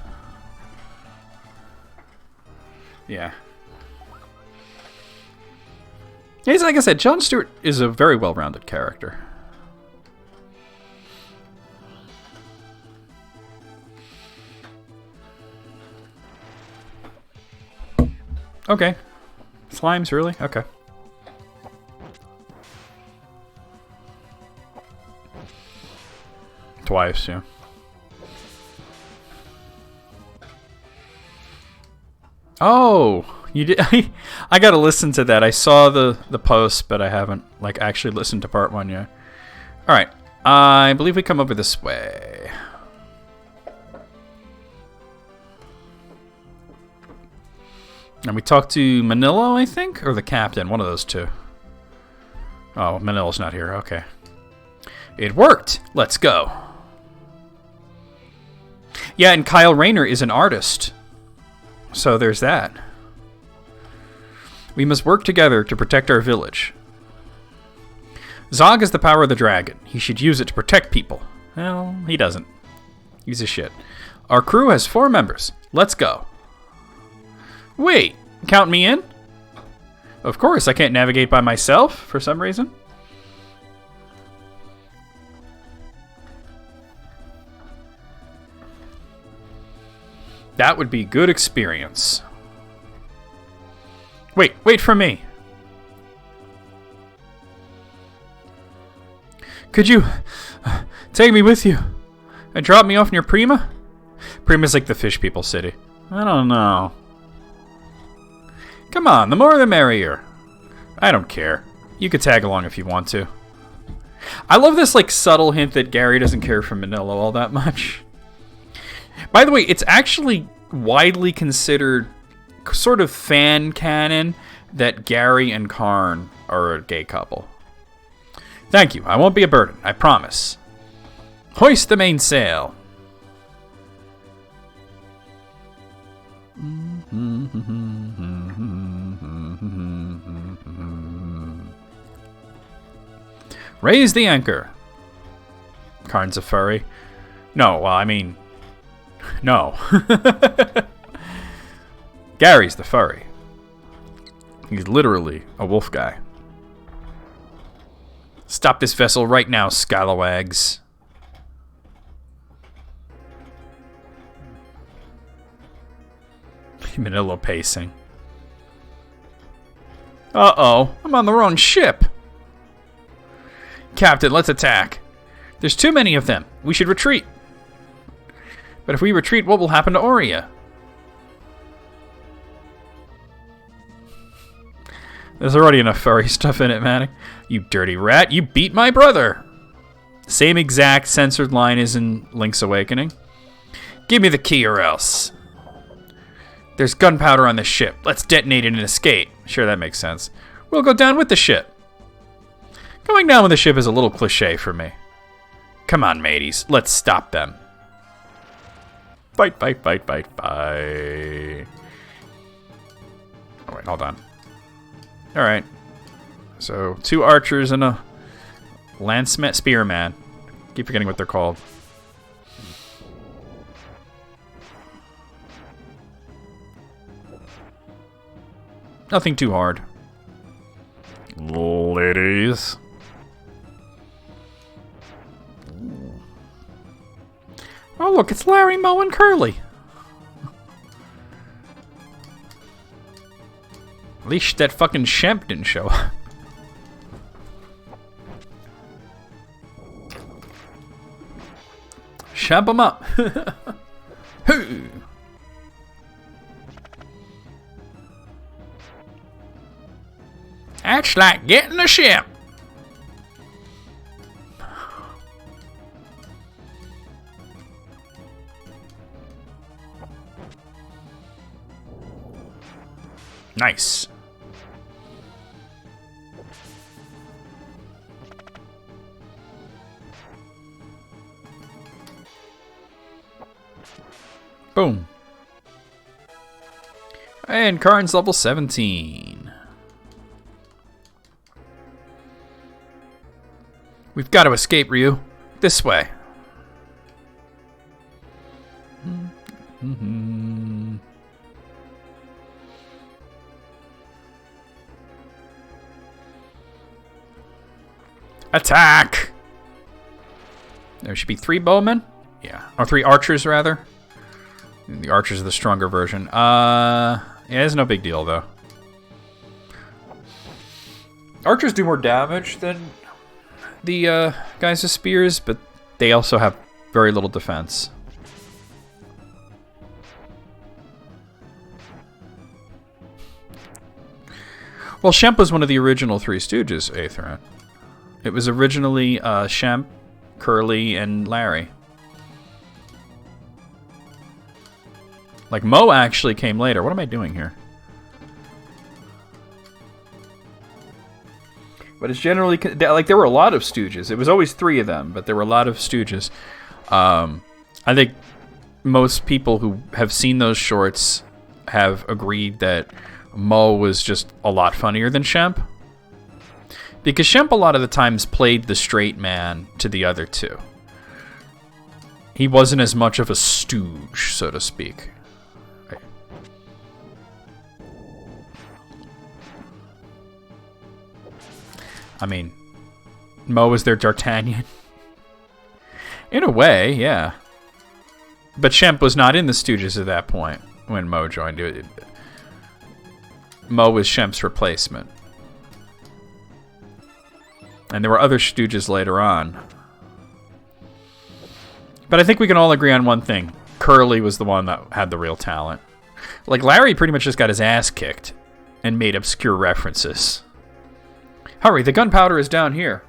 Yeah. He's, like I said, Jon Stewart is a very well-rounded character. Okay. Slimes, really? Okay. Twice, yeah. Oh, you did. I gotta listen to that. I saw the post, but I haven't like actually listened to part 1 yet. All right, I believe we come over this way. And we talked to Manila, I think, or the captain, one of those two. Oh, Manila's not here. Okay, it worked. Let's go. Yeah, and Kyle Rayner is an artist. So there's that. We must work together to protect our village. Zog has the power of the dragon. He should use it to protect people. Well, he doesn't. He's a shit. Our crew has 4 members. Let's go. Wait, count me in? Of course, I can't navigate by myself for some reason. That would be good experience. Wait for me. Could you take me with you and drop me off near Prima? Prima's like the fish people city. I don't know. Come on, the more the merrier. I don't care. You could tag along if you want to. I love this like subtle hint that Gary doesn't care for Manila all that much. By the way, it's actually widely considered sort of fan canon that Gary and Karn are a gay couple. Thank you. I won't be a burden. I promise. Hoist the mainsail. Raise the anchor. Karn's a furry. No, well, I mean... No. Gary's the furry. He's literally a wolf guy. Stop this vessel right now, scalawags. Manila pacing. Uh-oh, I'm on the wrong ship. Captain, let's attack. There's too many of them. We should retreat. But if we retreat, what will happen to Aurea? There's already enough furry stuff in it, Manny. You dirty rat, you beat my brother. Same exact censored line as in Link's Awakening. Give me the key or else. There's gunpowder on this ship. Let's detonate it and escape. Sure, that makes sense. We'll go down with the ship. Going down with the ship is a little cliche for me. Come on, mateys. Let's stop them. Fight, fight, fight, fight, fight. Oh, wait, hold on. Alright. So, 2 archers and a lance spearman. Keep forgetting what they're called. Nothing too hard. Ladies. Oh, look, it's Larry, Moe, and Curly. At least that fucking Shemp didn't show up. Shemp him up. Hoo. That's like getting a ship. Nice. Boom. And Karn's level 17. We've got to escape, Ryu. This way. Attack! There should be 3 bowmen? Yeah. Or 3 archers, rather. The archers are the stronger version. Yeah, it's no big deal, though. Archers do more damage than the guys with spears, but they also have very little defense. Well, Shemp was one of the original 3 Stooges, Atheron. It was originally Shemp, Curly, and Larry. Like, Moe actually came later. What am I doing here? But it's generally... Like, there were a lot of Stooges. It was always 3 of them, but there were a lot of Stooges. I think most people who have seen those shorts have agreed that Moe was just a lot funnier than Shemp. Because Shemp a lot of the times played the straight man to the other 2. He wasn't as much of a stooge, so to speak. I mean, Moe was their D'Artagnan. In a way, yeah. But Shemp was not in the Stooges at that point when Moe joined. Moe was Shemp's replacement. And there were other Stooges later on. But I think we can all agree on one thing. Curly was the one that had the real talent. Like, Larry pretty much just got his ass kicked and made obscure references. Hurry, the gunpowder is down here.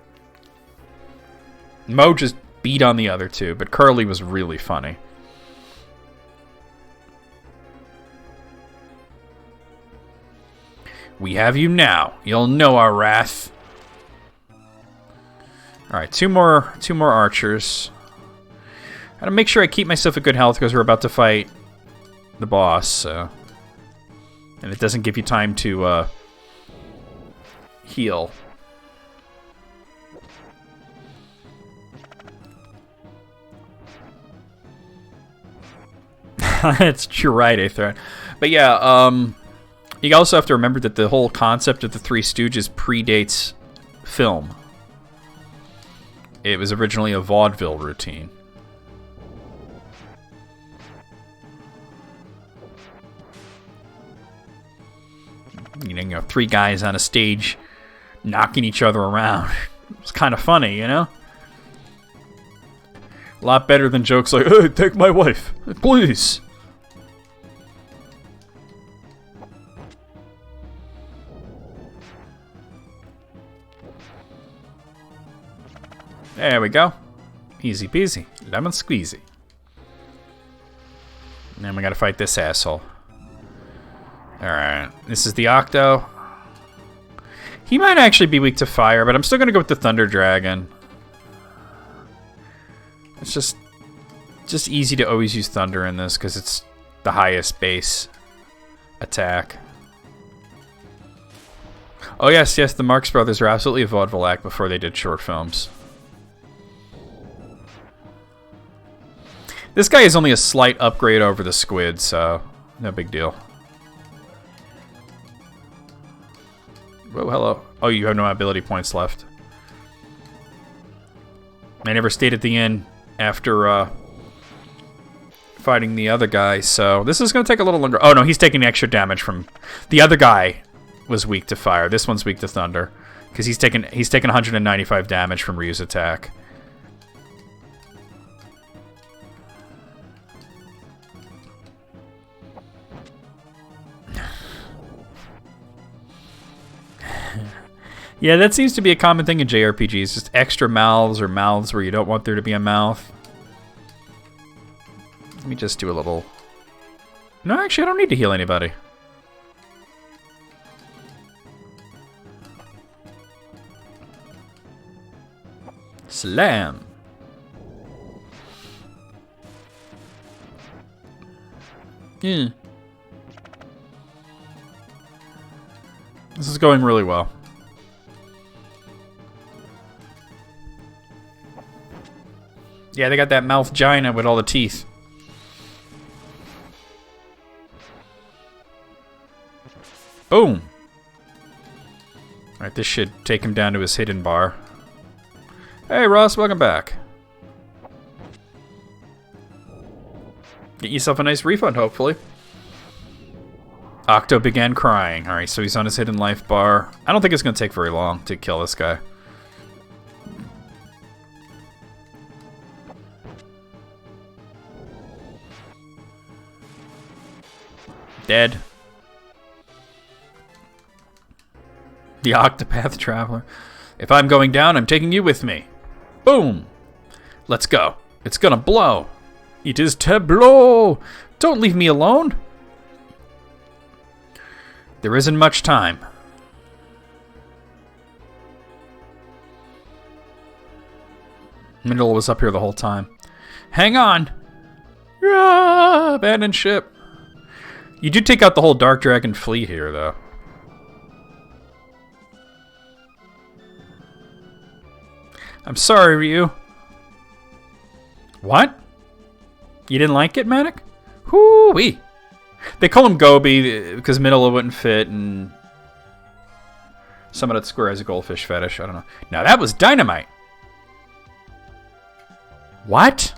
Moe just beat on the other 2, but Curly was really funny. We have you now. You'll know our wrath. Alright, two more archers. Gotta make sure I keep myself at good health because we're about to fight the boss, so. And it doesn't give you time to heal. That's true, right, Aether. But yeah, you also have to remember that the whole concept of the 3 Stooges predates film. It was originally a vaudeville routine. You know, 3 guys on a stage knocking each other around. It's kind of funny, you know? A lot better than jokes like, hey, take my wife, please. There we go. Easy peasy. Lemon squeezy. And then we gotta fight this asshole. Alright. This is the Octo. He might actually be weak to fire, but I'm still gonna go with the Thunder Dragon. It's just easy to always use Thunder in this because it's the highest base attack. Oh yes, the Marx Brothers are absolutely a vaudeville act before they did short films. This guy is only a slight upgrade over the Squid, so no big deal. Whoa, hello. Oh, you have no ability points left. I never stayed at the inn after fighting the other guy, so this is going to take a little longer. Oh, no, he's taking extra damage from... The other guy was weak to fire. This one's weak to thunder. Because he's taken 195 damage from Ryu's attack. Yeah, that seems to be a common thing in JRPGs. Just extra mouths or mouths where you don't want there to be a mouth. Let me just do a little... No, actually, I don't need to heal anybody. Slam. Yeah. This is going really well. Yeah, they got that mouth giant with all the teeth. Boom. Alright, this should take him down to his hidden bar. Hey, Ross, welcome back. Get yourself a nice refund, hopefully. Octo began crying. Alright, so he's on his hidden life bar. I don't think it's going to take very long to kill this guy. Dead. The Octopath Traveler. If I'm going down, I'm taking you with me. Boom. Let's go. It's gonna blow. It is tableau. Don't leave me alone. There isn't much time. Middle was up here the whole time. Hang on. Ah, abandoned ship. You do take out the whole Dark Dragon fleet here, though. I'm sorry, Ryu. What? You didn't like it, Manic? Hoo-wee. They call him Gobi because Minola wouldn't fit, and someone at Square has a goldfish fetish. I don't know. Now, that was dynamite. What?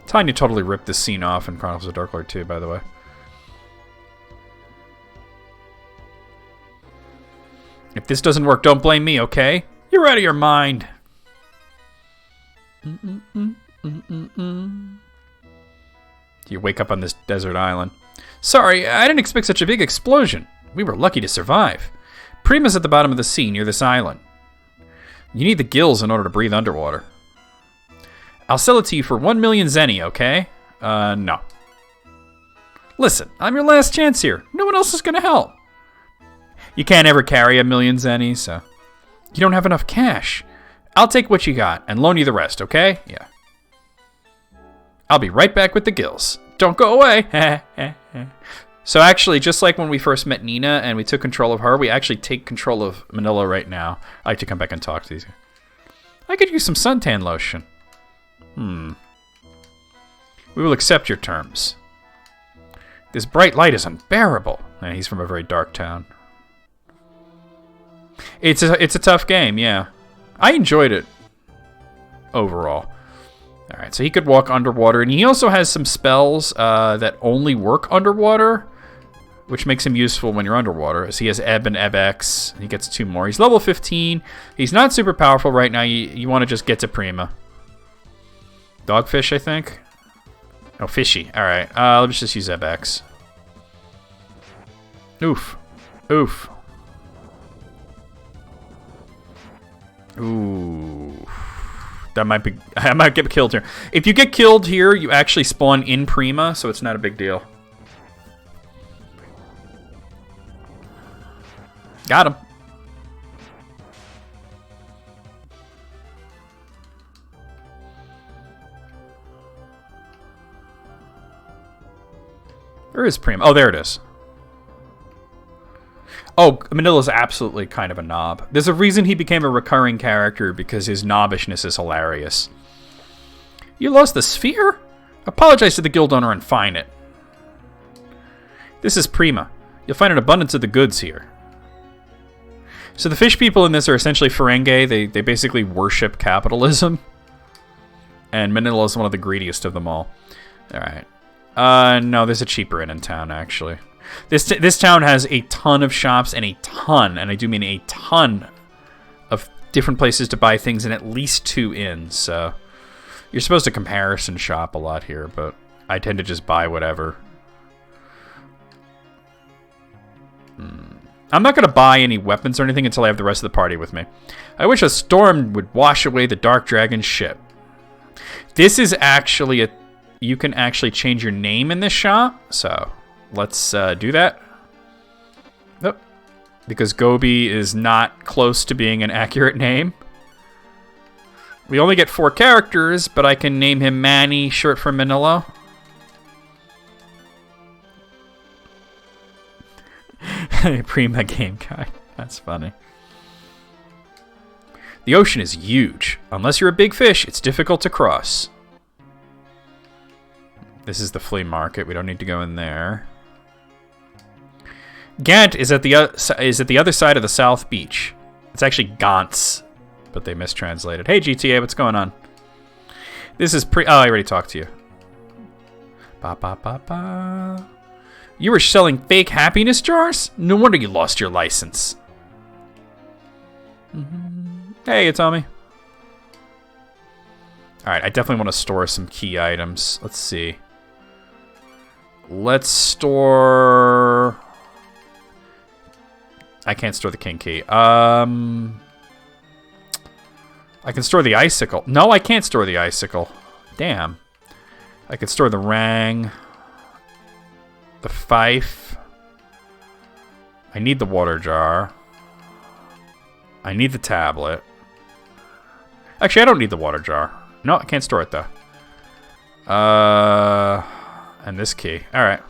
Tanya totally ripped this scene off in Chronicles of Dark Lord 2, by the way. If this doesn't work, don't blame me, okay? You're out of your mind. You wake up on this desert island. Sorry, I didn't expect such a big explosion. We were lucky to survive. Prima's at the bottom of the sea near this island. You need the gills in order to breathe underwater. I'll sell it to you for 1 million zeni, okay? No. Listen, I'm your last chance here. No one else is gonna help. You can't ever carry 1 million zeni, so... You don't have enough cash. I'll take what you got and loan you the rest, okay? Yeah. I'll be right back with the gills. Don't go away. So actually, just like when we first met Nina and we took control of her, we actually take control of Manila right now. I like to come back and talk to these guys. I could use some suntan lotion. We will accept your terms. This bright light is unbearable. And he's from a very dark town. It's a tough game, yeah. I enjoyed it overall. Alright, so he could walk underwater, and he also has some spells that only work underwater, which makes him useful when you're underwater, as he has Ebb and Ebb X, and he gets 2 more. He's level 15. He's not super powerful right now. You want to just get to Prima. Dogfish, I think? Oh, fishy. Alright, let's just use Ebb X. Oof. Oof. Ooh. That might be... I might get killed here. If you get killed here, you actually spawn in Prima, so it's not a big deal. Got him. Where is Prima? Oh, there it is. Oh, Manila's absolutely kind of a knob. There's a reason he became a recurring character, because his knobbishness is hilarious. You lost the sphere? Apologize to the guild owner and find it. This is Prima. You'll find an abundance of the goods here. So the fish people in this are essentially Ferengi. They basically worship capitalism. And Manila is one of the greediest of them all. Alright. No, there's a cheaper inn in town, actually. This town has a ton of shops and a ton, and I do mean a ton, of different places to buy things and at least 2 inns, so... You're supposed to comparison shop a lot here, but I tend to just buy whatever. I'm not going to buy any weapons or anything until I have the rest of the party with me. I wish a storm would wash away the Dark Dragon's ship. This is actually a... You can actually change your name in this shop, so let's do that. Nope. Because Gobi is not close to being an accurate name. We only get 4 characters, but I can name him Manny, short for Manila. Prima game guy. That's funny. The ocean is huge. Unless you're a big fish, it's difficult to cross. This is the flea market. We don't need to go in there. Gant is at the other side of the South Beach. It's actually Gantz, but they mistranslated. Hey GTA, what's going on? This is oh, I already talked to you. Ba ba ba ba. You were selling fake happiness jars? No wonder you lost your license. Hey, Tommy. Alright, I definitely want to store some key items. Let's see. Let's store... I can't store the king key. I can store the icicle. No, I can't store the icicle. Damn. I could store the rang. The fife. I need the water jar. I need the tablet. Actually, I don't need the water jar. No, I can't store it, though. And this key. Alright.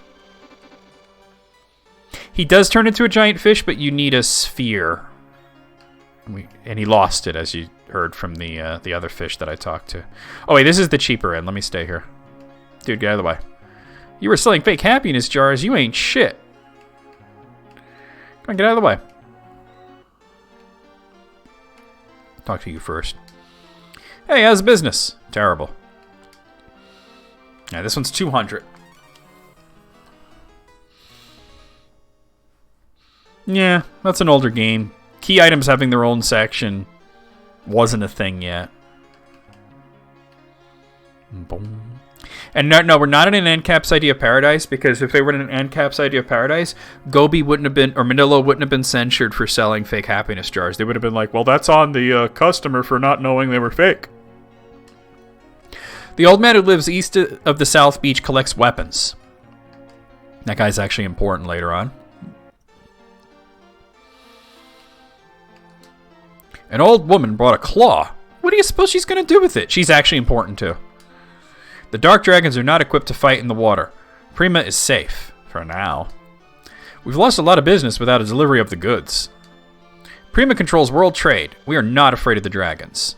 He does turn into a giant fish, but you need a sphere. And he lost it, as you heard from the other fish that I talked to. Oh, wait, this is the cheaper end. Let me stay here. Dude, get out of the way. You were selling fake happiness jars. You ain't shit. Come on, get out of the way. Talk to you first. Hey, how's business? Terrible. Yeah, this one's 200. Yeah, that's an older game. Key items having their own section wasn't a thing yet. Boom. And no, we're not in an Endcap's Idea of Paradise, because if they were in an Endcap's Idea of Paradise, Gobi wouldn't have been, or Manila wouldn't have been censured for selling fake happiness jars. They would have been like, well, that's on the customer for not knowing they were fake. The old man who lives east of the South Beach collects weapons. That guy's actually important later on. An old woman brought a claw. What do you suppose she's going to do with it? She's actually important too. The Dark Dragons are not equipped to fight in the water. Prima is safe, for now. We've lost a lot of business without a delivery of the goods. Prima controls world trade. We are not afraid of the dragons.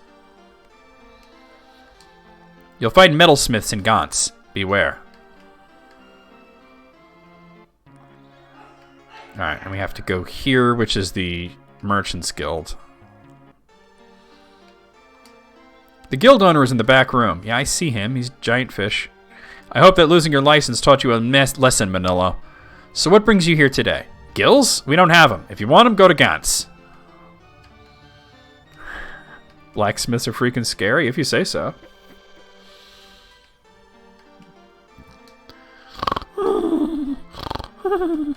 You'll find metalsmiths in Gantz. Beware. Alright, and we have to go here, which is the Merchant's Guild. The guild owner is in the back room. Yeah, I see him. He's a giant fish. I hope that losing your license taught you a lesson, Manila. So what brings you here today? Gills? We don't have them. If you want them, go to Gantz. Blacksmiths are freaking scary, if you say so. I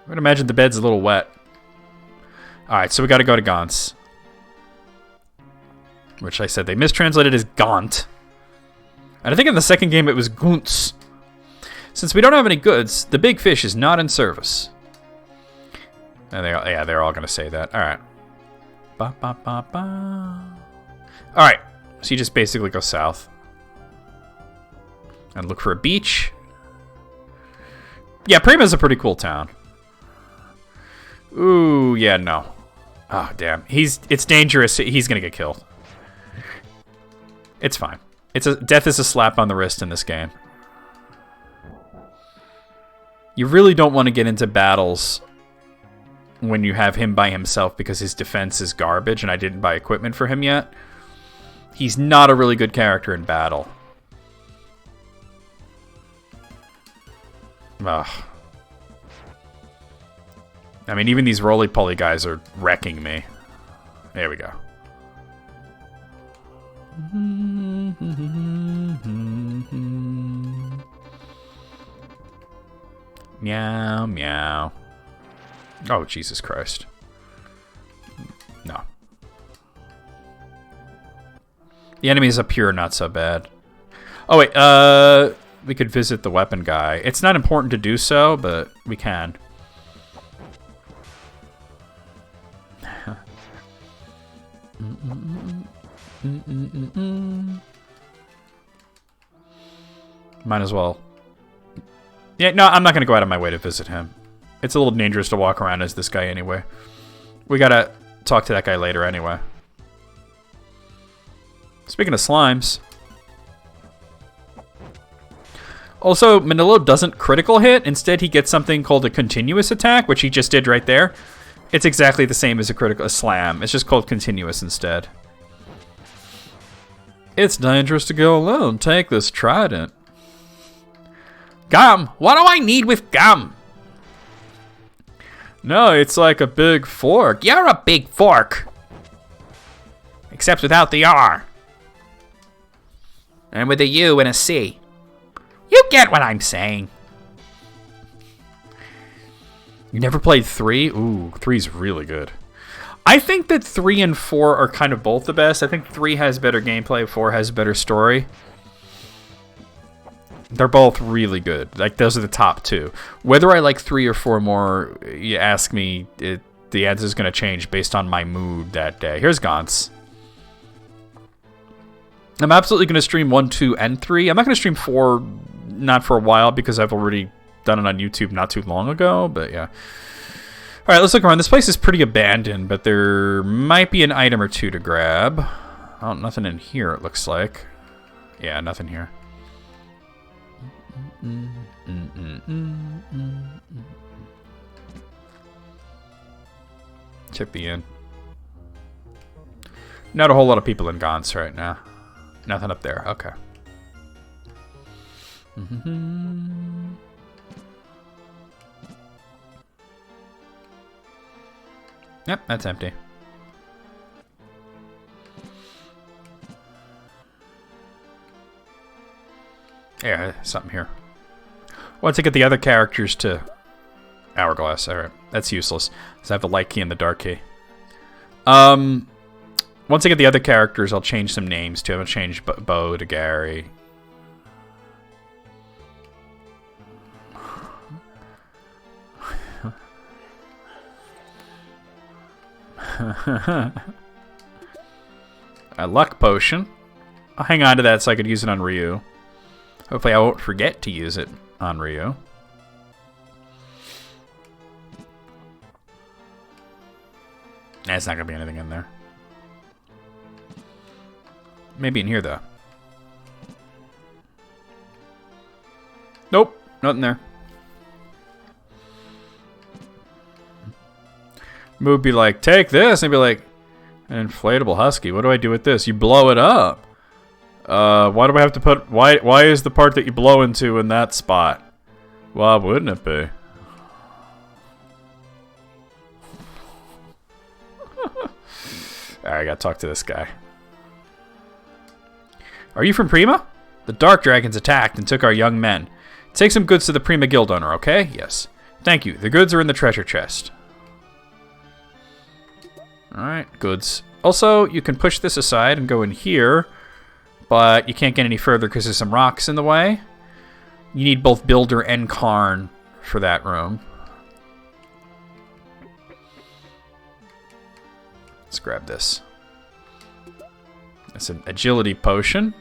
would imagine the bed's a little wet. Alright, so we gotta go to Gantz. Which I said they mistranslated as Gaunt. And I think in the second game it was Guntz. Since we don't have any goods, the big fish is not in service. And they're all going to say that. Alright. Ba, ba, ba, ba. Alright. So you just basically go south. And look for a beach. Yeah, Prima's a pretty cool town. Ooh, yeah, no. Oh, damn. It's dangerous. He's going to get killed. It's fine. Death is a slap on the wrist in this game. You really don't want to get into battles when you have him by himself because his defense is garbage and I didn't buy equipment for him yet. He's not a really good character in battle. Ugh. I mean, even these roly-poly guys are wrecking me. There we go. Meow, meow. Oh, Jesus Christ. No. The enemies up here are not so bad. Oh, wait, we could visit the weapon guy. It's not important to do so, but we can. Might as well. Yeah, no, I'm not going to go out of my way to visit him. It's a little dangerous to walk around as this guy anyway. We got to talk to that guy later anyway. Speaking of slimes. Also, Manilo doesn't critical hit. Instead, he gets something called a continuous attack, which he just did right there. It's exactly the same as a slam. It's just called continuous instead. It's dangerous to go alone. Take this trident. Gum! What do I need with gum? No, it's like a big fork. You're a big fork. Except without the R. And with a U and a C. You get what I'm saying. You never played 3? Ooh, 3's really good. I think that 3 and 4 are kind of both the best. I think 3 has better gameplay, 4 has better story. They're both really good. Like, those are the top 2. Whether I like 3 or 4 more, you ask me, the answer is going to change based on my mood that day. Here's Gaunt's. I'm absolutely going to stream 1, 2, and 3. I'm not going to stream 4, not for a while, because I've already done it on YouTube not too long ago, but yeah. Alright, let's look around. This place is pretty abandoned, but there might be an item or two to grab. Oh, nothing in here, it looks like. Yeah, nothing here. Check the inn. Not a whole lot of people in Gaunt's right now. Nothing up there. Okay. Yep, that's empty. Yeah, something here. Once I get the other characters to Hourglass, alright. That's useless. Because I have the light key and the dark key. Once I get the other characters, I'll change some names too. I'll change Bo to Gary. A luck potion. I'll hang on to that so I could use it on Ryu. Hopefully I won't forget to use it on Ryu. There's not going to be anything in there. Maybe in here, though. Nope, nothing there. Mood be like, take this, and be like, an inflatable husky. What do I do with this? You blow it up. Why do I have to put? Why is the part that you blow into in that spot? Why wouldn't it be? Alright, I gotta talk to this guy. Are you from Prima? The Dark Dragons attacked and took our young men. Take some goods to the Prima Guild owner, okay? Yes. Thank you. The goods are in the treasure chest. Alright, goods. Also, you can push this aside and go in here, but you can't get any further because there's some rocks in the way. You need both Builder and Karn for that room. Let's grab this. That's an agility potion.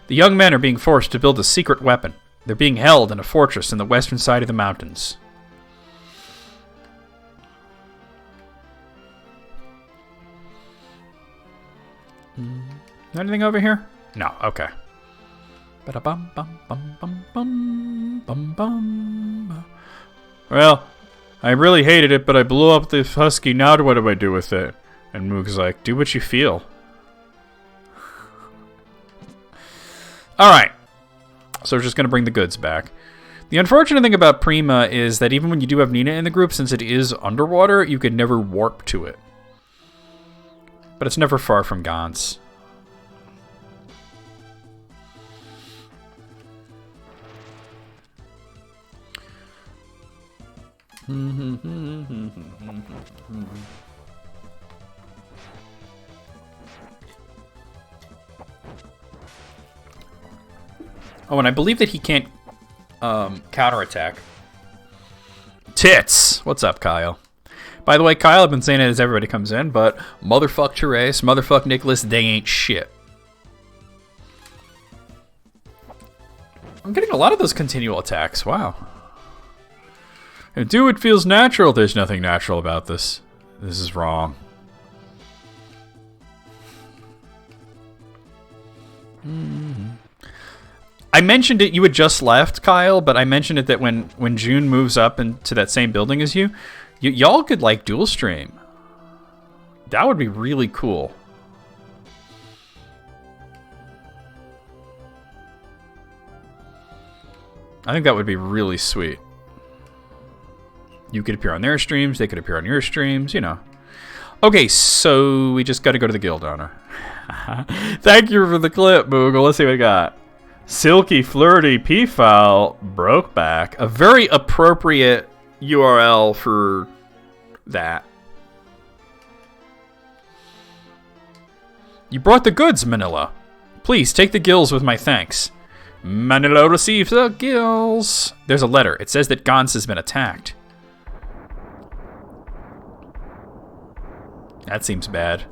The young men are being forced to build a secret weapon. They're being held in a fortress in the western side of the mountains. Anything over here? No, okay. Well, I really hated it, but I blew up the husky. Now what do I do with it? And Moog's like, do what you feel. Alright. So we're just going to bring the goods back. The unfortunate thing about Prima is that even when you do have Nina in the group, since it is underwater, you could never warp to it. But it's never far from Gans. Oh, and I believe that he can't counterattack. Tits! What's up, Kyle? By the way, Kyle, I've been saying it as everybody comes in, but motherfuck Therese, motherfuck Nicholas, they ain't shit. I'm getting a lot of those continual attacks. Wow. And do it feels natural. There's nothing natural about this. This is wrong. I mentioned it, you had just left, Kyle, but I mentioned it that when June moves up into that same building as you, y'all could, like, dual stream. That would be really cool. I think that would be really sweet. You could appear on their streams, they could appear on your streams, you know. Okay, so we just got to go to the guild owner. Thank you for the clip, Moogle. Let's see what we got. Silky, flirty, P-file, broke back. A very appropriate URL for that. You brought the goods, Manila. Please take the gills with my thanks. Manila receives the gills. There's a letter. It says that Gans has been attacked. That seems bad.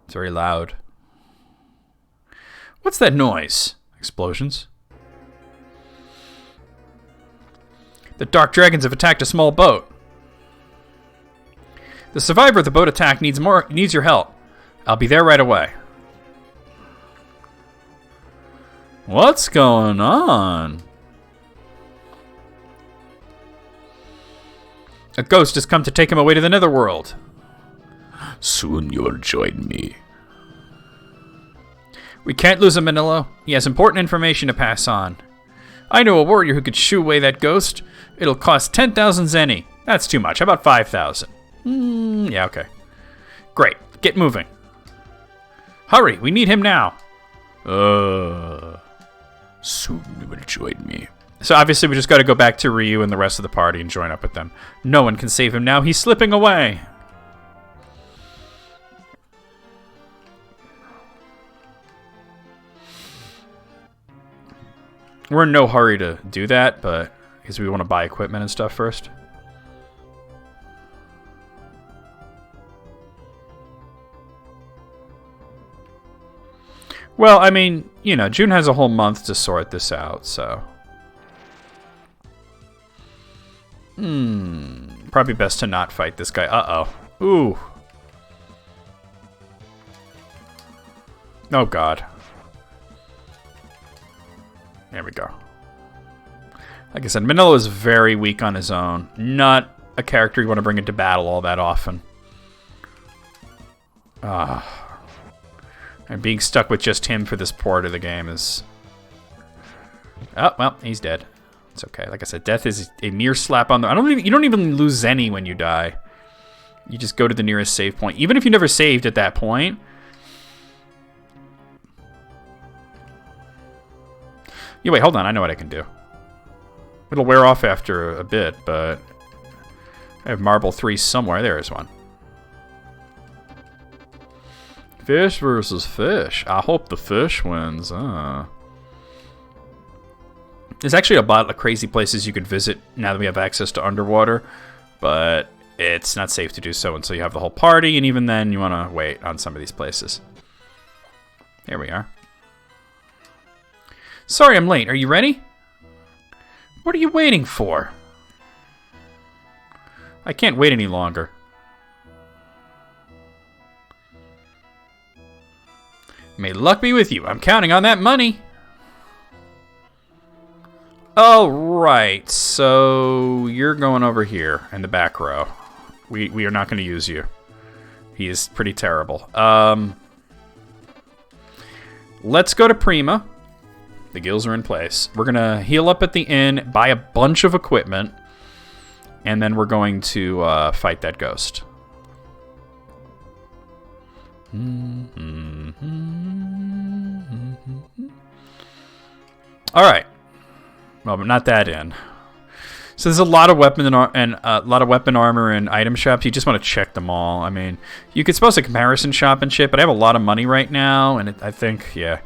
It's very loud. What's that noise? Explosions. The dark dragons have attacked a small boat. The survivor of the boat attack needs your help. I'll be there right away. What's going on? A ghost has come to take him away to the netherworld. Soon you'll join me. We can't lose him, Manila. He has important information to pass on. I know a warrior who could shoo away that ghost. It'll cost 10,000 zenny. That's too much. How about 5,000? Yeah, okay. Great. Get moving. Hurry, we need him now. Soon you will join me. So obviously we just got to go back to Ryu and the rest of the party and join up with them. No one can save him now. He's slipping away. We're in no hurry to do that, but because we want to buy equipment and stuff first. Well, I mean, you know, June has a whole month to sort this out, so. Probably best to not fight this guy. Uh-oh. Ooh. Oh, God. There we go. Like I said, Manila is very weak on his own. Not a character you want to bring into battle all that often. And being stuck with just him for this part of the game is... Oh, well, he's dead. It's okay. Like I said, death is a mere slap on the... You don't even lose any when you die. You just go to the nearest save point. Even if you never saved at that point... Yeah, wait, hold on. I know what I can do. It'll wear off after a bit, but... I have Marble 3 somewhere. There is one. Fish versus fish. I hope the fish wins. There's actually a lot of crazy places you could visit now that we have access to underwater, but it's not safe to do so until you have the whole party, and even then you want to wait on some of these places. Here we are. Sorry I'm late. Are you ready? What are you waiting for? I can't wait any longer. May luck be with you. I'm counting on that money. Alright, so you're going over here in the back row. We are not going to use you. He is pretty terrible. let's go to Prima. The gills are in place. We're going to heal up at the inn, buy a bunch of equipment, and then we're going to fight that ghost. All right. Well, but not that inn. So there's a lot of weapon and a lot of weapon armor and item shops. You just want to check them all. I mean, you could suppose a comparison shop and shit, but I have a lot of money right now, and I think, yeah,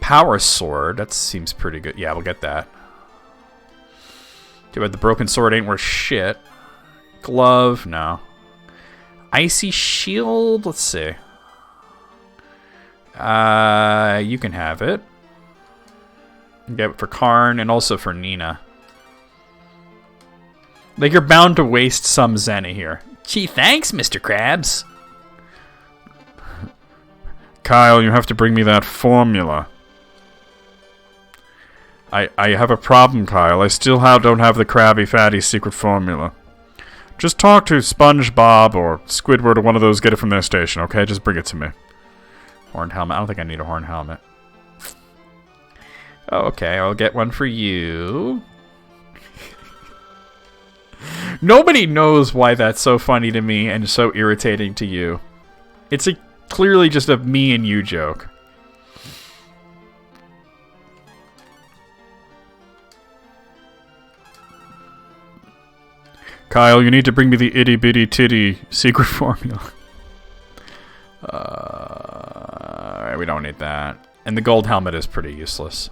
power sword. That seems pretty good. Yeah, we'll get that. Too bad the broken sword ain't worth shit. Glove, no. Icy shield. Let's see. You can have it. You get it for Karn and also for Nina. Like, you're bound to waste some Zenny here. Gee, thanks, Mr. Krabs. Kyle, you have to bring me that formula. I have a problem, Kyle. I still don't have the Krabby Fatty secret formula. Just talk to SpongeBob or Squidward or one of those, get it from their station, okay? Just bring it to me. Horned helmet. I don't think I need a horned helmet. Oh, okay. I'll get one for you. Nobody knows why that's so funny to me and so irritating to you. It's clearly just a me and you joke. Kyle, you need to bring me the itty bitty titty secret formula. Alright, we don't need that. And the gold helmet is pretty useless.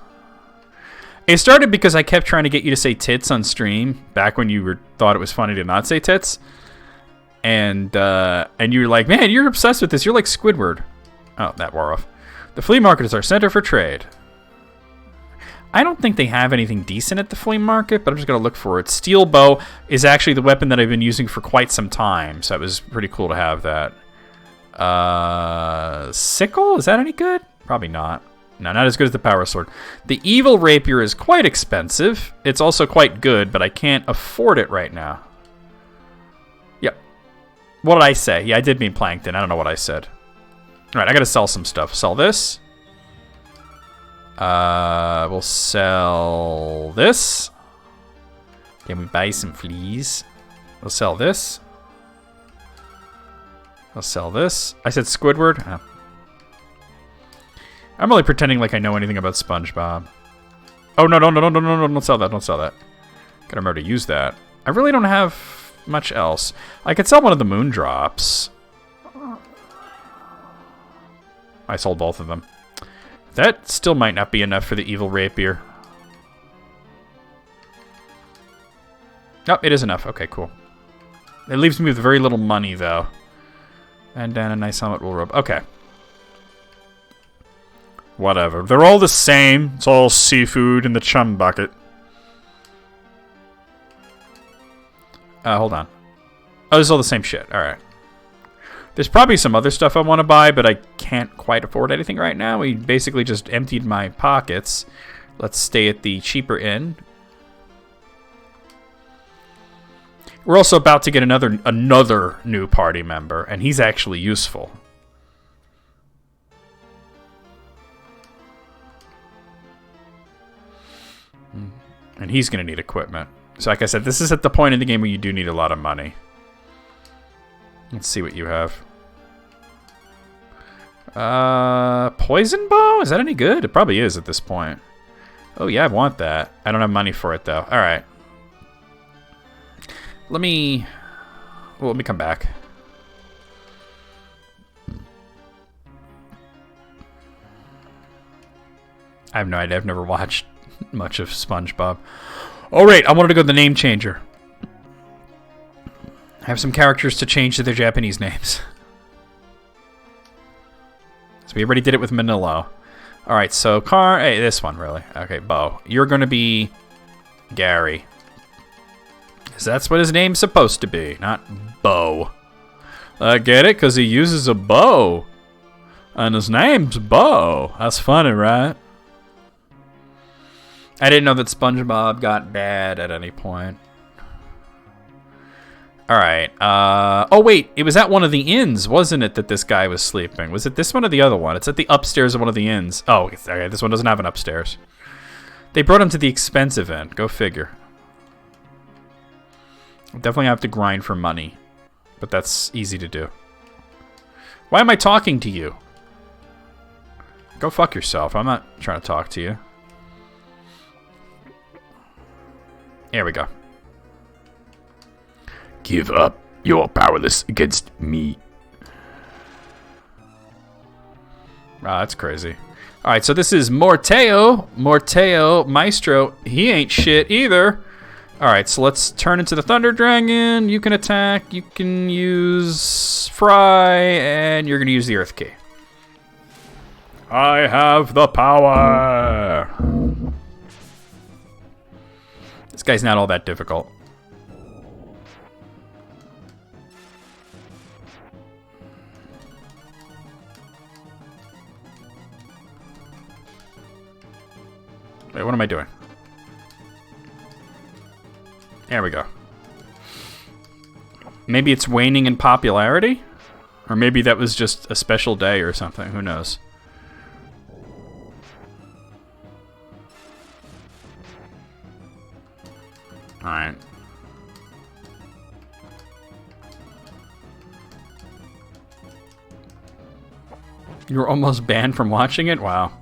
It started because I kept trying to get you to say tits on stream back when you thought it was funny to not say tits. And you were like, man, you're obsessed with this. You're like Squidward. Oh, that wore off. The flea market is our center for trade. I don't think they have anything decent at the flea market, but I'm just going to look for it. Steel bow is actually the weapon that I've been using for quite some time, so it was pretty cool to have that. Sickle? Is that any good? Probably not. No, not as good as the power sword. The evil rapier is quite expensive. It's also quite good, but I can't afford it right now. Yep. What did I say? Yeah, I did mean plankton. I don't know what I said. Alright, I gotta sell some stuff. Sell this. We'll sell this. Can we buy some fleas? We'll sell this. I'll sell this. I said Squidward. Oh. I'm only pretending like I know anything about SpongeBob. Oh, no, don't sell that, don't sell that. Gotta remember to use that. I really don't have much else. I could sell one of the moon drops. I sold both of them. That still might not be enough for the evil rapier. Oh, it is enough. Okay, cool. It leaves me with very little money, though. And then a nice helmet will rub. Okay. Whatever. They're all the same. It's all seafood in the chum bucket. Hold on. Oh, this is all the same shit. Alright. There's probably some other stuff I want to buy, but I can't quite afford anything right now. We basically just emptied my pockets. Let's stay at the cheaper inn. We're also about to get another new party member, and he's actually useful. And he's going to need equipment. So like I said, this is at the point in the game where you do need a lot of money. Let's see what you have. Poison bow? Is that any good? It probably is at this point. Oh yeah, I want that. I don't have money for it though. Alright. Let me come back. I have no idea. I've never watched much of SpongeBob. Oh, right. I wanted to go to the name changer. I have some characters to change to their Japanese names. So we already did it with Manilo. Alright, so hey, this one, really. Okay, Bo. You're going to be Gary. Because that's what his name's supposed to be, not Bo. I get it, because he uses a bow. And his name's Bo. That's funny, right? I didn't know that SpongeBob got bad at any point. Alright, oh wait, it was at one of the inns, wasn't it, that this guy was sleeping? Was it this one or the other one? It's at the upstairs of one of the inns. Oh, okay, this one doesn't have an upstairs. They brought him to the expensive end, go figure. Definitely have to grind for money, but that's easy to do. Why am I talking to you? Go fuck yourself, I'm not trying to talk to you. There we go. Give up. You're powerless against me. Wow, that's crazy. Alright, so this is Morteo. Morteo Maestro. He ain't shit either. Alright, so let's turn into the Thunder Dragon. You can attack. You can use Fry. And you're going to use the Earth Key. I have the power. This guy's not all that difficult. Wait, what am I doing? There we go. Maybe it's waning in popularity? Or maybe that was just a special day or something. Who knows? Alright. You were almost banned from watching it? Wow.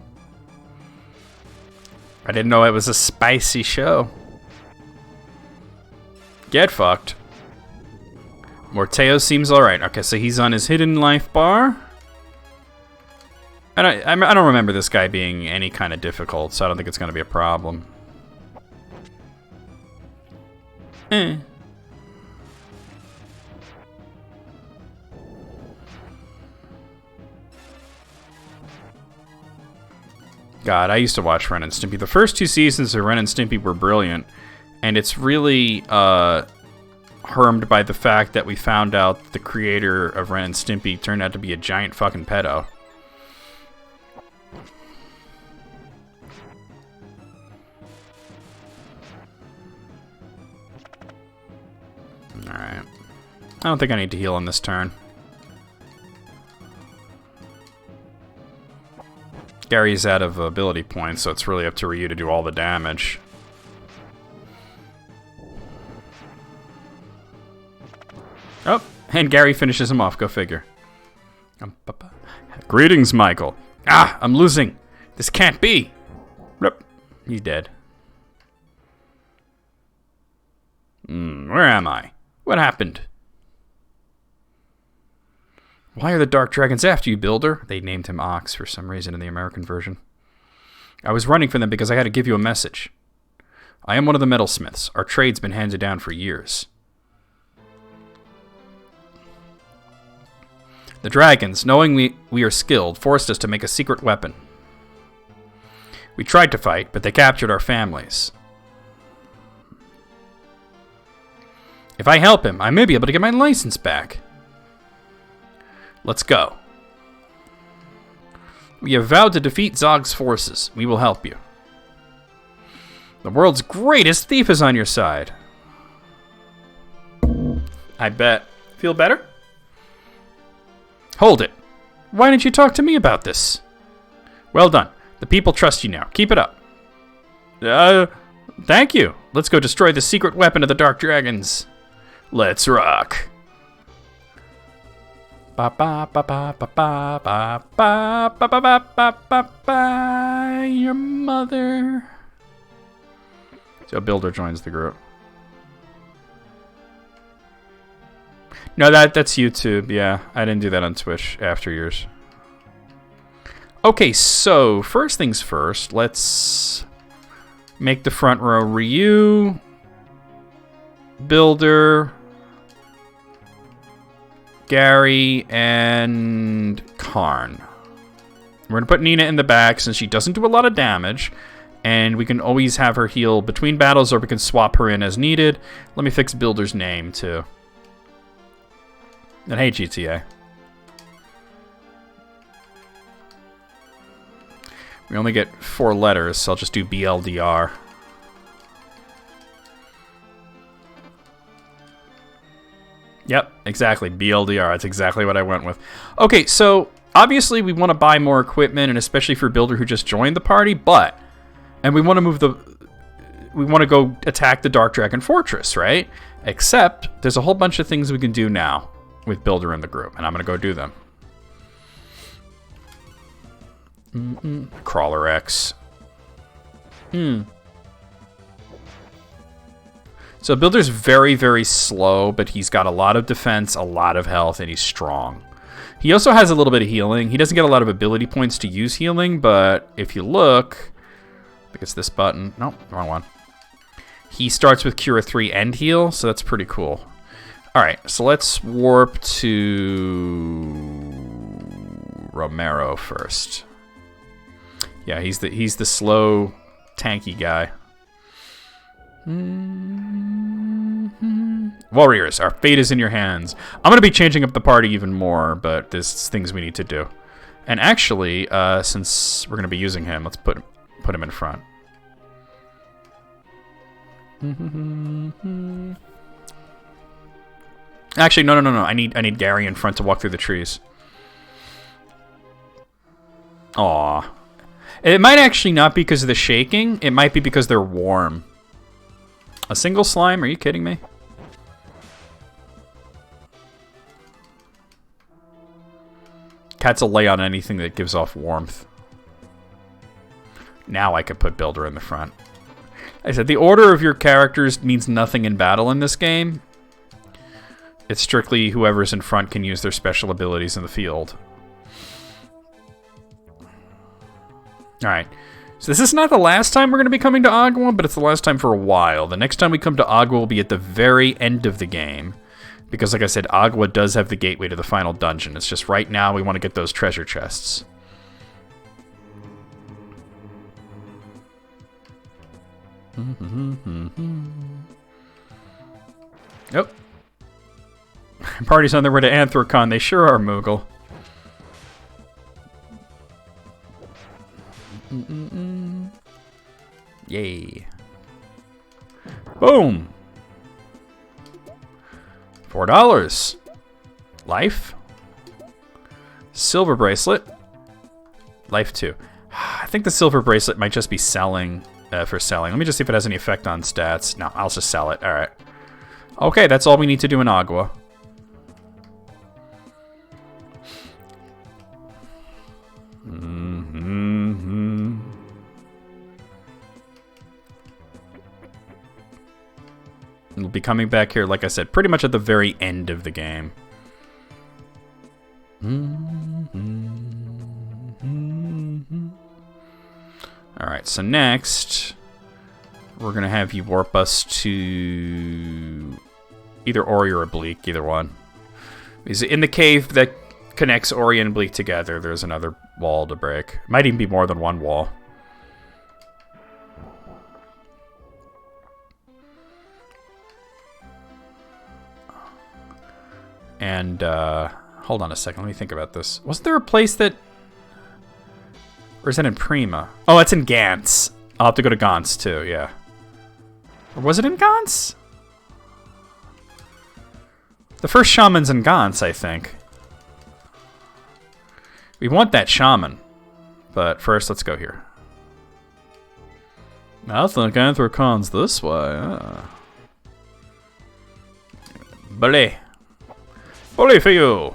I didn't know it was a spicy show. Get fucked. Morteo seems alright. Okay, so he's on his hidden life bar. I don't remember this guy being any kind of difficult, so I don't think it's going to be a problem. God, I used to watch Ren and Stimpy. The first 2 seasons of Ren and Stimpy were brilliant, and it's really harmed by the fact that we found out the creator of Ren and Stimpy turned out to be a giant fucking pedo. Alright. I don't think I need to heal on this turn. Gary's out of ability points, so it's really up to Ryu to do all the damage. Oh, and Gary finishes him off. Go figure. Greetings, Michael. Ah, I'm losing. This can't be. Nope. He's dead. Where am I? What happened? Why are the Dark Dragons after you, Builder? They named him Ox for some reason in the American version. I was running from them because I had to give you a message. I am one of the metalsmiths. Our trade's been handed down for years. The dragons, knowing we are skilled, forced us to make a secret weapon. We tried to fight, but they captured our families. If I help him, I may be able to get my license back. Let's go. We have vowed to defeat Zog's forces. We will help you. The world's greatest thief is on your side. I bet. Feel better? Hold it. Why didn't you talk to me about this? Well done. The people trust you now. Keep it up. Thank you. Let's go destroy the secret weapon of the Dark Dragons. Let's rock. Ba ba ba ba ba ba ba ba ba ba ba ba ba ba. Your mother. So Builder joins the group. No, that's YouTube. Yeah, I didn't do that on Twitch after yours. Okay, so first things first, let's make the front row Ryu, Builder, Gary, and Karn. We're going to put Nina in the back since she doesn't do a lot of damage, and we can always have her heal between battles, or we can swap her in as needed. Let me fix Builder's name, too. And hey, GTA. We only get 4 letters, so I'll just do Yep, exactly. BLDR. That's exactly what I went with. Okay, so obviously we want to buy more equipment, and especially for Builder who just joined the party, and we want to we want to go attack the Dark Dragon Fortress, right? Except there's a whole bunch of things we can do now with Builder in the group, and I'm going to go do them. Crawler X. So Builder's very, very slow, but he's got a lot of defense, a lot of health, and he's strong. He also has a little bit of healing. He doesn't get a lot of ability points to use healing, but if you look, I think it's this button. Nope, wrong one. He starts with Cura 3 and heal, so that's pretty cool. All right, so let's warp to Romero first. Yeah, he's the slow, tanky guy. Warriors, our fate is in your hands. I'm going to be changing up the party even more, but there's things we need to do. And actually, since we're going to be using him, let's put him in front. Actually, no. I need Gary in front to walk through the trees. Aw. It might actually not be because of the shaking. It might be because they're warm. A single slime? Are you kidding me? Cats will lay on anything that gives off warmth. Now I could put Builder in the front. I said the order of your characters means nothing in battle in this game. It's strictly whoever's in front can use their special abilities in the field. Alright. So this is not the last time we're going to be coming to Agua, but it's the last time for a while. The next time we come to Agua will be at the very end of the game. Because, like I said, Agua does have the gateway to the final dungeon. It's just right now we want to get those treasure chests. Yep. Party's on their way to Anthrocon. They sure are, Moogle. Yay. Boom. $4. Life. Silver bracelet. Life 2. I think the silver bracelet might just be selling for selling. Let me just see if it has any effect on stats. No, I'll just sell it. All right. Okay, that's all we need to do in Agua. We'll be coming back here, like I said, pretty much at the very end of the game. Alright, so next, we're going to have you warp us to either Ori or Oblique, either one. Because in the cave that connects Ori and Oblique together, there's another wall to break. Might even be more than one wall. And, hold on a second, let me think about this. Wasn't there a place that... Or is that in Prima? Oh, it's in Gantz. I'll have to go to Gantz, too, yeah. Or was it in Gantz? The first shaman's in Gantz, I think. We want that shaman. But first, let's go here. I think Anthrocon's this way. Bully. Bully for you!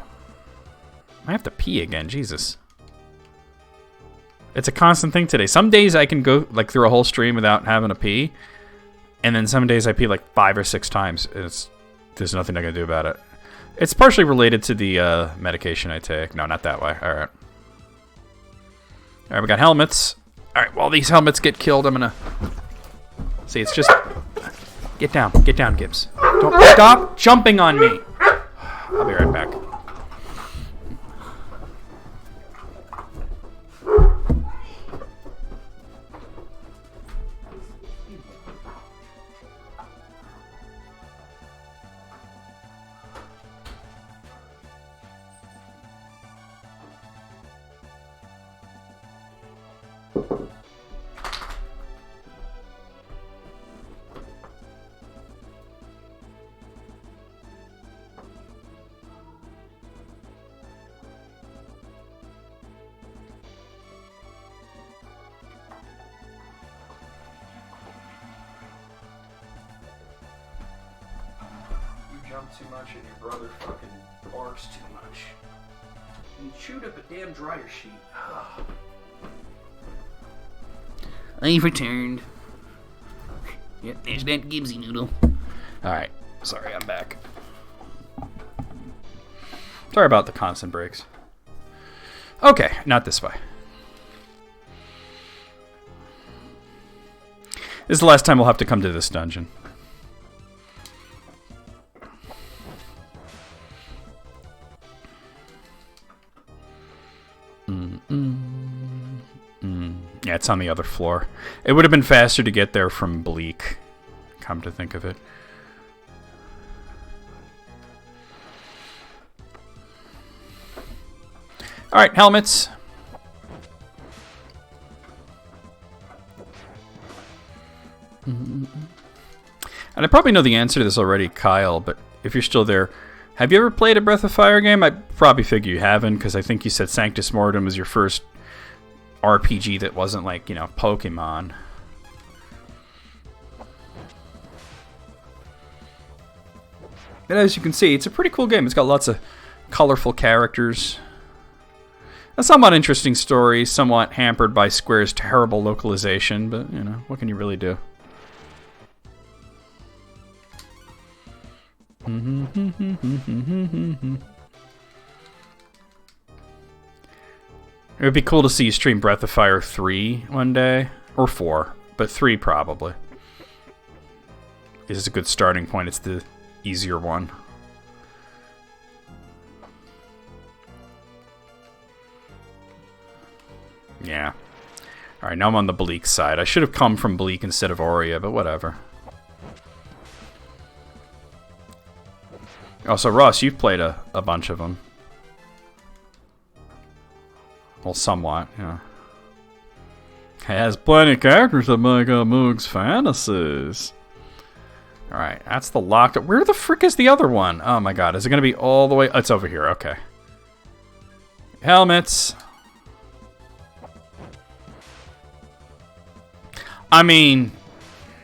I have to pee again, Jesus. It's a constant thing today. Some days I can go like through a whole stream without having to pee. And then some days I pee like 5 or 6 times. There's nothing I can do about it. It's partially related to the medication I take. No, not that way. Alright. Alright, we got helmets. Alright, while these helmets get killed, I'm gonna... See, it's just... Get down, Gibbs. Don't stop jumping on me! I'll be right back. jump too much and your brother fucking barks too much. You chewed up a damn dryer sheet. I've returned. Yep, there's that Gibbsy noodle. Alright, sorry, I'm back. Sorry about the constant breaks. Okay, not this way. This is the last time we'll have to come to this dungeon. Yeah, it's on the other floor. It would have been faster to get there from Bleak, come to think of it. Alright, helmets. And I probably know the answer to this already, Kyle, but if you're still there, have you ever played a Breath of Fire game? I probably figure you haven't, because I think you said Sanctus Mortem was your first RPG that wasn't like, you know, Pokemon. And as you can see, it's a pretty cool game. It's got lots of colorful characters. A somewhat interesting story, somewhat hampered by Square's terrible localization, but, you know, what can you really do? It would be cool to see you stream Breath of Fire 3 one day, or 4, but 3 probably. This is a good starting point. It's the easier one. Yeah. Alright, now I'm on the Bleak side. I should have come from Bleak instead of Aurea, but whatever. Oh, so Ross, you've played a bunch of them. Well, somewhat, yeah. It has plenty of characters that make up Moog's fantasies. Alright, that's the locked... Where the frick is the other one? Oh my god, is it going to be all the way... Oh, it's over here, okay. Helmets. I mean...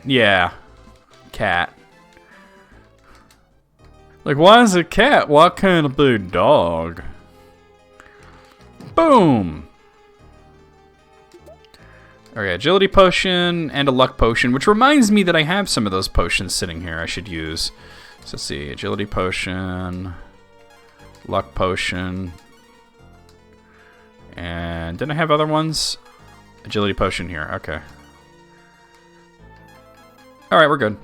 Yeah. Cat. Like, why is it cat? Why can't it be dog? Boom! Okay, agility potion and a luck potion, which reminds me that I have some of those potions sitting here I should use. So let's see, agility potion, luck potion, and didn't I have other ones? Agility potion here, okay. Alright, we're good.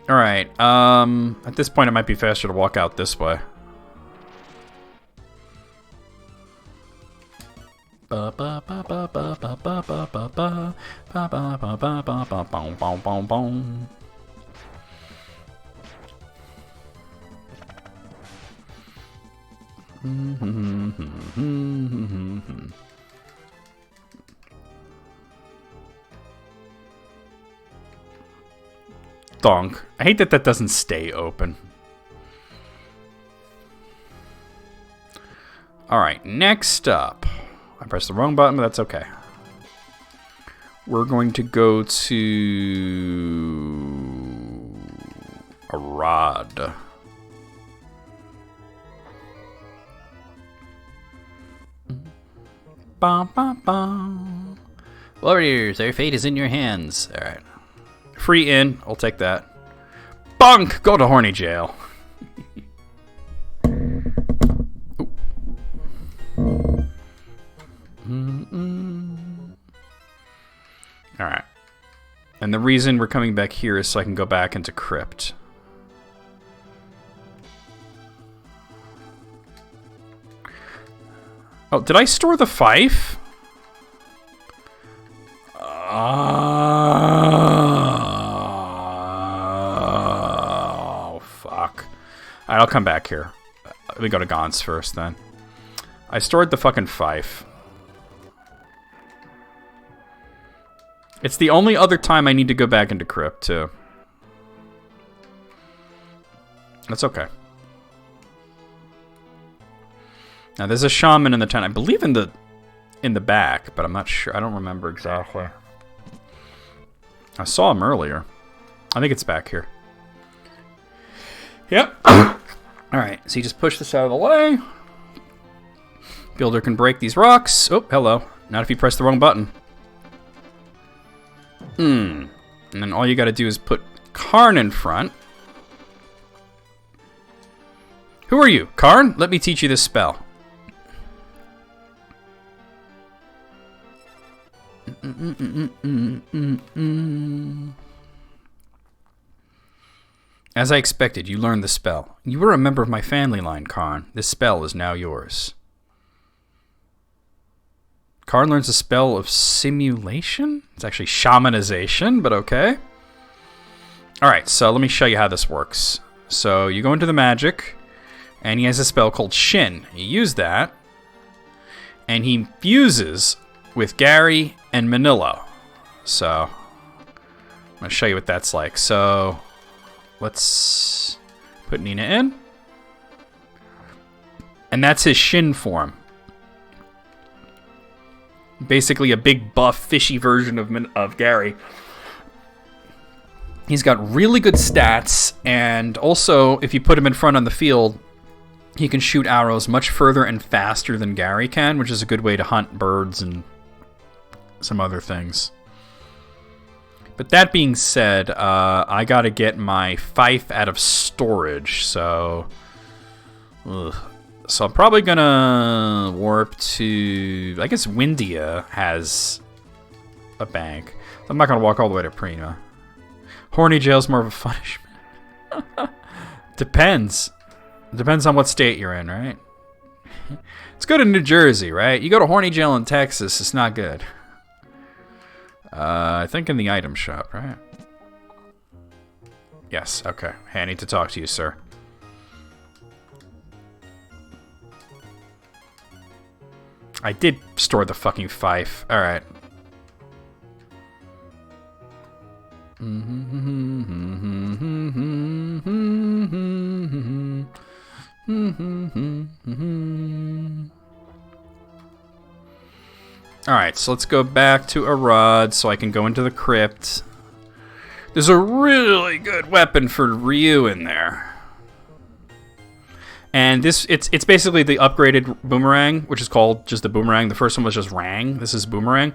Alright, at this point it might be faster to walk out this way. Donk. I hate that that doesn't stay open. Alright, next up. I pressed the wrong button, but that's okay. We're going to go to... a rod. Bum, bum, bum. Warriors, their fate is in your hands. Alright. Free in, I'll take that. Bunk! Go to horny jail. Alright. And the reason we're coming back here is so I can go back into Crypt. Oh, did I store the fife? Oh, fuck. Alright, I'll come back here. Let me go to Gaunt's first, then. I stored the fucking fife. It's the only other time I need to go back into Crypt, too. That's okay. Now, there's a shaman in the tent. I believe in the back, but I'm not sure. I don't remember exactly. I saw him earlier. I think it's back here. Yep. Alright, so you just push this out of the way. Builder can break these rocks. Oh, hello. Not if you press the wrong button. And then all you gotta do is put Karn in front. Who are you? Karn? Let me teach you this spell. As I expected, you learned the spell. You were a member of my family line, Karn. This spell is now yours. Karn learns a spell of simulation? It's actually shamanization, but okay. Alright, so let me show you how this works. So you go into the magic, and he has a spell called Shin. You use that, and he fuses with Gary and Manila. So I'm going to show you what that's like. So let's put Nina in. And that's his Shin form. Basically a big buff, fishy version of Gary. He's got really good stats, and also if you put him in front on the field, he can shoot arrows much further and faster than Gary can, which is a good way to hunt birds and some other things. But that being said, I gotta get my fife out of storage, so... So I'm probably gonna warp to... I guess Windia has a bank. I'm not gonna walk all the way to Prima. Horny jail's more of a punishment. Depends. Depends on what state you're in, right? It's good in New Jersey, right? You go to horny jail in Texas, it's not good. I think in the item shop, right? Yes, okay. Hey, I need to talk to you, sir. I did store the fucking fife. Alright. Alright, so let's go back to Arad so I can go into the crypt. There's a really good weapon for Ryu in there. And this, it's basically the upgraded boomerang, which is called just the boomerang. The first one was just Rang. This is boomerang.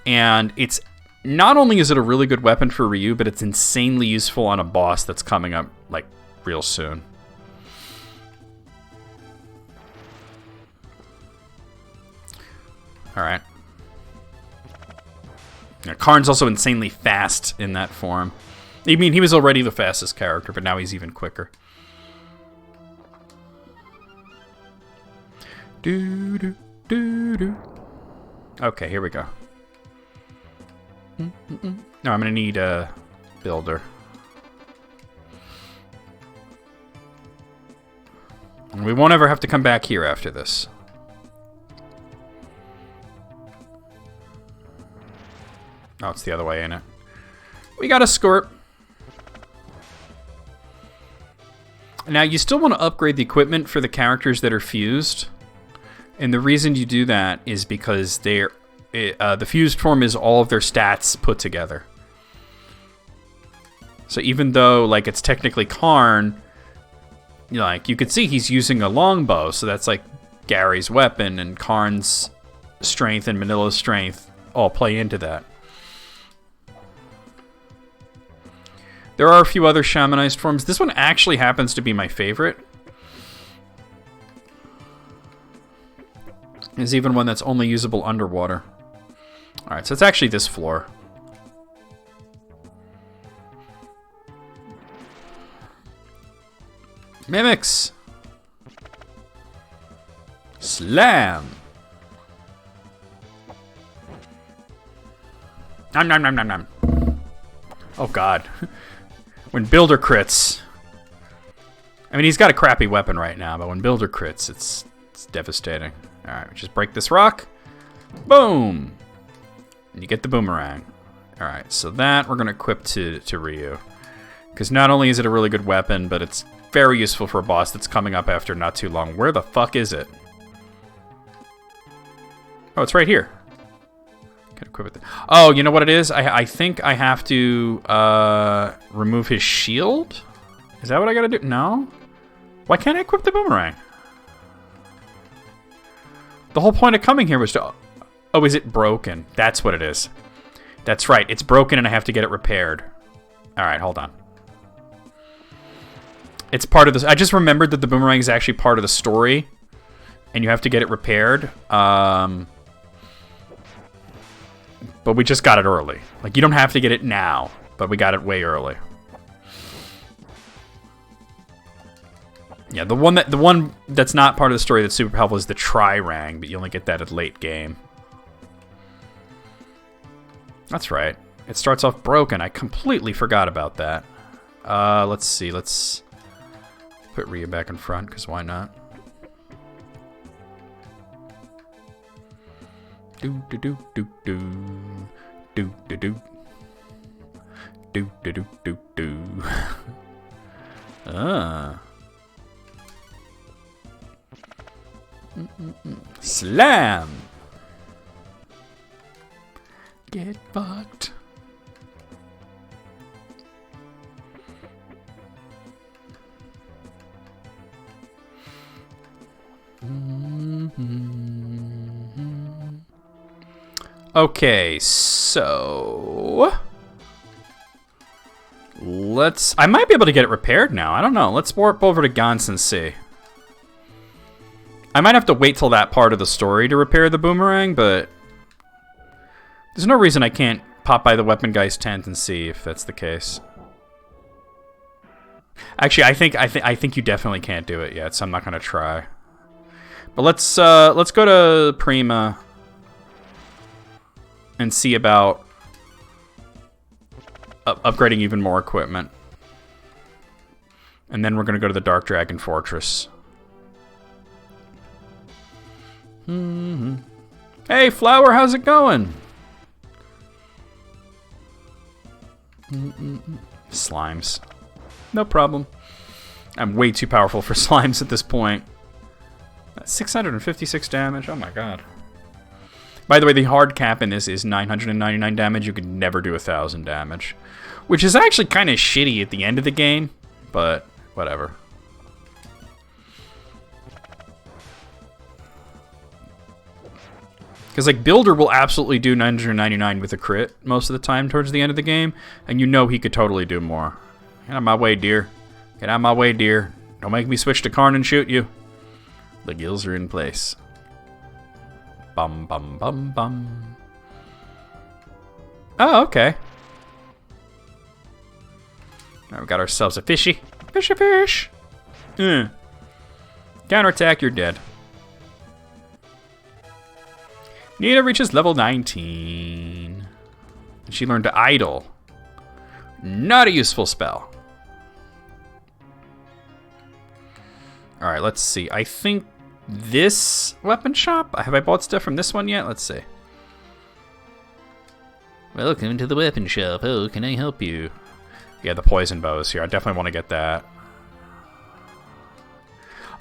And it's, not only is it a really good weapon for Ryu, but it's insanely useful on a boss that's coming up, like, real soon. Alright. Yeah, Karn's also insanely fast in that form. I mean, he was already the fastest character, but now he's even quicker. Okay, here we go. No, I'm gonna need a builder. We won't ever have to come back here after this. Oh, it's the other way, ain't it? We got a Scorp. Now, you still want to upgrade the equipment for the characters that are fused. And the reason you do that is because they're the fused form is all of their stats put together. So even though, like, it's technically Karn, you know, like, you could see he's using a longbow, so that's like Gary's weapon, and Karn's strength and Manila's strength all play into that. There are a few other shamanized forms. This one actually happens to be my favorite. There's even one that's only usable underwater. Alright, so it's actually this floor. Mimics! Slam! Nom nom nom nom nom. Oh god. When Builder crits... I mean, he's got a crappy weapon right now, but when Builder crits, it's devastating. Alright, just break this rock. Boom! And you get the boomerang. Alright, so that we're going to equip to Ryu. Because not only is it a really good weapon, but it's very useful for a boss that's coming up after not too long. Where the fuck is it? Oh, it's right here. Can equip it. Oh, you know what it is? I think I have to remove his shield. Is that what I gotta do? No. Why can't I equip the boomerang? The whole point of coming here was to... Oh, is it broken? That's what it is. That's right. It's broken and I have to get it repaired. All right, hold on. It's part of this. I just remembered that the boomerang is actually part of the story, and you have to get it repaired. But we just got it early. Like, you don't have to get it now, but we got it way early. Yeah, the one that's not part of the story that's super helpful is the tri-rang, but you only get that at late game. That's right. It starts off broken. I completely forgot about that. Let's see. Let's put Rhea back in front, because why not? Do do do do do do do do do do do do do. Ah. Slam. Get fucked. Okay, so I might be able to get it repaired now. I don't know. Let's warp over to Gans and see. I might have to wait till that part of the story to repair the boomerang, but there's no reason I can't pop by the weapon guy's tent and see if that's the case. Actually, I think you definitely can't do it yet, so I'm not gonna try. But let's go to Prima and see about upgrading even more equipment. And then we're gonna go to the Dark Dragon Fortress. Hey, Flower, how's it going? Slimes. No problem. I'm way too powerful for slimes at this point. 656 damage. Oh my god. By the way, the hard cap in this is 999 damage. You could never do 1,000 damage. Which is actually kind of shitty at the end of the game, but whatever. Because, like, Builder will absolutely do 999 with a crit most of the time towards the end of the game, and you know he could totally do more. Get out of my way, dear. Get out of my way, dear. Don't make me switch to Karn and shoot you. The gills are in place. Bum, bum, bum, bum. Oh, okay. Now we got ourselves a fishy. Fishy fish. Counterattack, you're dead. Nina reaches level 19. She learned to idle. Not a useful spell. Alright, let's see. I think this weapon shop? Have I bought stuff from this one yet? Let's see. Welcome to the weapon shop. Oh, can I help you? Yeah, the poison bows here. I definitely want to get that.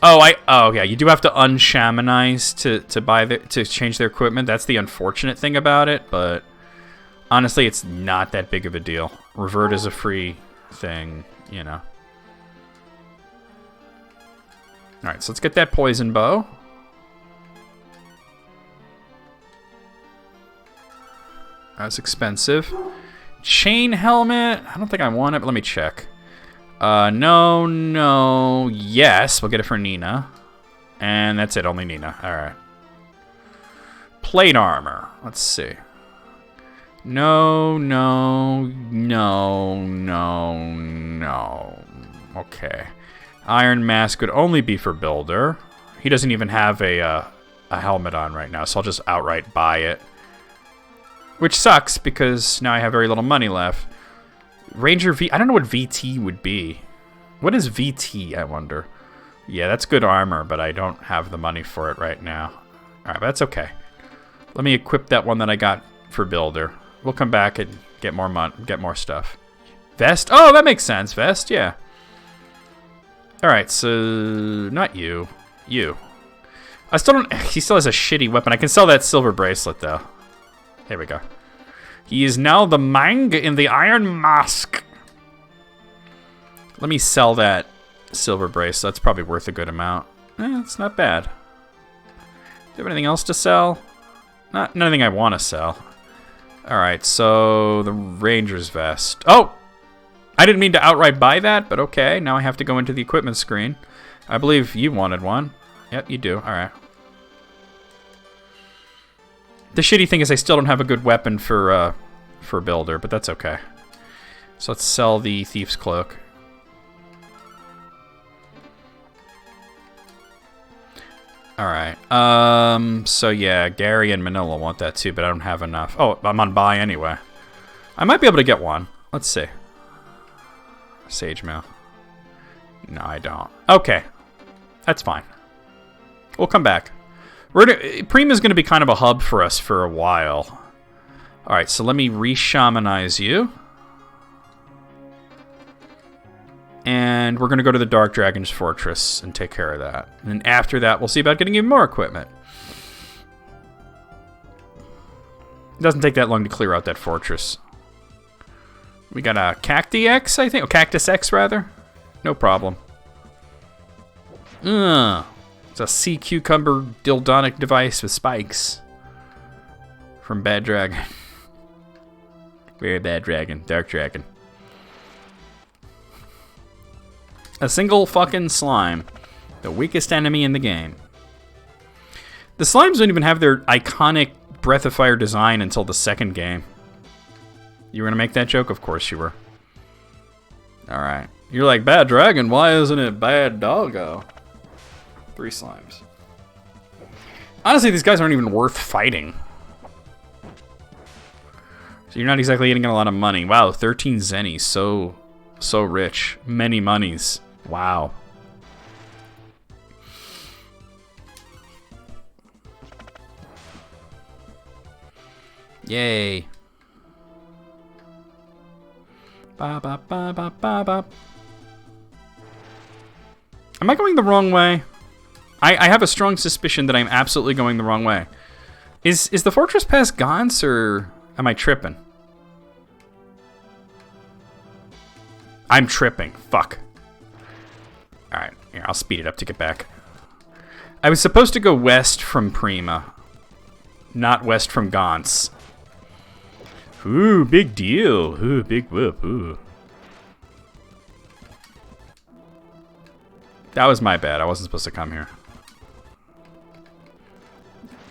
Oh yeah, you do have to unshamanize to change their equipment. That's the unfortunate thing about it, but honestly, it's not that big of a deal. Revert is a free thing, you know. All right, so let's get that poison bow. That's expensive. Chain helmet. I don't think I want it, but let me check. No, yes. We'll get it for Nina. And that's it, only Nina. Alright. Plate armor. Let's see. No. Okay. Iron mask would only be for Builder. He doesn't even have a helmet on right now, so I'll just outright buy it. Which sucks, because now I have very little money left. Ranger V... I don't know what VT would be. What is VT, I wonder? Yeah, that's good armor, but I don't have the money for it right now. Alright, but that's okay. Let me equip that one that I got for Builder. We'll come back and get more stuff. Vest? Oh, that makes sense. Vest, yeah. Alright, so... Not you. You. I still don't... He still has a shitty weapon. I can sell that silver bracelet, though. There we go. He is now the Mang in the Iron Mask. Let me sell that silver brace. That's probably worth a good amount. It's not bad. Do you have anything else to sell? Nothing I want to sell. Alright, so the Ranger's vest. Oh! I didn't mean to outright buy that, but okay. Now I have to go into the equipment screen. I believe you wanted one. Yep, you do. Alright. The shitty thing is I still don't have a good weapon for builder, but that's okay. So let's sell the Thief's Cloak. Alright. So yeah, Gary and Manila want that too, but I don't have enough. Oh, I'm on buy anyway. I might be able to get one. Let's see. Sage mail. No, I don't. Okay. That's fine. We'll come back. Prima's going to be kind of a hub for us for a while. Alright, so let me re-shamanize you. And we're going to go to the Dark Dragon's Fortress and take care of that. And then after that, we'll see about getting even more equipment. It doesn't take that long to clear out that fortress. We got a Cacti X, I think. Oh, Cactus X, rather. No problem. It's a sea cucumber dildonic device with spikes. From Bad Dragon. Very bad dragon. Dark Dragon. A single fucking slime. The weakest enemy in the game. The slimes don't even have their iconic Breath of Fire design until the second game. You were gonna make that joke? Of course you were. Alright. You're like, Bad Dragon, why isn't it Bad Doggo? 3 slimes. Honestly, these guys aren't even worth fighting. So you're not exactly getting a lot of money. Wow, 13 zennies. So rich. Many monies. Wow. Yay. Ba ba ba ba ba ba. Am I going the wrong way? I have a strong suspicion that I'm absolutely going the wrong way. Is the fortress past Gaunt's, or am I tripping? I'm tripping. Fuck. Alright, here, I'll speed it up to get back. I was supposed to go west from Prima, not west from Gaunt's. Ooh, big deal. Ooh, big whoop. Ooh. That was my bad. I wasn't supposed to come here.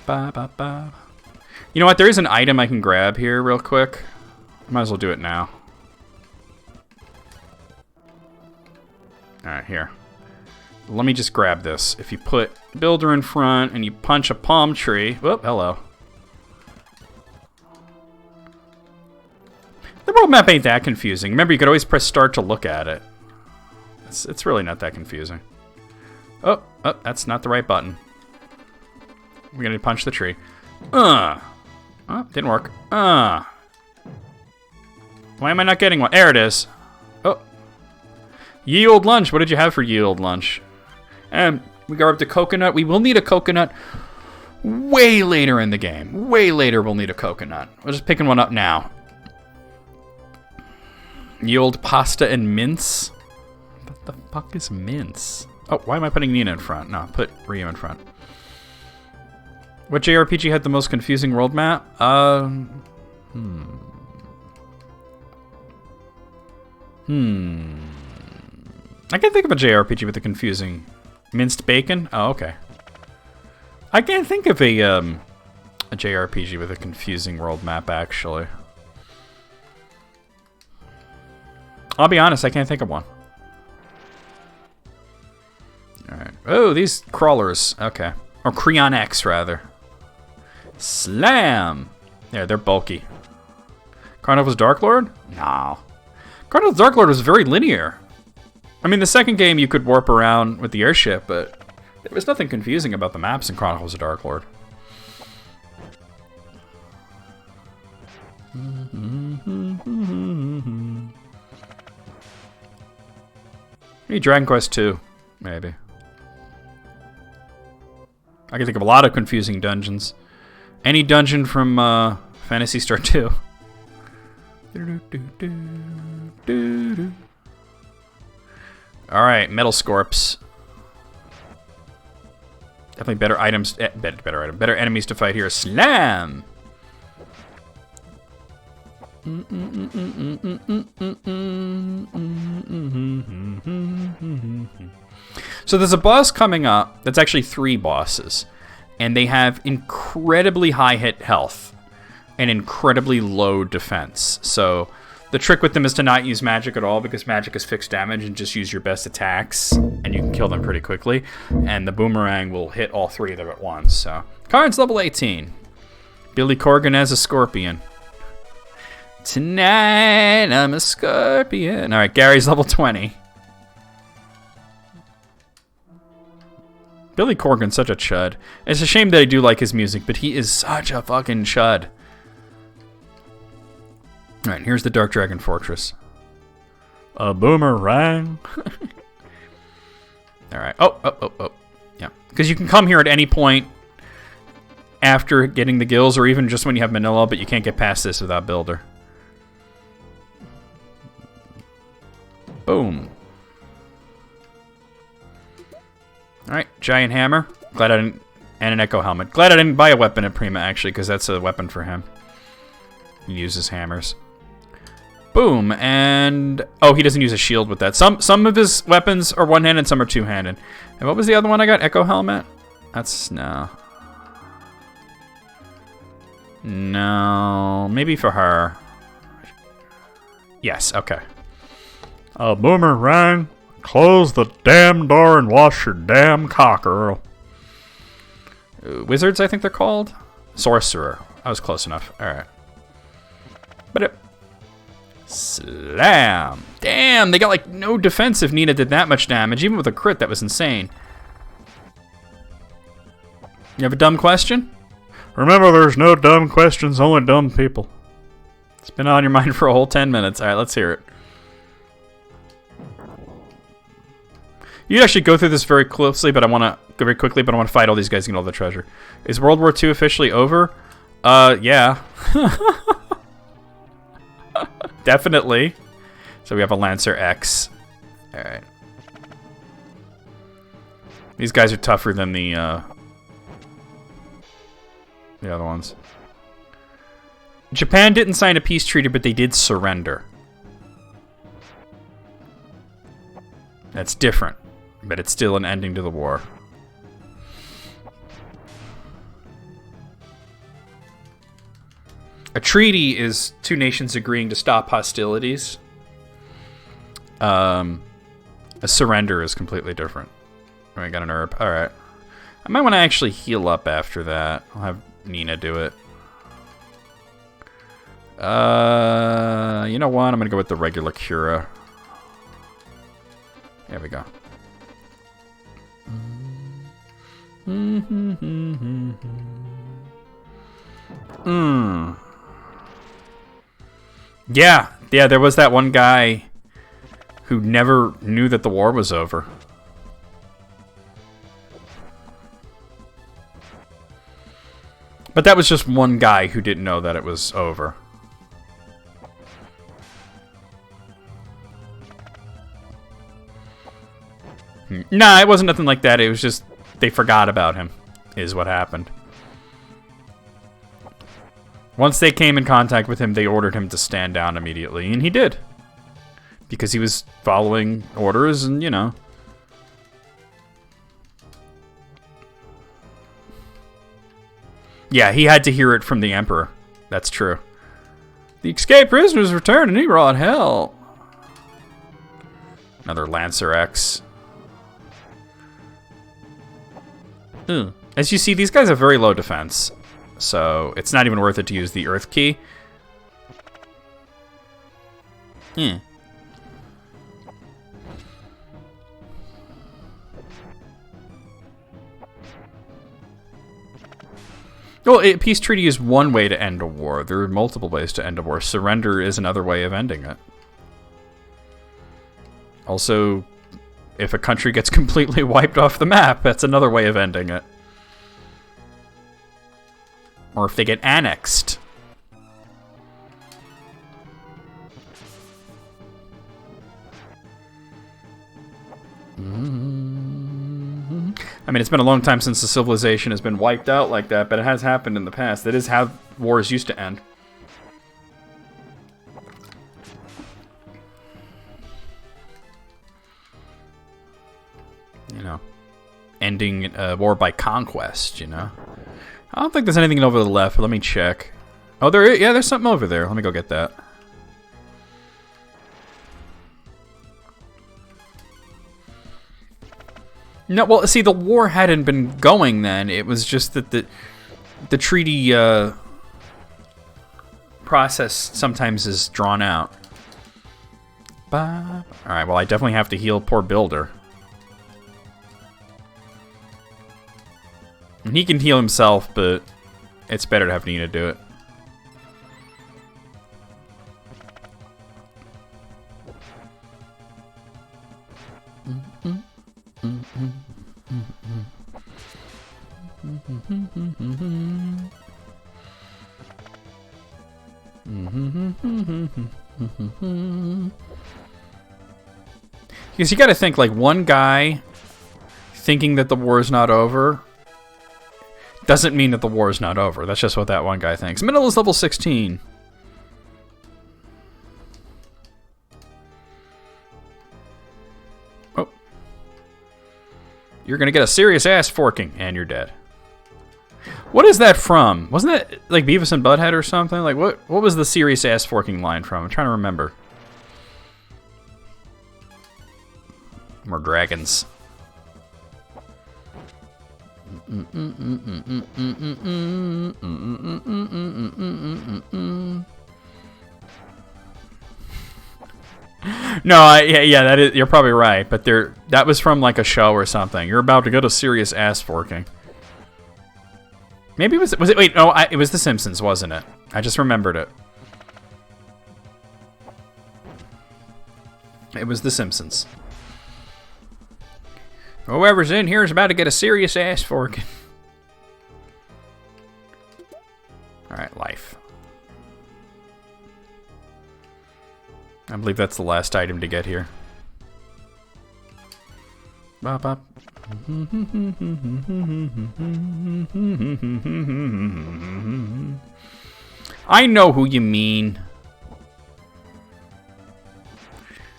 Ba, ba, ba. You know what? There is an item I can grab here real quick. Might as well do it now. Alright, here. Let me just grab this. If you put builder in front and you punch a palm tree... Whoop, hello. The world map ain't that confusing. Remember, you could always press start to look at it. It's really not that confusing. Oh, that's not the right button. We're gonna punch the tree. Oh, didn't work. Why am I not getting one? There it is. Oh. Ye Old Lunch. What did you have for Ye Old Lunch? And we go up to coconut. We will need a coconut way later in the game. Way later we'll need a coconut. We're just picking one up now. Ye Old Pasta and Mince. What the fuck is mince? Oh, why am I putting Nina in front? No, put Ryu in front. What JRPG had the most confusing world map? I can't think of a JRPG with a confusing... Minced bacon? Oh, okay. I can't think of a JRPG with a confusing world map, actually. I'll be honest, I can't think of one. Alright. Oh, these crawlers. Okay. Or Creon X, rather. Slam! Yeah, they're bulky. Carnival's Dark Lord? No. Carnival's Dark Lord was very linear. I mean, the second game you could warp around with the airship, but there was nothing confusing about the maps in Chronicles of Dark Lord. Maybe Dragon Quest 2, maybe. I can think of a lot of confusing dungeons. Any dungeon from Final Phantasy Star 2. Alright, Metal Scorps. Definitely better items. Better enemies to fight here. Slam! So there's a boss coming up that's actually 3 bosses. And they have incredibly high hit health and incredibly low defense. So the trick with them is to not use magic at all, because magic is fixed damage, and just use your best attacks and you can kill them pretty quickly. And the boomerang will hit all 3 of them at once. So Karn's level 18. Billy Corgan as a scorpion. Tonight I'm a scorpion. Alright, Gary's level 20. Billy Corgan's such a chud. It's a shame that I do like his music, but he is such a fucking chud. Alright, here's the Dark Dragon Fortress. A boomerang. Alright. Oh. Yeah. Because you can come here at any point after getting the gills, or even just when you have Manila, but you can't get past this without Builder. Boom. Alright, giant hammer. Glad I didn't... And an echo helmet. Glad I didn't buy a weapon at Prima, actually, because that's a weapon for him. He uses hammers. Boom, and... Oh, he doesn't use a shield with that. Some of his weapons are one-handed, some are two-handed. And what was the other one I got? Echo helmet? That's... No. No. Maybe for her. Yes, okay. A boomerang. Close the damn door and wash your damn cock, Earl. Wizards, I think they're called? Sorcerer. I was close enough. Alright. But slam! Damn, they got like no defense if Nina did that much damage. Even with a crit, that was insane. You have a dumb question? Remember, there's no dumb questions, only dumb people. It's been on your mind for a whole 10 minutes. Alright, let's hear it. You actually go through this very closely, but I want to go very quickly. But I want to fight all these guys and get all the treasure. Is World War II officially over? Yeah, definitely. So we have a Lancer X. All right. These guys are tougher than the other ones. Japan didn't sign a peace treaty, but they did surrender. That's different. But it's still an ending to the war. A treaty is 2 nations agreeing to stop hostilities. A surrender is completely different. I got an herb. Alright. I might want to actually heal up after that. I'll have Nina do it. You know what? I'm going to go with the regular Cura. There we go. Yeah, there was that one guy who never knew that the war was over. But that was just one guy who didn't know that it was over. Nah, it wasn't nothing like that. It was just they forgot about him, is what happened. Once they came in contact with him, they ordered him to stand down immediately, and he did. Because he was following orders, and, you know. Yeah, he had to hear it from the Emperor. That's true. The escaped prisoners returned, and he brought hell. Another Lancer X. As you see, these guys have very low defense, so it's not even worth it to use the Earth Key. Well, a peace treaty is one way to end a war. There are multiple ways to end a war. Surrender is another way of ending it. Also, if a country gets completely wiped off the map, that's another way of ending it. Or if they get annexed. I mean, it's been a long time since the civilization has been wiped out like that, but it has happened in the past. That is how wars used to end. You know, ending war by conquest, you know. I don't think there's anything over the left, but let me check. Oh, there's something over there. Let me go get that. No, well, see, the war hadn't been going then. It was just that the treaty process sometimes is drawn out. All right, well, I definitely have to heal poor Builder. And he can heal himself, but it's better to have Nina do it. Because you gotta think, like, one guy thinking that the war is not over doesn't mean that the war is not over. That's just what that one guy thinks. Middle is level 16. Oh. You're gonna get a serious ass forking, and you're dead. What is that from? Wasn't that like Beavis and Butthead or something? Like what was the serious ass forking line from? I'm trying to remember. More dragons. No, yeah, that is. You're probably right, but that was from like a show or something. You're about to go to serious ass forking. Maybe was it? Wait, no, it was The Simpsons, wasn't it? I just remembered it. It was The Simpsons. Whoever's in here is about to get a serious ass forking. All right, life. I believe that's the last item to get here. Bop, bop. I know who you mean.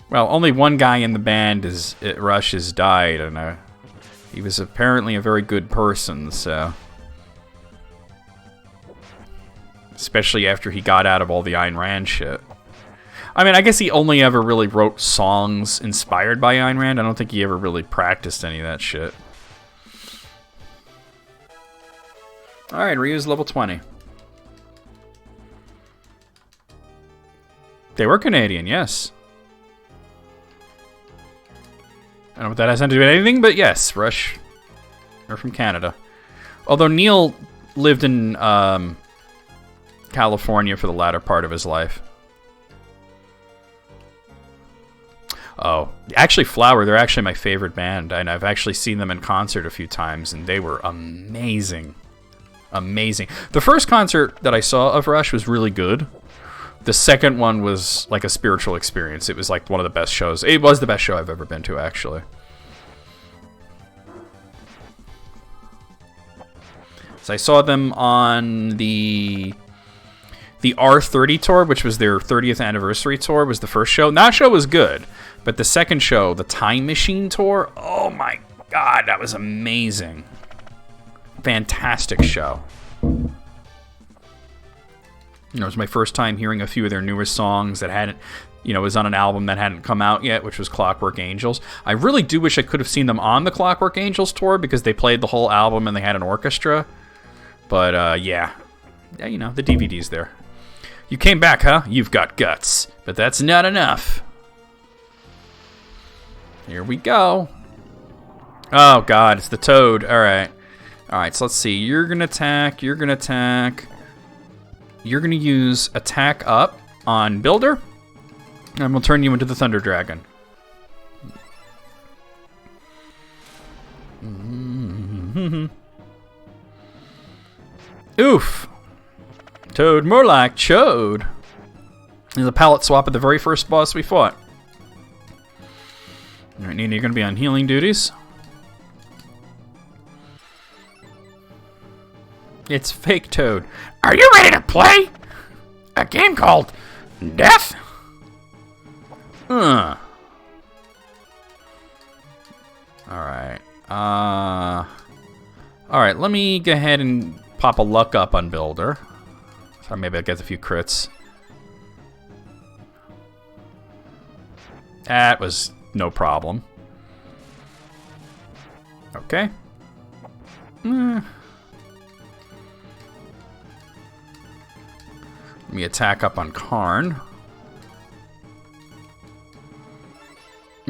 Well, only one guy in the band Rush has died, and he was apparently a very good person, so... Especially after he got out of all the Ayn Rand shit. I mean, I guess he only ever really wrote songs inspired by Ayn Rand. I don't think he ever really practiced any of that shit. Alright, Ryu's level 20. They were Canadian, yes. I don't know what that has to do with anything, but yes, Rush are from Canada. Although Neil lived in California for the latter part of his life. Oh, actually Flower, they're actually my favorite band, and I've actually seen them in concert a few times, and they were amazing. Amazing. The first concert that I saw of Rush was really good. The second one was like a spiritual experience. It was like one of the best shows. It was the best show I've ever been to, actually. So I saw them on the R30 tour, which was their 30th anniversary tour, was the first show. And that show was good. But the second show, the Time Machine tour, oh my god, that was amazing. Fantastic show. You know, it was my first time hearing a few of their newest songs that hadn't, you know, was on an album that hadn't come out yet, which was Clockwork Angels. I really do wish I could have seen them on the Clockwork Angels tour because they played the whole album and they had an orchestra. But, yeah, you know, the DVD's there. You came back, huh? You've got guts. But that's not enough. Here we go. Oh, God, it's the Toad. All right. All right, so let's see. You're going to attack. You're going to attack. You're going to use attack up on Builder. And we'll turn you into the Thunder Dragon. Oof. Toad, more like Chode. There's a palette swap at the very first boss we fought. Alright, Alright, Nina, you're gonna be on healing duties. It's Fake Toad. Are you ready to play? A game called Death? Alright. Alright, let me go ahead and pop a luck up on Builder. So maybe I'll get a few crits. That was no problem. Okay. Let me attack up on Karn.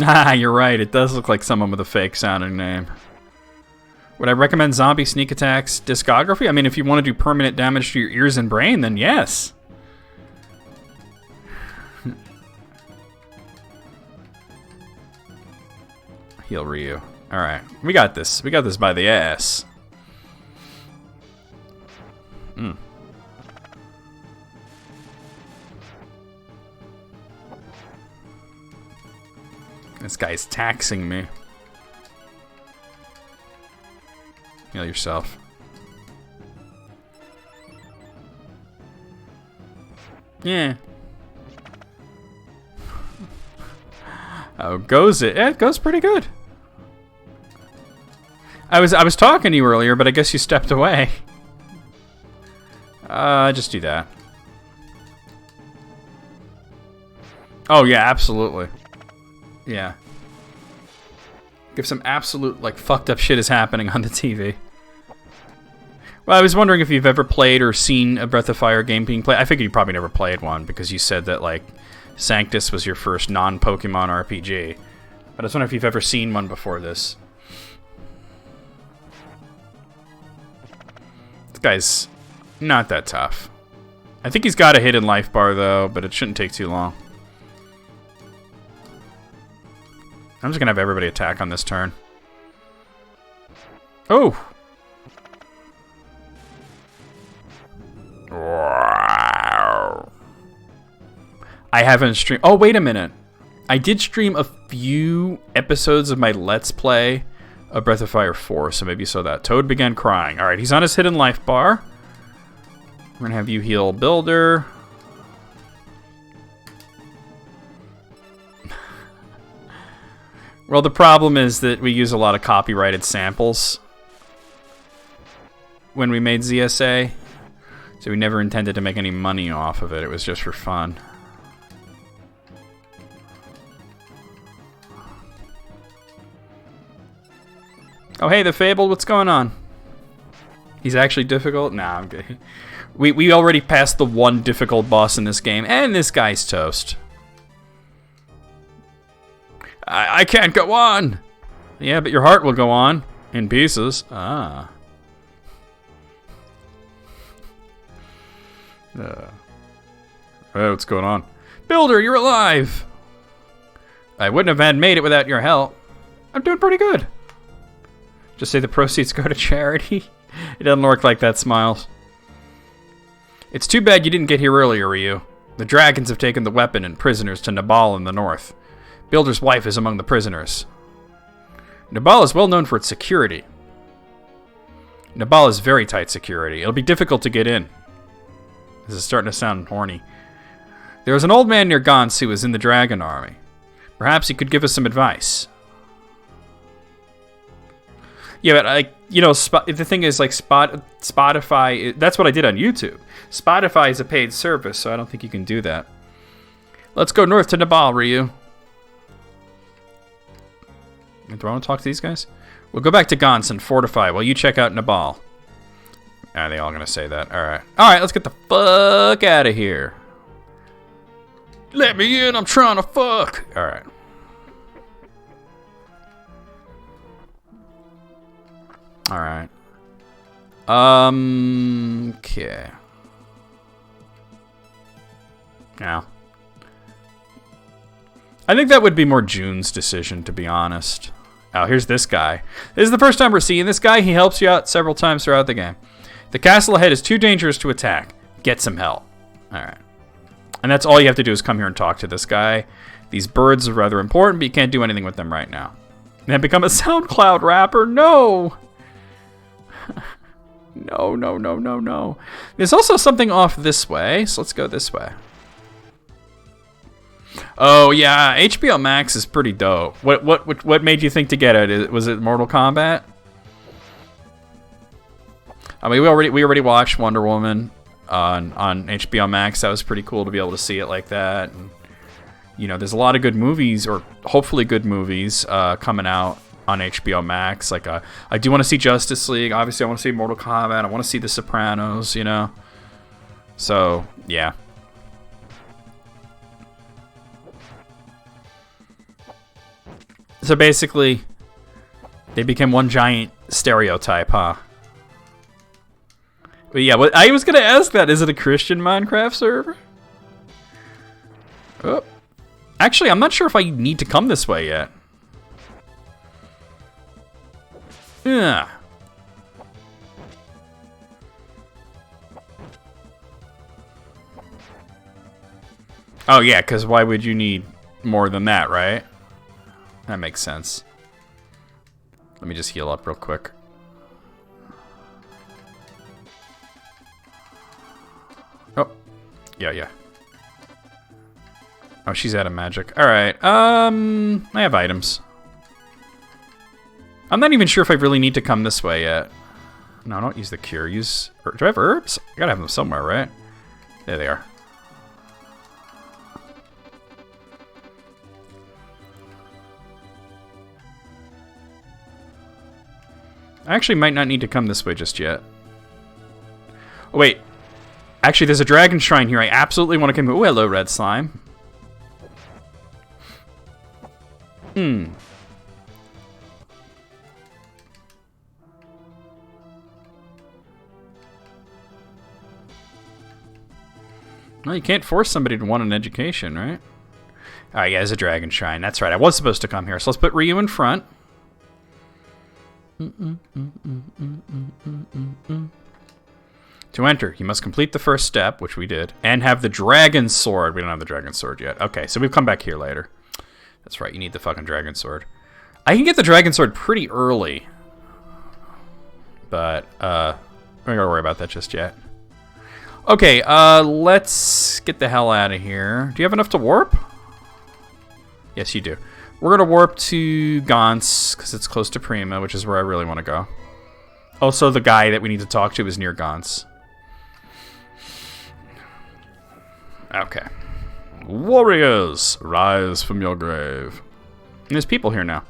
Ah, you're right. It does look like someone with a fake sounding name. Would I recommend zombie sneak attacks discography? I mean, if you want to do permanent damage to your ears and brain, then yes. Heal Ryu. Alright. We got this. We got this by the ass. This guy's taxing me. Heal yourself. Yeah. How goes it? Yeah, it goes pretty good. I was talking to you earlier, but I guess you stepped away. Just do that. Oh yeah, absolutely. Yeah. If some absolute, like, fucked up shit is happening on the TV. Well, I was wondering if you've ever played or seen a Breath of Fire game being played. I figured you probably never played one because you said that, like, Sanctus was your first non-Pokemon RPG. But I was wondering if you've ever seen one before this. This guy's not that tough. I think he's got a hidden life bar, though, but it shouldn't take too long. I'm just gonna have everybody attack on this turn. Oh! Wow. I haven't streamed... Oh, wait a minute. I did stream a few episodes of my Let's Play of Breath of Fire 4, so maybe you saw that. Toad began crying. Alright, he's on his hidden life bar. We're gonna have you heal Builder. Well, the problem is that we use a lot of copyrighted samples when we made ZSA, so we never intended to make any money off of it. It was just for fun. Oh, hey, the Fabled, what's going on? He's actually difficult? Nah, I'm good. We already passed the one difficult boss in this game, and this guy's toast. I can't go on! Yeah, but your heart will go on. In pieces. Ah. Hey, what's going on? Builder, you're alive! I wouldn't have had made it without your help. I'm doing pretty good. Just say the proceeds go to charity. It doesn't work like that, Smiles. It's too bad you didn't get here earlier, Ryu. The dragons have taken the weapon and prisoners to Nabal in the north. Builder's wife is among the prisoners. Nabal is well known for its security. Nabal is very tight security. It'll be difficult to get in. This is starting to sound horny. There was an old man near Gans who was in the dragon army. Perhaps he could give us some advice. Yeah, but the thing is, like, Spotify. That's what I did on YouTube. Spotify is a paid service, so I don't think you can do that. Let's go north to Nabal, Ryu. Do I want to talk to these guys? We'll go back to Gans and fortify while you check out Nabal. Are they all gonna say that? Alright. Alright, let's get the fuck out of here. Let me in, I'm trying to fuck. Alright. Alright. Okay. Now. I think that would be more June's decision, to be honest. Oh, here's this guy. This is the first time we're seeing this guy. He helps you out several times throughout the game. The castle ahead is too dangerous to attack. Get some help. Alright. And that's all you have to do is come here and talk to this guy. These birds are rather important, but you can't do anything with them right now. And then become a SoundCloud rapper? No! No. There's also something off this way, so let's go this way. Oh yeah, HBO Max is pretty dope. What made you think to get it? Was it Mortal Kombat? I mean, we already watched Wonder Woman on HBO Max. That was pretty cool to be able to see it like that. And, you know, there's a lot of good movies, or hopefully good movies, coming out on HBO Max. Like, I do want to see Justice League. Obviously, I want to see Mortal Kombat. I want to see The Sopranos, you know? So, yeah. So basically, they became one giant stereotype, huh? But yeah, I was going to ask that. Is it a Christian Minecraft server? Oh. Actually, I'm not sure if I need to come this way yet. Yeah. Oh yeah, because why would you need more than that, right? That makes sense. Let me just heal up real quick. Oh. Yeah. Oh, she's out of magic. Alright, I have items. I'm not even sure if I really need to come this way yet. No, don't use the cure. Do I have herbs? I gotta have them somewhere, right? There they are. I actually might not need to come this way just yet. Oh, wait. Actually, there's a dragon shrine here. I absolutely want to come here. Oh, hello, red slime. Well, you can't force somebody to want an education, right? Oh, yeah, there's a dragon shrine. That's right. I was supposed to come here. So let's put Ryu in front. To enter, you must complete the first step, which we did, and have the dragon sword. We don't have the dragon sword yet. Okay, so we'll come back here later. That's right, you need the fucking dragon sword. I can get the dragon sword pretty early. But, we don't gotta worry about that just yet. Okay, let's get the hell out of here. Do you have enough to warp? Yes, you do. We're gonna warp to Gaunt's, because it's close to Prima, which is where I really want to go. Also, the guy that we need to talk to is near Gaunt's. Okay. Warriors, rise from your grave. And there's people here now.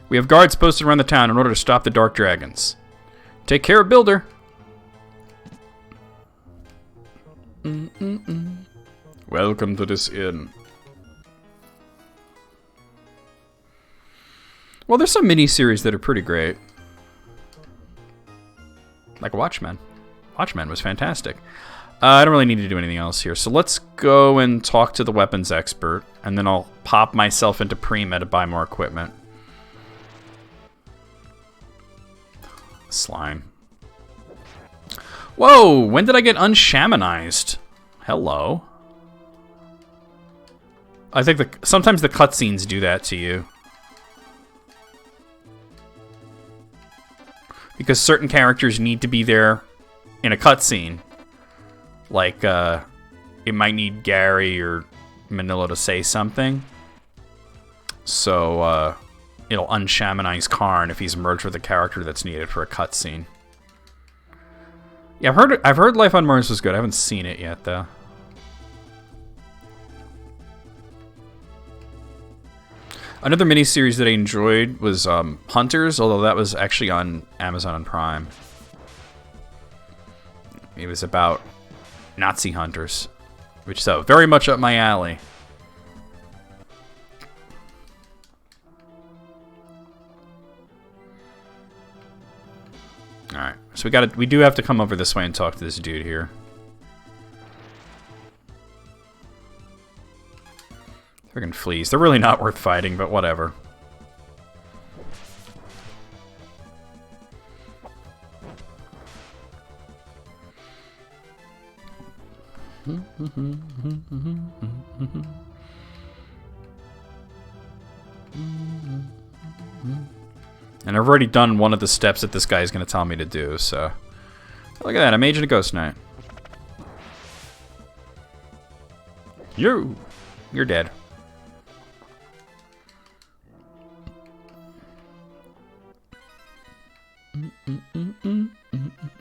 We have guards posted around the town in order to stop the dark dragons. Take care of Builder. Welcome to this inn. Well, there's some mini-series that are pretty great. Like Watchmen. Watchmen was fantastic. I don't really need to do anything else here. So let's go and talk to the weapons expert. And then I'll pop myself into Prima to buy more equipment. Slime. Whoa! When did I get unshamanized? Hello. I think sometimes the cutscenes do that to you. Because certain characters need to be there in a cutscene. Like, it might need Gary or Manila to say something. So, it'll unshamanize Karn if he's merged with a character that's needed for a cutscene. Yeah, I've heard Life on Mars was good. I haven't seen it yet, though. Another miniseries that I enjoyed was Hunters, although that was actually on Amazon Prime. It was about Nazi hunters, which so very much up my alley. All right, so we do have to come over this way and talk to this dude here. Friggin' fleas. They're really not worth fighting, but whatever. And I've already done one of the steps that this guy is going to tell me to do, so... Look at that, a mage and a ghost knight. You're dead.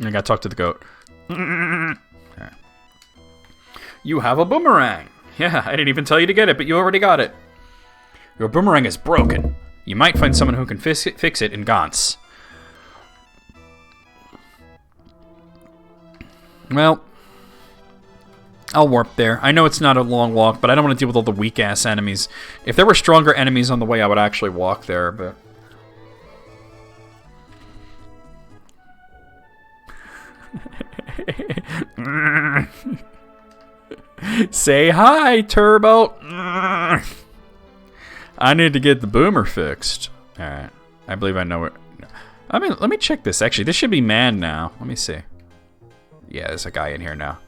I gotta talk to the goat. Okay. You have a boomerang. Yeah, I didn't even tell you to get it, but you already got it. Your boomerang is broken. You might find someone who can fix it in Gantz. Well, I'll warp there. I know it's not a long walk, but I don't want to deal with all the weak-ass enemies. If there were stronger enemies on the way, I would actually walk there, but... Say hi, Turbo! I need to get the boomer fixed. Alright. I believe I know it. I mean, let me check this. Actually, this should be manned now. Let me see. Yeah, there's a guy in here now.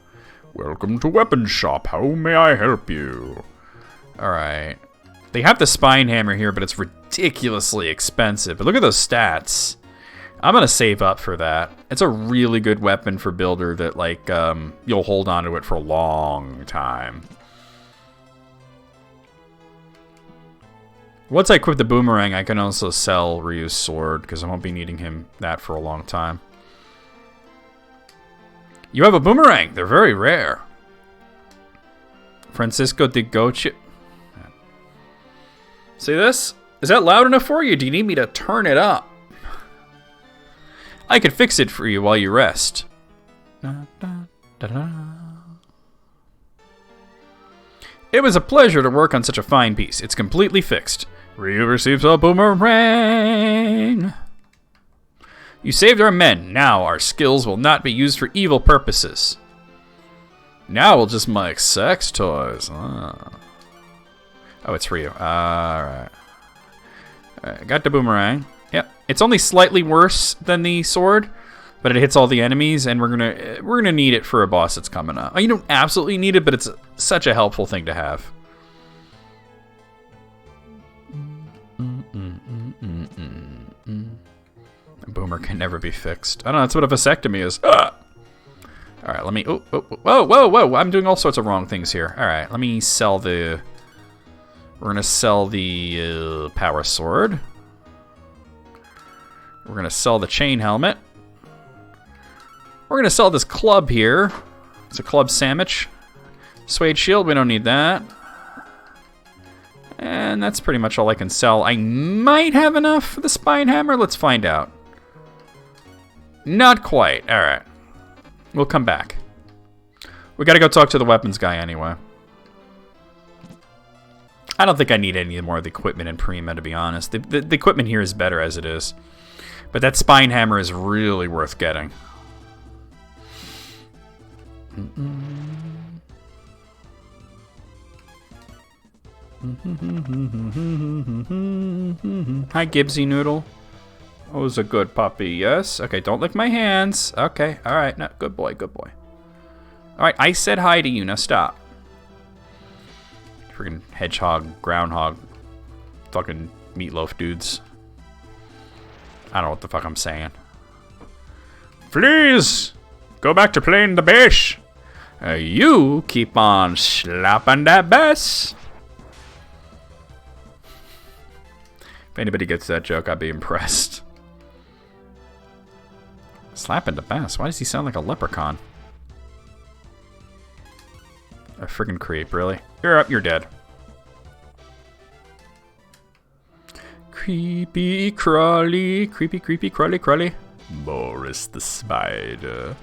Welcome to Weapon Shop. How may I help you? Alright. They have the spine hammer here, but it's ridiculously expensive. But look at those stats. I'm gonna save up for that. It's a really good weapon for builder that, like, you'll hold on to it for a long time. Once I equip the boomerang, I can also sell Ryu's sword, because I won't be needing that for a long time. You have a boomerang! They're very rare. Francisco de Goche. See this? Is that loud enough for you? Do you need me to turn it up? I could fix it for you while you rest. It was a pleasure to work on such a fine piece. It's completely fixed. Ryu receives a boomerang. You saved our men. Now our skills will not be used for evil purposes. Now we'll just make sex toys. Oh, it's Ryu. Alright. Got the boomerang. Yep. It's only slightly worse than the sword, but it hits all the enemies, and we're gonna need it for a boss that's coming up. You don't absolutely need it, but it's such a helpful thing to have. Boomer can never be fixed. I don't know, that's what a vasectomy is. Ah! Alright, let me... Oh, whoa! I'm doing all sorts of wrong things here. Alright, let me sell the... We're gonna sell the power sword. We're gonna sell the chain helmet. We're gonna sell this club here. It's a club sandwich. Suede shield, we don't need that. And that's pretty much all I can sell. I might have enough for the spine hammer. Let's find out. Not quite. Alright. We'll come back. We gotta go talk to the weapons guy anyway. I don't think I need any more of the equipment in Prima, to be honest. The equipment here is better as it is. But that spine hammer is really worth getting. Hi, Gibbsy Noodle. Oh, it's a good puppy, yes? Okay, don't lick my hands. Okay, alright. No, good boy, good boy. Alright, I said hi to you, now stop. Freaking hedgehog, groundhog, fucking meatloaf dudes. I don't know what the fuck I'm saying. Please, go back to playing the bass. You keep on slapping that bass. If anybody gets that joke, I'd be impressed. Slapping the bass? Why does he sound like a leprechaun? A friggin' creep, really? You're up, you're dead. Creepy crawly, creepy crawly crawly. Boris the spider.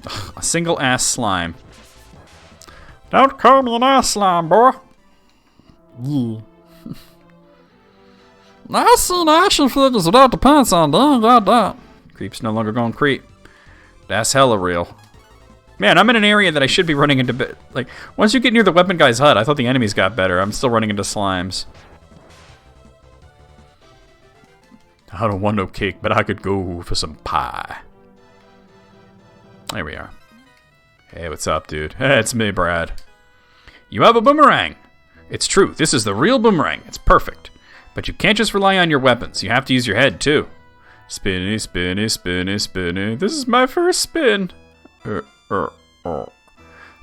Ugh, a single ass slime. Don't call me an ass slime, boy. Yeah. I seen action figures without the pants on. Dang, that. Creep's no longer going creep. That's hella real. Man, I'm in an area that I should be running into. Like, once you get near the weapon guy's hut, I thought the enemies got better. I'm still running into slimes. I don't want no cake, but I could go for some pie. There we are. Hey, what's up, dude? Hey, it's me, Brad. You have a boomerang. It's true. This is the real boomerang. It's perfect. But you can't just rely on your weapons. You have to use your head, too. Spinny, spinny, spinny, spinny. This is my first spin. A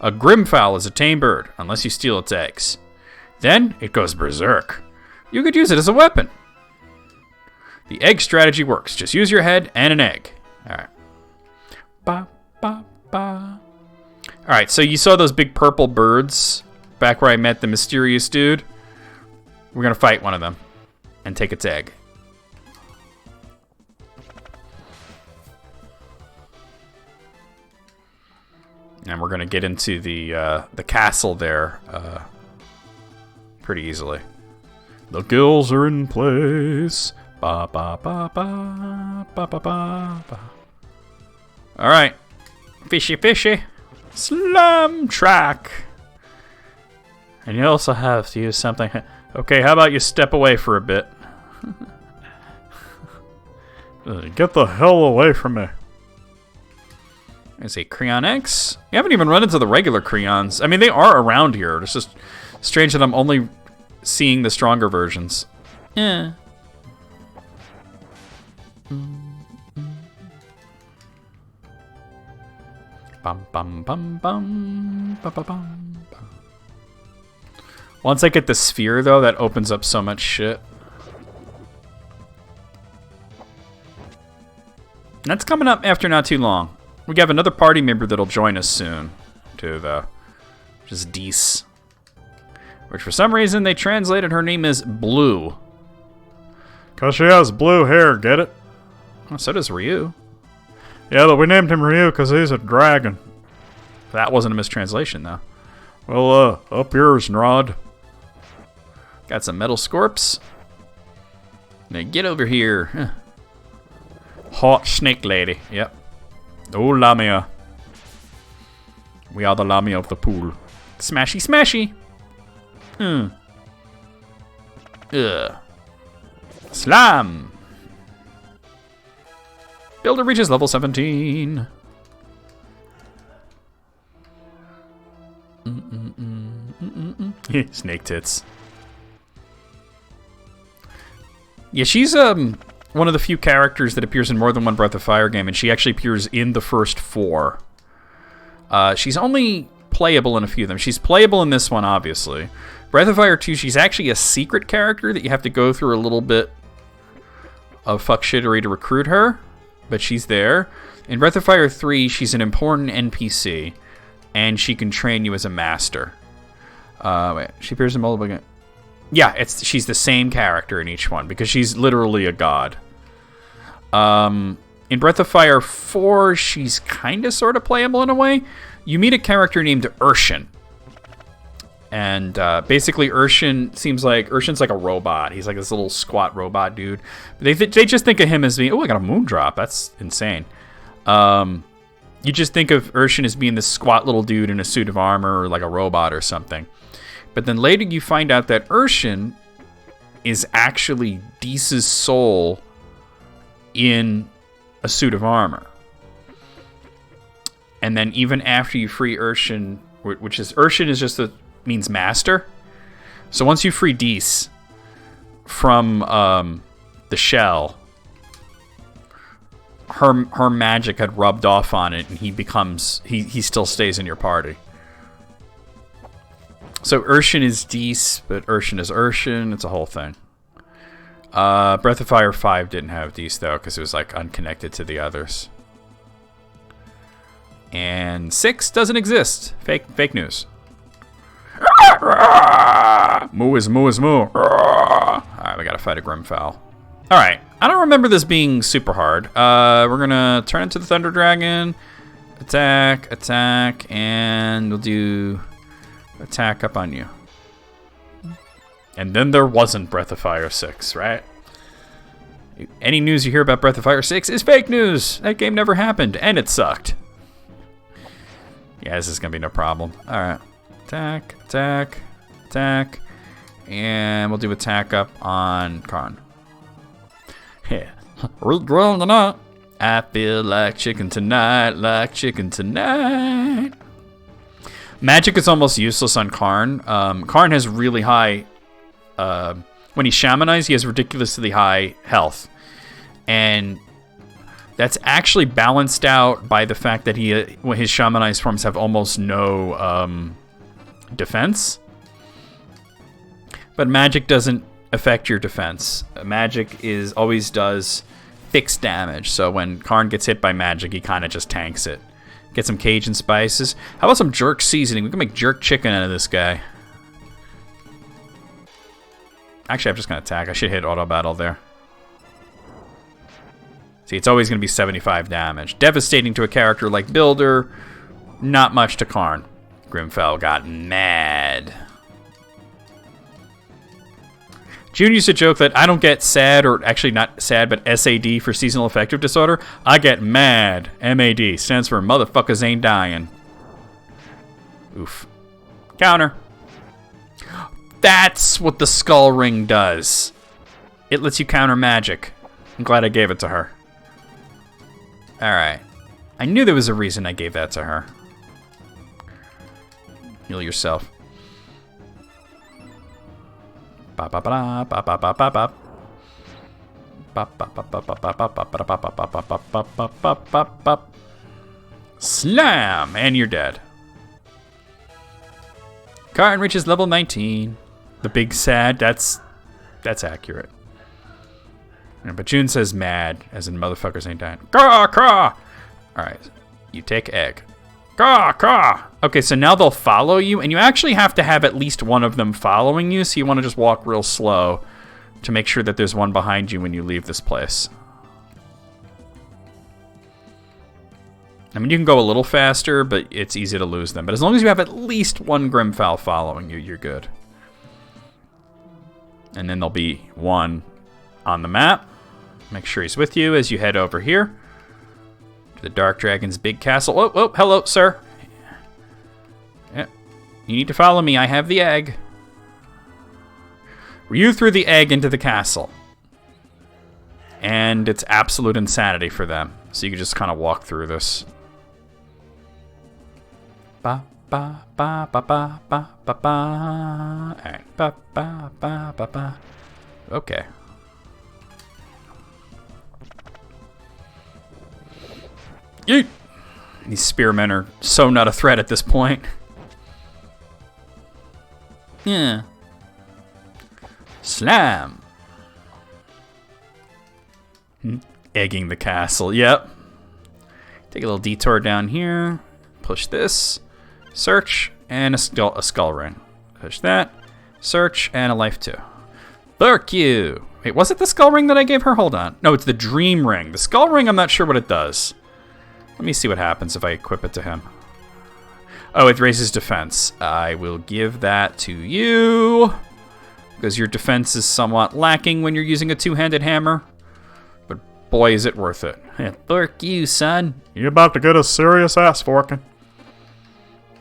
Grimfowl is a tame bird, unless you steal its eggs. Then, it goes berserk. You could use it as a weapon. The egg strategy works. Just use your head and an egg. Alright. Ba, ba, ba. Alright, so you saw those big purple birds back where I met the mysterious dude. We're gonna fight one of them and take its egg. And we're gonna get into the castle there pretty easily. The gills are in place. Ba ba ba ba ba ba ba ba. All right, fishy fishy, slam track. And you also have to use something. Okay, how about you step away for a bit? Get the hell away from me. There's a Creon X. You haven't even run into the regular Creons. I mean, they are around here. It's just strange that I'm only seeing the stronger versions. Yeah. Bum bum bum bum bum bum bum. Once I get the sphere, though, that opens up so much shit. And that's coming up after not too long. We have another party member that'll join us soon, too, though. Just Deese. Which, for some reason, they translated her name as Blue. 'Cause she has blue hair, get it? Oh, so does Ryu. Yeah, but we named him Ryu 'cause he's a dragon. That wasn't a mistranslation, though. Well, up yours, Nrod. Got some metal scorps. Now get over here. Huh. Hot snake lady. Yep. Oh, Lamia. We are the Lamia of the pool. Smashy, smashy. Ugh. Slam. Builder reaches level 17. Snake tits. Yeah, she's one of the few characters that appears in more than one Breath of Fire game, and she actually appears in the first 4. She's only playable in a few of them. She's playable in this one, obviously. Breath of Fire 2, she's actually a secret character that you have to go through a little bit of fuckshittery to recruit her, but she's there. In Breath of Fire 3, she's an important NPC, and she can train you as a master. Wait, she appears in multiple games. Yeah, she's the same character in each one, because she's literally a god. In Breath of Fire 4, she's kind of sort of playable in a way. You meet a character named Urshan. And basically Urshan's like a robot. He's like this little squat robot dude. They just think of him as being, oh, I got a moon drop. That's insane. You just think of Urshan as being this squat little dude in a suit of armor or like a robot or something. But then later you find out that Urshan is actually Deese's soul in a suit of armor. And then even after you free Urshan, Urshan is just means master. So once you free Deese from the shell, her magic had rubbed off on it, and he still stays in your party. So Urshan is Deese, but Urshan is Urshan. It's a whole thing. Breath of Fire 5 didn't have Deese, though, because it was like unconnected to the others. And 6 doesn't exist. Fake news. Moo is moo is moo. Alright, we gotta fight a Grimfowl. Alright, I don't remember this being super hard. We're gonna turn into the Thunder Dragon. Attack, attack, and we'll do attack up on you. And then there wasn't Breath of Fire 6, right? Any news you hear about Breath of Fire 6 is fake news. That game never happened, and it sucked. Yeah, this is gonna be no problem. Alright. Attack, attack, attack. And we'll do attack up on Karn. Yeah. Regrowing tonight. I feel like chicken tonight, like chicken tonight. Magic is almost useless on Karn. Karn has really high... when he shamanized, he has ridiculously high health. And that's actually balanced out by the fact that his shamanized forms have almost no defense. But magic doesn't affect your defense. Magic always does fixed damage. So when Karn gets hit by magic, he kind of just tanks it. Get some Cajun spices. How about some jerk seasoning? We can make jerk chicken out of this guy. Actually, I'm just going to attack. I should hit auto battle there. See, it's always going to be 75 damage. Devastating to a character like Builder. Not much to Karn. Grimfell got mad. June used to joke that I don't get SAD, or actually not SAD, but SAD for seasonal affective disorder. I get MAD. MAD. Stands for motherfuckers ain't dying. Oof. Counter. That's what the skull ring does. It lets you counter magic. I'm glad I gave it to her. Alright. I knew there was a reason I gave that to her. Heal yourself. Ba ba ba ba ba ba ba ba. Slam! And you're dead. Karn reaches level 19. The big sad, that's accurate. Yeah, but June says mad, as in motherfuckers ain't dying. Caw, caw! Alright, you take egg. Caw, caw! Okay, so now they'll follow you, and you actually have to have at least one of them following you, so you want to just walk real slow to make sure that there's one behind you when you leave this place. I mean, you can go a little faster, but it's easy to lose them. But as long as you have at least one Grimfowl following you, you're good. And then there'll be one on the map. Make sure he's with you as you head over here to the Dark Dragon's big castle. Oh, oh, hello, sir. Yeah, you need to follow me. I have the egg. You threw the egg into the castle. And it's absolute insanity for them. So you can just kind of walk through this. Ba ba ba ba ba ba ba ba. Alright. Ba ba ba ba ba. Okay. Yeet! These spearmen are so not a threat at this point. Yeah. Slam! Egging the castle, yep. Take a little detour down here. Push this. Search, and a skull ring. Push that. Search, and a life 2. Fuck you! Wait, was it the skull ring that I gave her? Hold on. No, it's the dream ring. The skull ring, I'm not sure what it does. Let me see what happens if I equip it to him. Oh, it raises defense. I will give that to you, because your defense is somewhat lacking when you're using a two-handed hammer. But boy, is it worth it. Yeah, fuck you, son. You about to get a serious ass forking.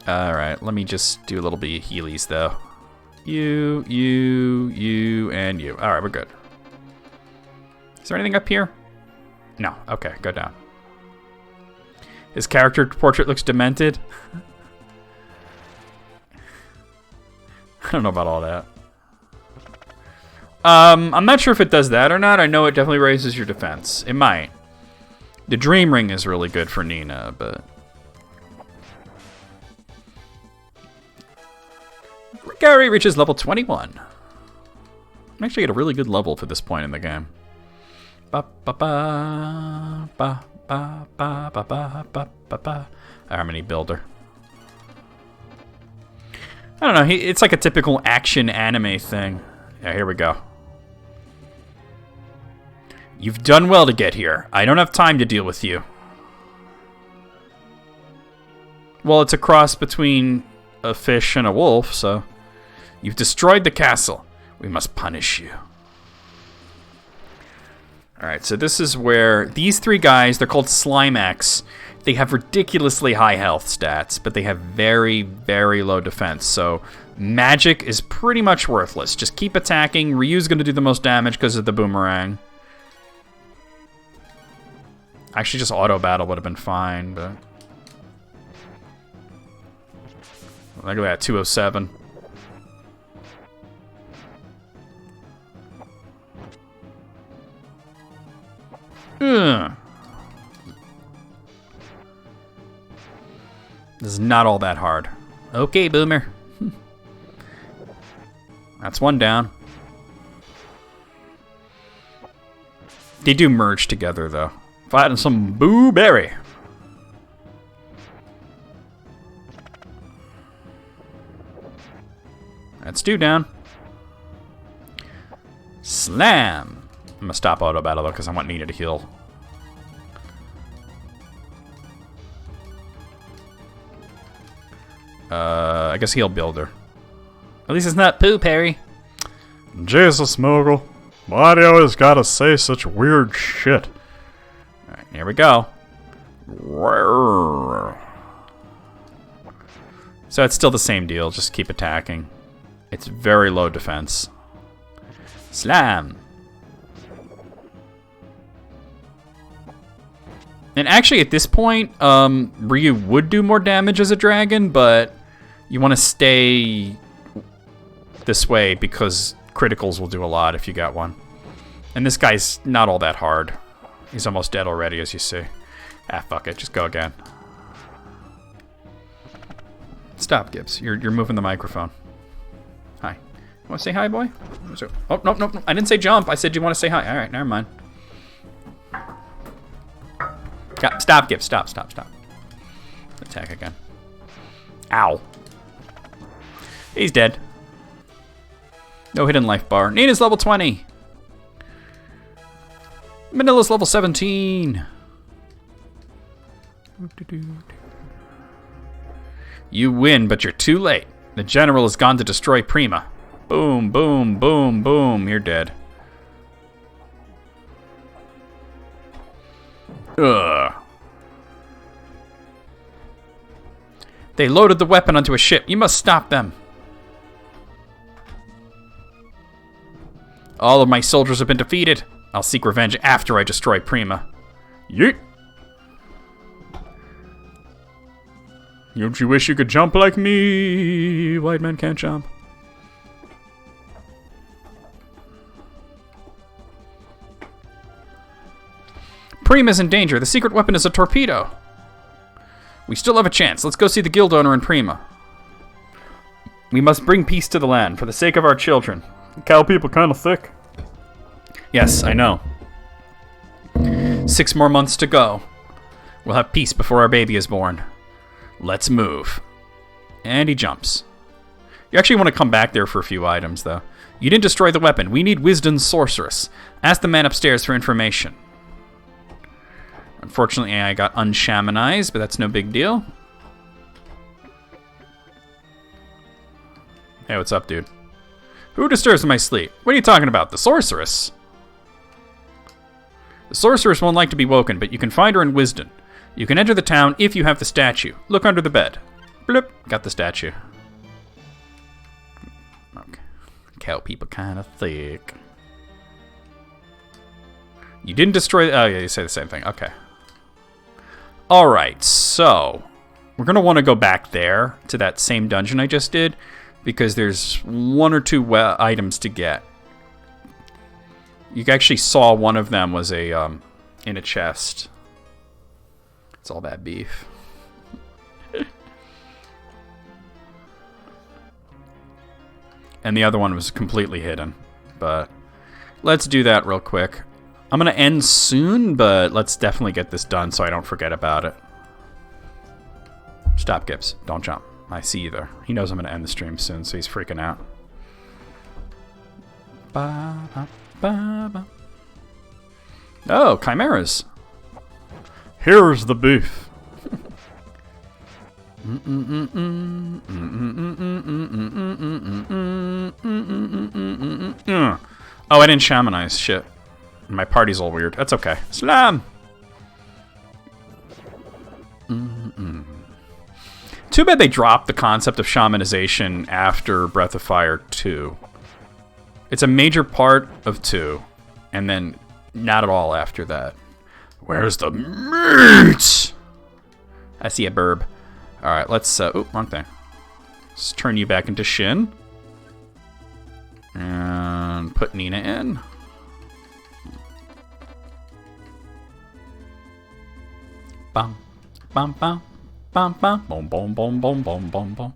Alright, let me just do a little bit of healies, though. You, and you. Alright, we're good. Is there anything up here? No. Okay, go down. His character portrait looks demented. I don't know about all that. I'm not sure if it does that or not. I know it definitely raises your defense. It might. The Dream Ring is really good for Nina, but... Gary reaches level 21. I'm actually at a really good level for this point in the game. Ba ba ba ba ba ba ba ba ba ba ba. Harmony Builder. I don't know. It's like a typical action anime thing. Yeah, here we go. You've done well to get here. I don't have time to deal with you. Well, it's a cross between a fish and a wolf, so... You've destroyed the castle. We must punish you. Alright, so this is where these three guys, they're called Slimex. They have ridiculously high health stats, but they have very, very low defense. So magic is pretty much worthless. Just keep attacking. Ryu's going to do the most damage because of the boomerang. Actually, just auto battle would have been fine, but... Look at that, 207. Ugh. This is not all that hard. Okay, Boomer. That's one down. They do merge together, though. Fighting some Boo Berry. That's 2 down. Slam. I'm gonna stop auto battle though because I want Nina to heal. I guess he'll build her. At least it's not Pooh Perry. Jesus, Mogul. Why do you always gotta say such weird shit? Alright, here we go. So it's still the same deal, just keep attacking. It's very low defense. Slam. And actually at this point, Ryu would do more damage as a dragon, but you want to stay this way because criticals will do a lot if you got one. And this guy's not all that hard. He's almost dead already, as you see. Ah, fuck it. Just go again. Stop, Gibbs. You're moving the microphone. Hi. You want to say hi, boy? Oh, no, no, no. I didn't say jump. I said you want to say hi. All right, never mind. Stop, Gibbs. Stop, stop, stop. Attack again. Ow. He's dead. No hidden life bar. Nina's level 20. Manila's level 17. You win, but you're too late. The general has gone to destroy Prima. Boom, boom, boom, boom. You're dead. Ugh. They loaded the weapon onto a ship. You must stop them. All of my soldiers have been defeated. I'll seek revenge after I destroy Prima. Yeet. Don't you wish you could jump like me? White man can't jump. Prima's in danger. The secret weapon is a torpedo. We still have a chance. Let's go see the guild owner in Prima. We must bring peace to the land for the sake of our children. Cow people kind of thick. Yes, I know. 6 more months to go. We'll have peace before our baby is born. Let's move. And he jumps. You actually want to come back there for a few items, though. You didn't destroy the weapon. We need Wisdom's sorceress. Ask the man upstairs for information. Unfortunately, I got unshamanized, but that's no big deal. Hey, what's up, dude? Who disturbs my sleep? What are you talking about? The sorceress? The sorceress won't like to be woken, but you can find her in Wisdom. You can enter the town if you have the statue. Look under the bed. Bloop. Got the statue. Okay. Cow people kind of thick. You didn't destroy... Oh, yeah, you say the same thing. Okay. Alright, so... We're going to want to go back there to that same dungeon I just did, because there's 1 or 2 items to get. You actually saw one of them was a in a chest. It's all that beef. And the other one was completely hidden. But let's do that real quick. I'm going to end soon, but let's definitely get this done so I don't forget about it. Stop, Gibbs. Don't jump. I see you there. He knows I'm going to end the stream soon, so he's freaking out. Oh, chimeras. Here's the beef. Oh, I didn't shamanize. Shit. My party's all weird. That's okay. Slam! Too bad they dropped the concept of shamanization after Breath of Fire 2. It's a major part of 2, and then not at all after that. Where's the meat? I see a burb. Alright, let's... oh, wrong thing. Let's turn you back into Shin. And put Nina in. Bum, bum, bum, bum, bum, boom, boom, boom, boom, boom, boom, boom.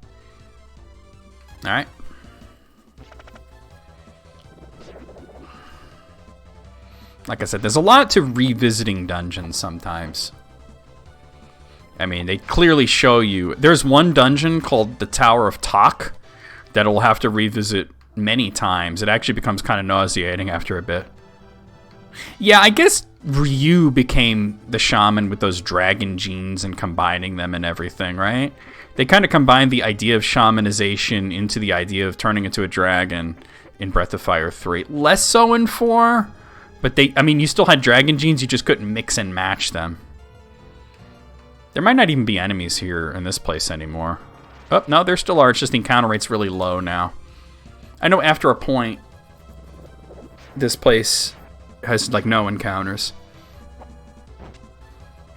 All right. Like I said, there's a lot to revisiting dungeons sometimes. I mean, they clearly show you. There's one dungeon called the Tower of Tak that will have to revisit many times. It actually becomes kind of nauseating after a bit. Yeah, I guess Ryu became the shaman with those dragon genes and combining them and everything, right? They kind of combined the idea of shamanization into the idea of turning into a dragon in Breath of Fire 3. Less so in 4, but I mean, you still had dragon genes, you just couldn't mix and match them. There might not even be enemies here in this place anymore. Oh, no, there still are. It's just the encounter rate's really low now. I know after a point, this place has, like, no encounters.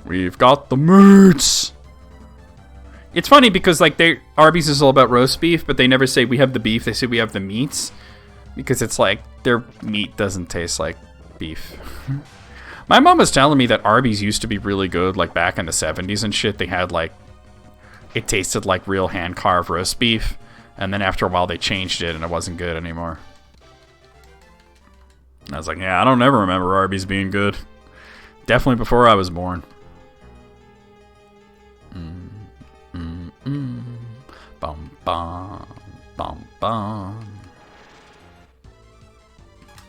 We've got the meats! It's funny because, like, Arby's is all about roast beef, but they never say we have the beef. They say we have the meats. Because it's like, their meat doesn't taste like beef. My mom was telling me that Arby's used to be really good, like, back in the 70s and shit. They had, like, it tasted like real hand-carved roast beef. And then after a while, they changed it, and it wasn't good anymore. I was like, yeah, I don't ever remember Arby's being good. Definitely before I was born. Bum, bum, bum, bum.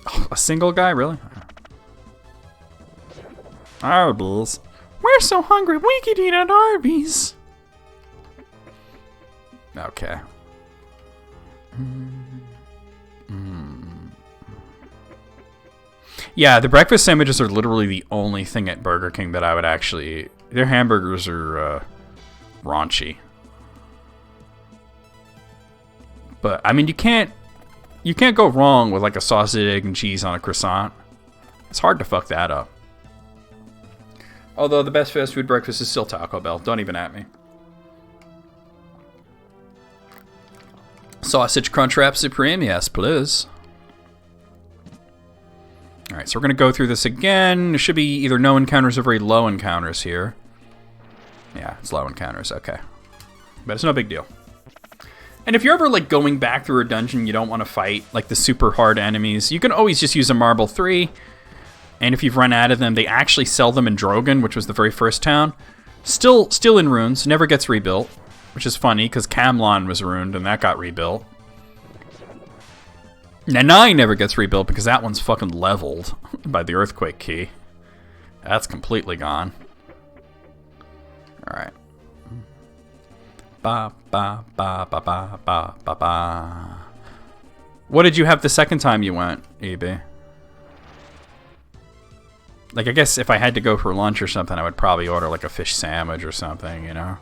Oh, a single guy, really? Arby's. We're so hungry, we could eat at Arby's. Okay. Yeah, the breakfast sandwiches are literally the only thing at Burger King that I would actually eat. Their hamburgers are raunchy. But I mean, you can't go wrong with like a sausage, egg, and cheese on a croissant. It's hard to fuck that up. Although the best fast food breakfast is still Taco Bell. Don't even at me. Sausage Crunchwrap Supreme, yes, please. Alright, so we're going to go through this again. There should be either no encounters or very low encounters here. Yeah, it's low encounters, okay. But it's no big deal. And if you're ever, like, going back through a dungeon you don't want to fight, like, the super hard enemies, you can always just use a Marble 3. And if you've run out of them, they actually sell them in Drogon, which was the very first town. Still in ruins, never gets rebuilt. Which is funny, because Camlon was ruined, and that got rebuilt. Nanai never gets rebuilt, because that one's fucking leveled by the Earthquake Key. That's completely gone. Alright. Ba, ba, ba, ba, ba, ba, ba, ba. What did you have the second time you went, EB? Like, I guess if I had to go for lunch or something, I would probably order, like, a fish sandwich or something, you know?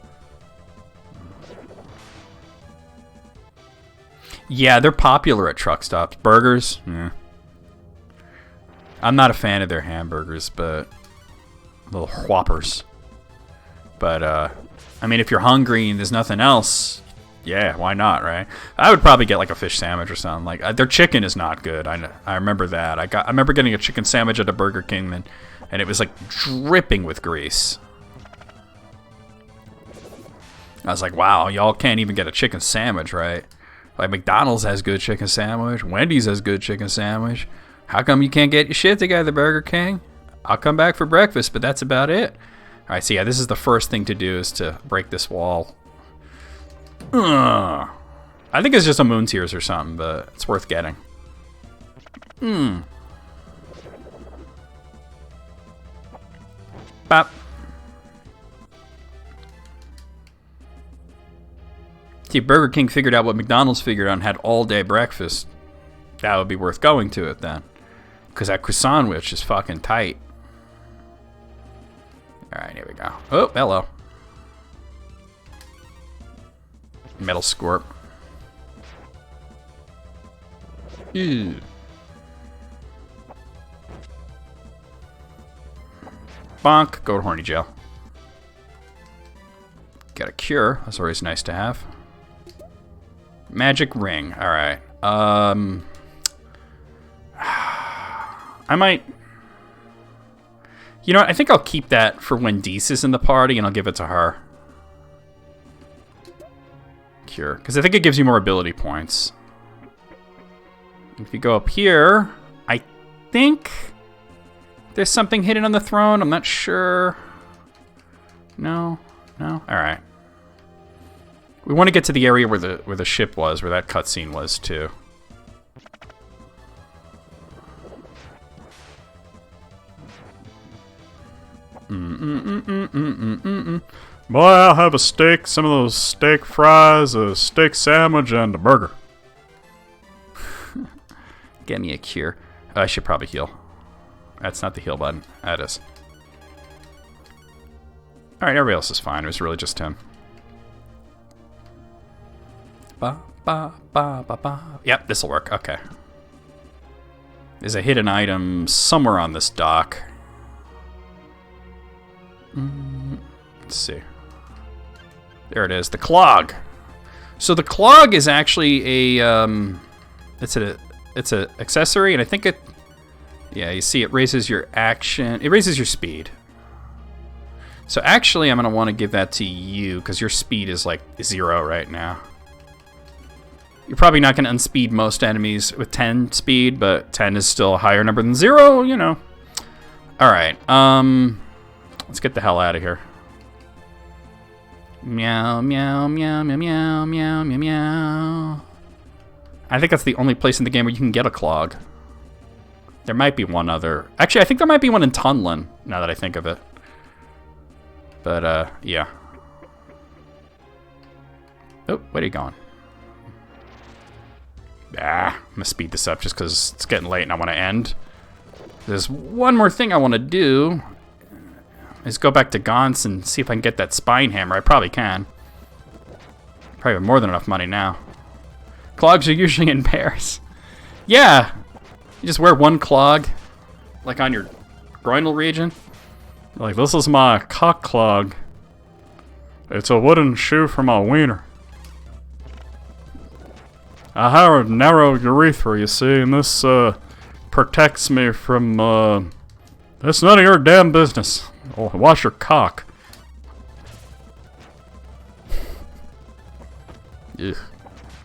Yeah, they're popular at truck stops. Burgers, yeah. I'm not a fan of their hamburgers, but little whoppers. But I mean, if you're hungry and there's nothing else, yeah, why not, right? I would probably get like a fish sandwich or something. Like their chicken is not good. I remember that. I remember getting a chicken sandwich at a Burger King, and it was like dripping with grease. I was like, wow, y'all can't even get a chicken sandwich, right? Like, McDonald's has good chicken sandwich. Wendy's has good chicken sandwich. How come you can't get your shit together, Burger King? I'll come back for breakfast, but that's about it. All right, so yeah, this is the first thing to do is to break this wall. I think it's just a Moon Tears or something, but it's worth getting. Bop. See, if Burger King figured out what McDonald's figured out and had all-day breakfast, that would be worth going to it then. Because that croissant sandwich is fucking tight. Alright, here we go. Oh, hello. Metal Scorp. Ew. Bonk. Go to horny jail. Got a cure. That's always nice to have. Magic ring. All right. I might... You know what? I think I'll keep that for when Deese is in the party, and I'll give it to her. Cure. Because I think it gives you more ability points. If you go up here, I think there's something hidden on the throne. I'm not sure. No? No? Alright. We want to get to the area where the ship was, where that cutscene was, too. Boy, I'll have a steak, some of those steak fries, a steak sandwich, and a burger. Get me a cure. I should probably heal. That's not the heal button. That is. Alright, everybody else is fine. It was really just him. Ba, ba, ba, ba, ba. Yep, this'll work. Okay. There's a hidden item somewhere on this dock. Let's see. There it is. The clog. So the clog is actually a it's a accessory, and I think it, yeah, you see it raises your action, it raises your speed. So actually I'm gonna want to give that to you because your speed is like 0 right now. You're probably not gonna unspeed most enemies with 10 speed, but 10 is still a higher number than 0, you know. Alright, let's get the hell out of here. Meow, meow, meow, meow, meow, meow, meow, meow. I think that's the only place in the game where you can get a clog. There might be one other. Actually, I think there might be one in Tunlin, now that I think of it. But, yeah. Oh, where are you going? Ah, I'm gonna speed this up just because it's getting late and I want to end. There's one more thing I want to do. Is go back to Gaunt's and see if I can get that spine hammer. I probably can. Probably have more than enough money now. Clogs are usually in pairs. Yeah. You just wear one clog, like on your groinal region. Like, this is my cock clog. It's a wooden shoe for my wiener. I have a narrow urethra, you see, and this protects me from it's none of your damn business. Oh, wash your cock. Ugh.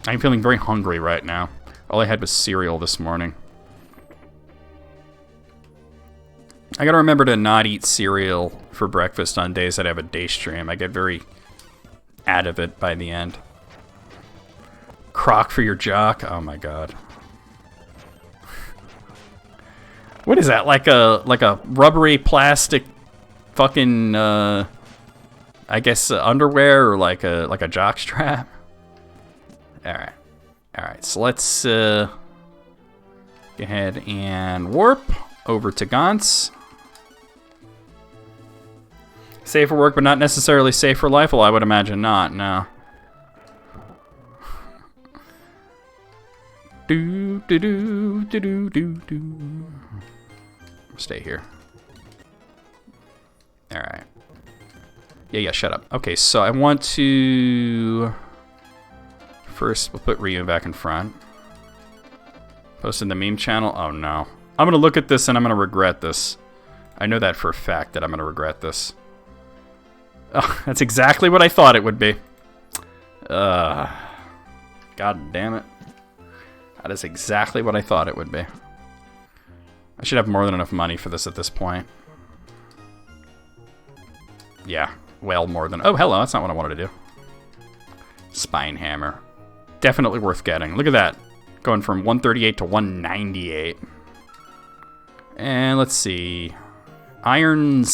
I'm feeling very hungry right now. All I had was cereal this morning. I gotta remember to not eat cereal for breakfast on days that I have a day stream. I get very out of it by the end. Crock for your jock? Oh my god. What is that? Like a rubbery plastic fucking I guess underwear or like a jock strap? Alright. Alright, so let's go ahead and warp over to Gaunt's. Safe for work, but not necessarily safe for life? Well, I would imagine not, no. Do do do do do do do. Stay here. Alright. Yeah, shut up. Okay, so I want to... First, we'll put Ryu back in front. Post in the meme channel? Oh no. I'm gonna look at this and I'm gonna regret this. I know that for a fact that I'm gonna regret this. Oh, that's exactly what I thought it would be. God damn it. That is exactly what I thought it would be. I should have more than enough money for this at this point. Yeah, well more than... Oh, hello, that's not what I wanted to do. Spine hammer. Definitely worth getting. Look at that. Going from 138 to 198. And let's see. Iron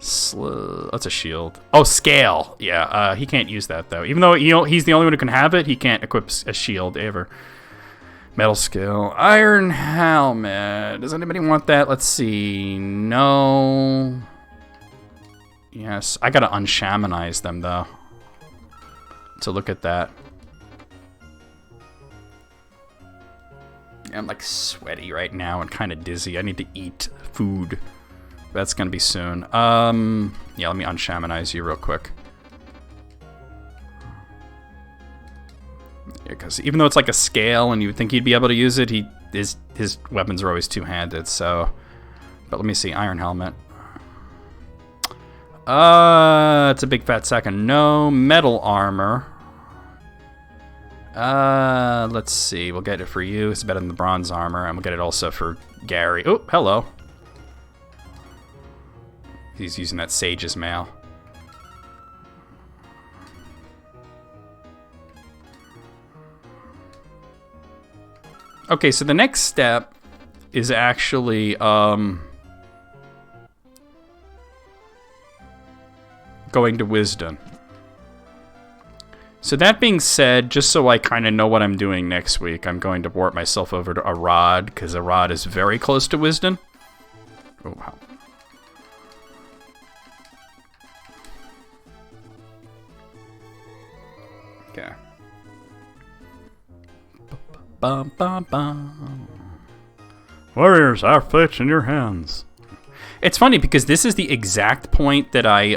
that's a shield. Oh, scale. Yeah, he can't use that, though. Even though he's the only one who can have it, he can't equip a shield ever. Metal scale. Iron helmet. Does anybody want that? Let's see. No. Yes. I gotta unshamanize them, though. To look at that. I'm like sweaty right now and kind of dizzy. I need to eat food. That's gonna be soon. Yeah, let me unshamanize you real quick. because even though it's like a scale and you would think he'd be able to use it, his weapons are always two-handed. So, but let me see, iron helmet. It's a big fat sack of no. Metal armor. Let's see. We'll get it for you. It's better than the bronze armor, and we'll get it also for Gary. Oh, hello. He's using that Sage's mail. Okay, so the next step is actually going to Wisdom. So that being said, just so I kind of know what I'm doing next week, I'm going to warp myself over to Arad, because Arad is very close to Wisdom. Oh, wow. Okay. Bum, bum, bum. Warriors, our fate's in your hands. It's funny because this is the exact point that I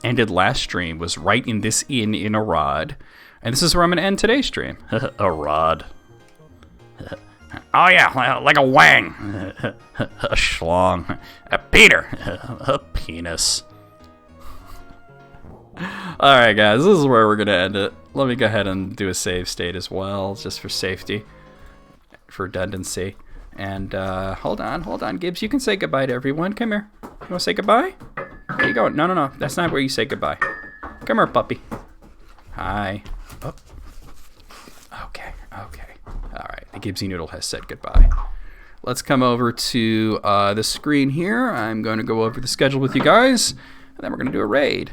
ended last stream, was right in this inn in Arad. And this is where I'm going to end today's stream. Arad. Oh yeah, like a wang. A schlong. A Peter. A penis. Alright guys, this is where we're going to end it. Let me go ahead and do a save state as well, just for safety. For redundancy. And hold on, Gibbs. You can say goodbye to everyone. Come here. You want to say goodbye? Where you going? No. That's not where you say goodbye. Come here, puppy. Hi. Oh. Okay. Alright, the Gibbsy Noodle has said goodbye. Let's come over to the screen here. I'm going to go over the schedule with you guys, and then we're going to do a raid.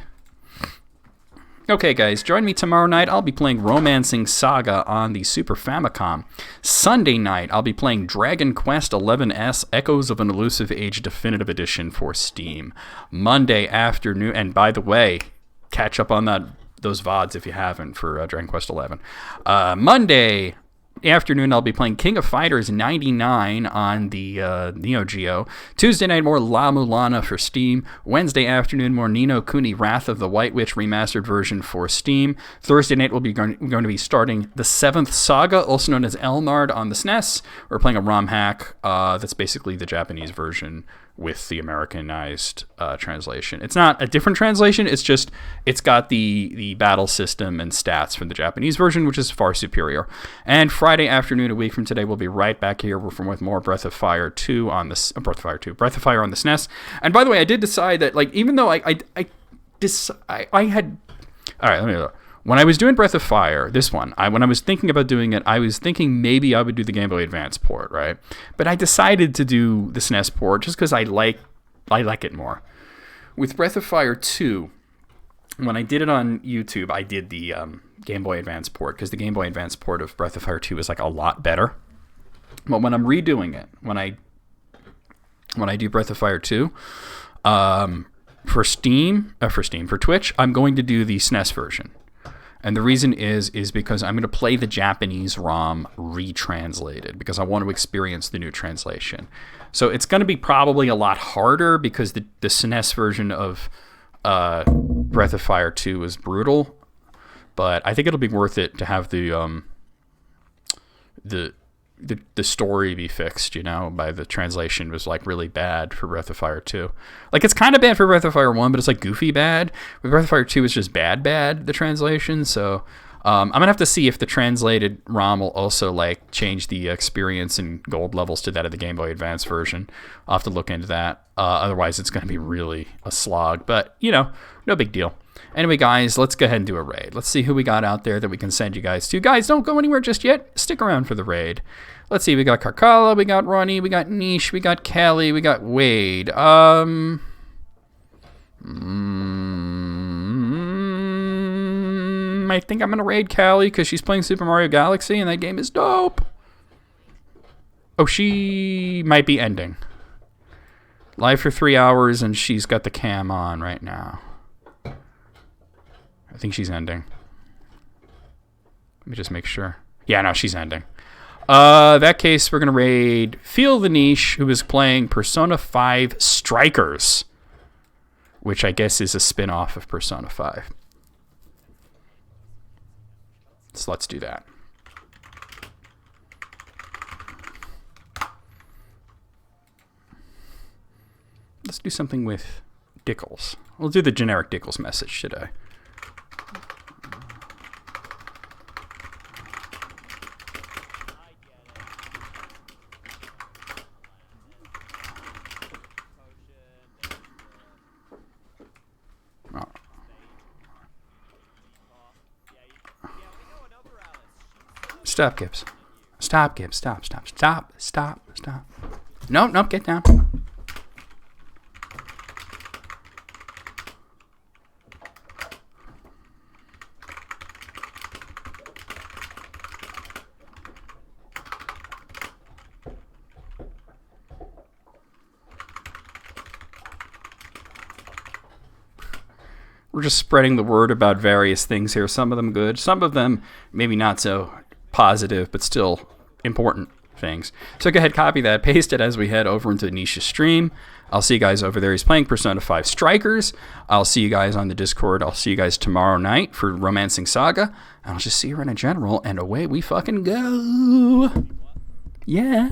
Okay, guys, join me tomorrow night. I'll be playing Romancing Saga on the Super Famicom. Sunday night, I'll be playing Dragon Quest XI's Echoes of an Elusive Age Definitive Edition for Steam. Monday afternoon, and by the way, catch up on those VODs if you haven't for Dragon Quest XI. Monday afternoon, I'll be playing King of Fighters 99 on the Neo Geo. Tuesday night, more La Mulana for Steam. Wednesday afternoon, more Ni no Kuni Wrath of the White Witch remastered version for Steam. Thursday night, we'll be going to be starting the 7th Saga, also known as Elnard, on the SNES. We're playing a ROM hack that's basically the Japanese version with the Americanized translation. It's not a different translation, it's just, it's got the battle system and stats from the Japanese version, which is far superior. And Friday afternoon, a week from today, we'll be right back here with more Breath of Fire 2 on the Breath of Fire on the SNES. And by the way, I did decide that, like, even though I had, all right, let me look. When I was doing Breath of Fire, this one, when I was thinking about doing it, I was thinking maybe I would do the Game Boy Advance port, right? But I decided to do the SNES port just because I like it more. With Breath of Fire 2, when I did it on YouTube, I did the Game Boy Advance port because the Game Boy Advance port of Breath of Fire 2 is like a lot better. But when I'm redoing it, when I do Breath of Fire 2, for Twitch, I'm going to do the SNES version. And the reason is because I'm going to play the Japanese ROM retranslated because I want to experience the new translation. So it's going to be probably a lot harder because the SNES version of Breath of Fire 2 is brutal. But I think it'll be worth it to have the story be fixed, by the translation was like really bad for Breath of Fire 2. Like it's kind of bad for Breath of Fire 1, but it's like goofy bad. With Breath of Fire 2 is just bad, the translation. So I'm going to have to see if the translated ROM will also like change the experience and gold levels to that of the Game Boy Advance version. I'll have to look into that. Otherwise it's going to be really a slog, but no big deal. Anyway, guys, let's go ahead and do a raid. Let's see who we got out there that we can send you guys to. Guys, don't go anywhere just yet. Stick around for the raid. Let's see. We got Karkala, we got Ronnie, we got Niche, we got Callie, we got Wade. I think I'm going to raid Callie because she's playing Super Mario Galaxy, and that game is dope. Oh, she might be ending. Live for 3 hours, and she's got the cam on right now. I think she's ending. Let me just make sure. Yeah, no, she's ending. That case, we're going to raid Feel the Niche, who is playing Persona 5 Strikers, which I guess is a spin-off of Persona 5. So let's do that. Let's do something with Dickles. We'll do the generic Dickles message today. Stop, Gibbs. Stop, Gibbs. Stop. Nope, get down. We're just spreading the word about various things here. Some of them good, some of them maybe not so positive, but still important things. So go ahead, copy that, paste it as we head over into Nisha's stream. I'll see you guys over there. He's playing Persona 5 Strikers. I'll see you guys on the Discord. I'll see you guys tomorrow night for Romancing Saga. And I'll just see you around in general, and away we fucking go. Yeah.